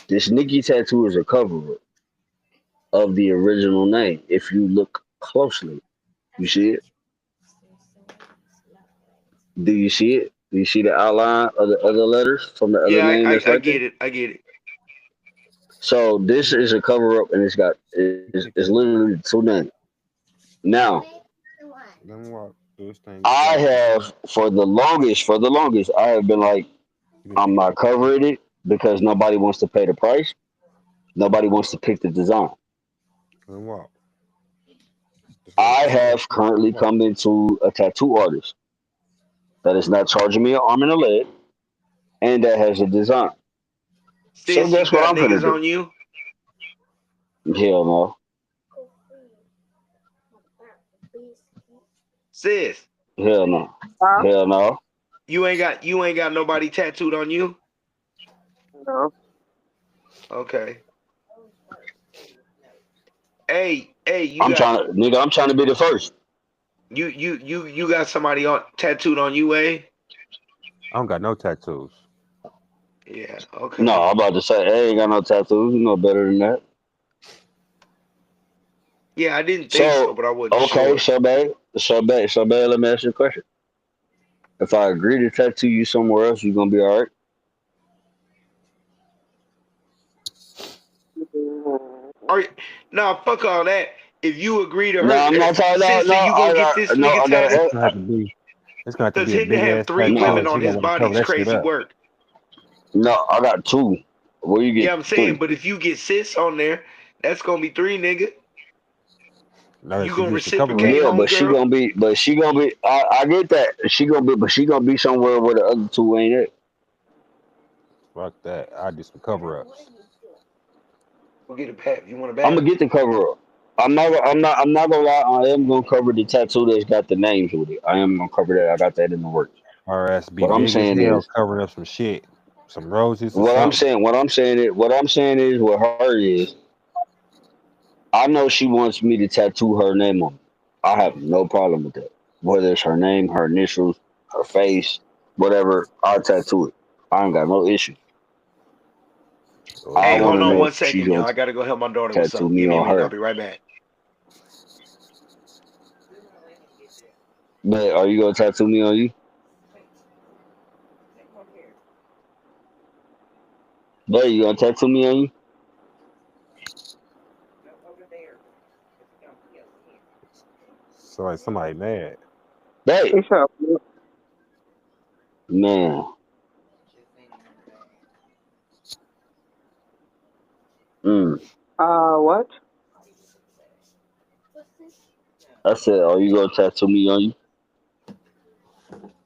This Nikki tattoo is a cover up of the original name. If you look closely, you see it. Do you see it? Do you see the outline of the other letters from the other Yeah, name that's I right there? get it. I get it. So this is a cover up, and it's literally two names. Now Then what? This thing. I have for the longest I have been like, I'm not covering it because nobody wants to pay the price. Nobody wants to pick the design. Then what? I have currently come into a tattoo artist that is not charging me an arm and a leg, and that has a design. So Sis, you guess what got I'm gonna niggas do? on you? Hell no. Sis, Hell no. Huh? Hell no. you ain't got nobody tattooed on you? No. Okay. Hey, you I'm got trying to be the first. you got somebody on tattooed on you, eh? I don't got no tattoos. Yeah, No, okay. I'm about to say, hey, ain't got no tattoos. You know better than that. Yeah, I didn't think so, So, but I wasn't okay, sure. so babe, let me ask you a question. If I agree to tattoo you somewhere else, you gonna be all right? Are you, nah, fuck all that. If you agree to No, her, I'm not talking. No, sis, so no, you gonna get this nigga I got. tatted? It's gonna have to be. It's gonna have to Cause be a him to big have ass 3 tattoo, women No, and on she gonna his want to body cover is that shit crazy up. work. no, I got 2. Where you Yeah, get I'm saying, 3? but if you get sis on there, that's gonna be 3, nigga. Now that You she gonna gets the cover up, reciprocate, Yeah, but homegirl? she gonna be. I get that. She gonna be somewhere where the other 2 ain't at. fuck that. I do some cover ups. We'll get a bath. You want a I'm bath? gonna get the cover up. I'm not gonna lie. I am gonna cover the tattoo that's got the names with it. I am gonna cover that. I got that in the works. Her ass be What I'm big as saying hell, is, covering up some shit, some roses or something. what I'm saying is, with her is, I know she wants me to tattoo her name on me. I have no problem with that. Whether it's her name, her initials, her face, whatever, I'll tattoo it. I ain't got no issue. Oh I Hey, yeah. want hold to on know one if she's second, y'all. gonna I gotta go help my daughter with tattoo something. me Give me a on minute. I'll her. be right back. But are you gonna tattoo me on you? But you gonna tattoo me on you? Somebody mad. Babe, It's up. man. Mm. What? I said, are you gonna tattoo me on you?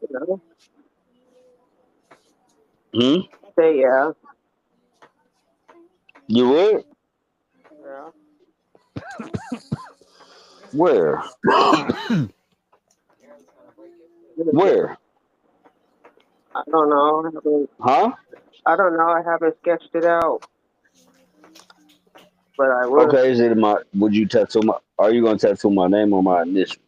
No. Hmm? Say yeah. You would? Yeah. Where? Where? I don't know. Huh? I don't know. I haven't sketched it out, but I will. Okay, is it my? Would you tattoo my? Are you gonna tattoo my name or my initial?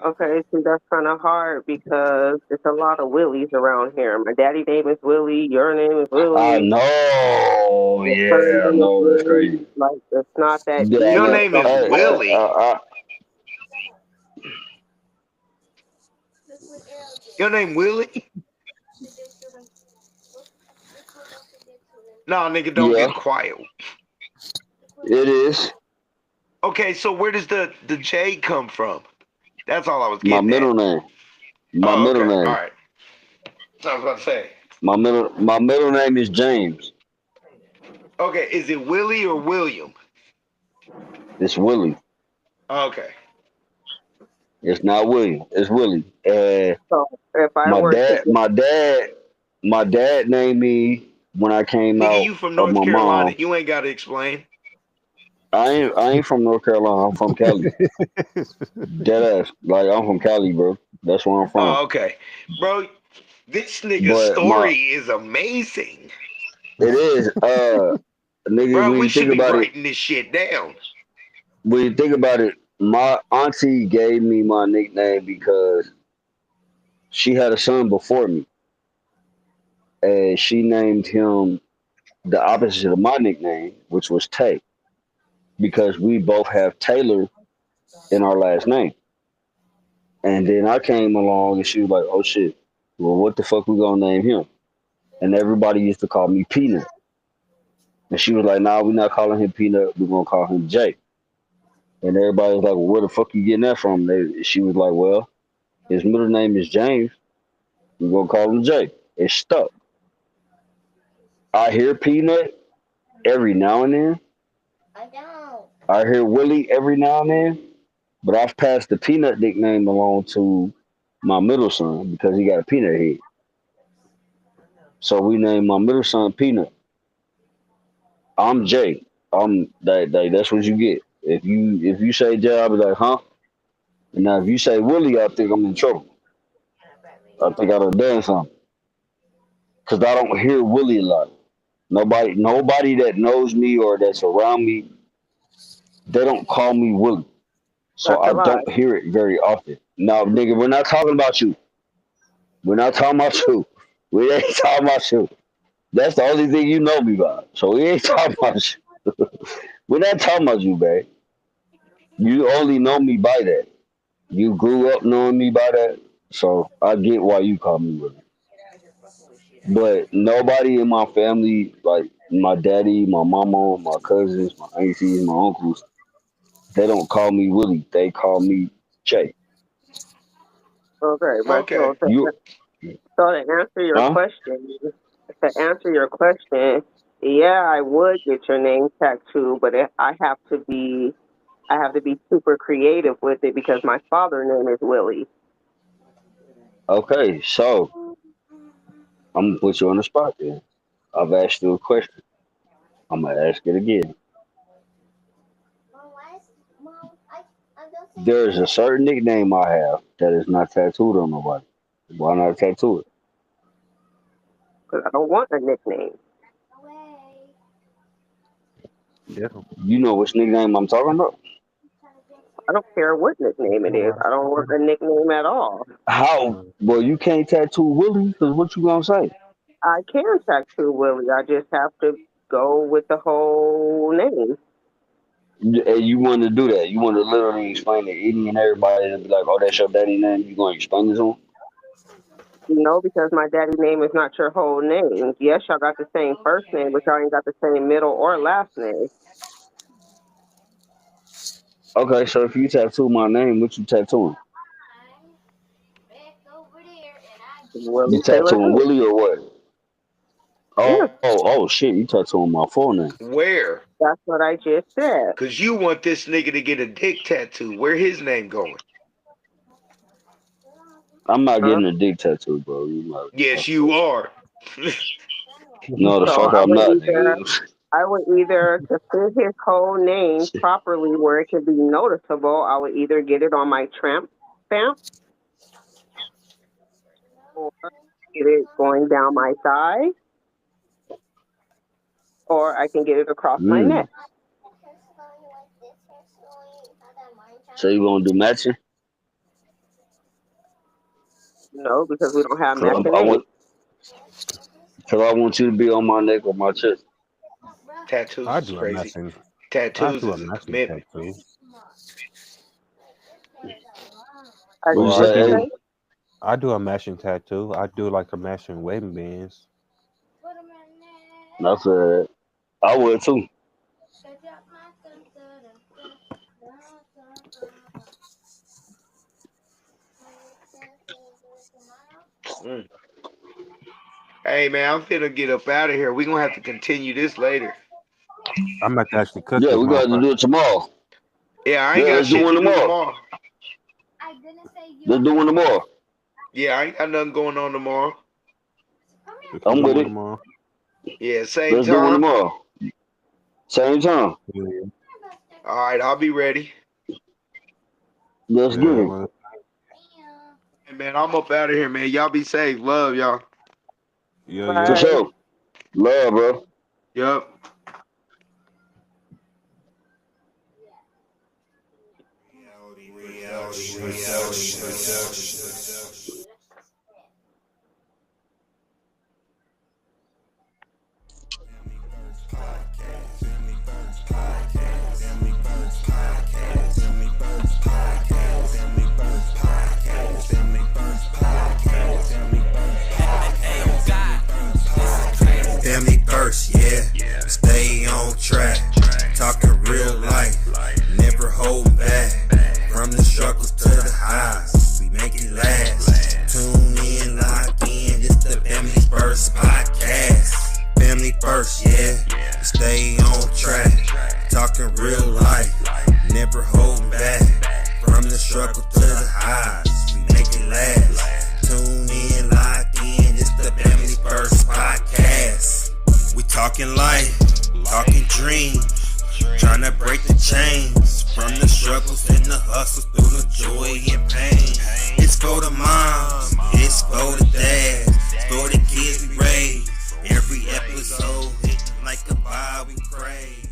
Okay, see, that's kind of hard because there's a lot of Willies around here. My daddy name is Willie. Your name is I Willie. know. Her Yeah, I name is know. That's Willie. crazy. Like, it's not that Yeah, Your easy. no. name is Willie. Your name Willie? No, nigga, don't Yeah, get quiet. it is Okay, so where does the J come from? That's all I was my getting at. middle name. My Oh, middle okay. All name. right. I was about to say. My middle name is James. Okay, is it Willie or William? It's Willie. Okay. It's not William. It's Willie. So if I My were to dad, my dad, my dad named me when I came Nigga, out you from of North my Carolina. mom. You ain't got to explain. I ain't from North Carolina. I'm from Cali. Deadass. Like I'm from Cali, bro. That's where I'm from. Oh, okay. Bro, this nigga's But my story is amazing. it is nigga. Bro, When we you think should be about it, writing this shit down. my auntie gave me my nickname because she had a son before me, and she named him the opposite of my nickname, which was Tay, because we both have Taylor in our last name. And then I came along and she was like, "Oh shit, well what the fuck we gonna name him?" And everybody used to call me Peanut. And she was like, "Nah, we're not calling him Peanut. We're gonna call him Jay." And everybody was like, "Well, where the fuck you getting that from?" She was like, "Well, his middle name is James. We're gonna call him Jay." It stuck. I hear Peanut every now and then. I don't. I hear Willie every now and then. But I've passed the Peanut nickname along to my middle son because he got a peanut head. So we named my middle son Peanut. I'm Jay. That's what you get. If you say Jay, I'll be like, huh? And now if you say Willie, I think I'm in trouble. I think I done done something. Cause I don't hear Willie a lot. Nobody that knows me or that's around me, they don't call me Willie. So that's a I lie. don't hear it very often. Now, nigga, we're not talking about you. We're not talking about you. We ain't talking about you. That's the only thing you know me by. So we ain't talking about you. We're not talking about you, babe. You only know me by that. You grew up knowing me by that. So I get why you call me Willie. But nobody in my family, like my daddy, my mama, my cousins, my aunties, my uncles, they don't call me Willie. They call me Jay. Okay, but Okay. You, so to answer your huh? question, yeah, I would get your name tattooed, but I have to be super creative with it because my father's name is Willie. Okay, so I'm gonna put you on the spot then. I've asked you a question. I'm gonna ask it again. Mom, I don't think There is a certain nickname I have that is not tattooed on nobody. Why not tattoo it? Because I don't want a nickname. away. Different. You know which nickname I'm talking about? I don't care what nickname it is. I don't want a nickname at all. How? Well, you can't tattoo Willie because what you gonna say? I can tattoo Willie. I just have to go with the whole name. And you want to do that? You want to literally explain to any and everybody and be like, "Oh, that's your daddy name." You gonna explain it to them? Because my daddy name is not your whole name. Yes, y'all got the same first name, but y'all ain't got the same middle or last name. Okay, so if you tattoo my name, what you tattooing? Back over there, and I get You Willie Taylor tattooing Swift. Willie or what? Yeah, Oh shit! You tattooing my full name? Where? that's what I just said. Because you want this nigga to get a dick tattoo. Where his name going? I'm not Huh? getting a dick tattoo, bro. You know. Yes, you are. No, the So fuck I I'm would not, either nigga. I would either, to fit his whole name properly where it could be noticeable, I would either get it on my tramp stamp or get it going down my thigh, or I can get it across my neck. So you gonna do matching? No, because we don't have Cause matching I names. want you to be on my neck or my chest. Tattoos I is do a crazy. matching. I Tattoos do a is a matching commitment. tattoo. I, What you Well, what you say? say? I do a matching tattoo. I do like a matching wedding bands. That's it. I would too. Mm. Hey man, I'm finna get up out of here. We're gonna have to continue this later. I'm about to actually cook Yeah, this we got to motherfucker. do it tomorrow. Yeah, I ain't Yeah, got let's do shit one to do tomorrow. tomorrow. Let's do one tomorrow. Yeah, I ain't got nothing going on tomorrow. We can I'm do with one it. tomorrow. Yeah, same Let's do one time. tomorrow. Same time. Yeah, All right, I'll be ready. Let's get it. well, Hey man, I'm up out of here, man. Y'all be safe. Love y'all. yeah, For yeah. Bye. sure. Love, bro. Yup. Family first, yeah. Stay on track. Talking real life. Never hold back. From the struggles to the highs. We make it last. Tune in, lock in. It's the Family First podcast. Family first, yeah. Stay on track. Talking real life. Never hold back. From the struggle to the highs. We make it last. Tune in, lock in. It's the Family First podcast. We talking life, talking dreams, trying to break the chains. From the struggles and the hustles through the joy and pain. It's for the moms, it's for the dads, it's for the kids we raise. Every episode hitting like a vibe we crave.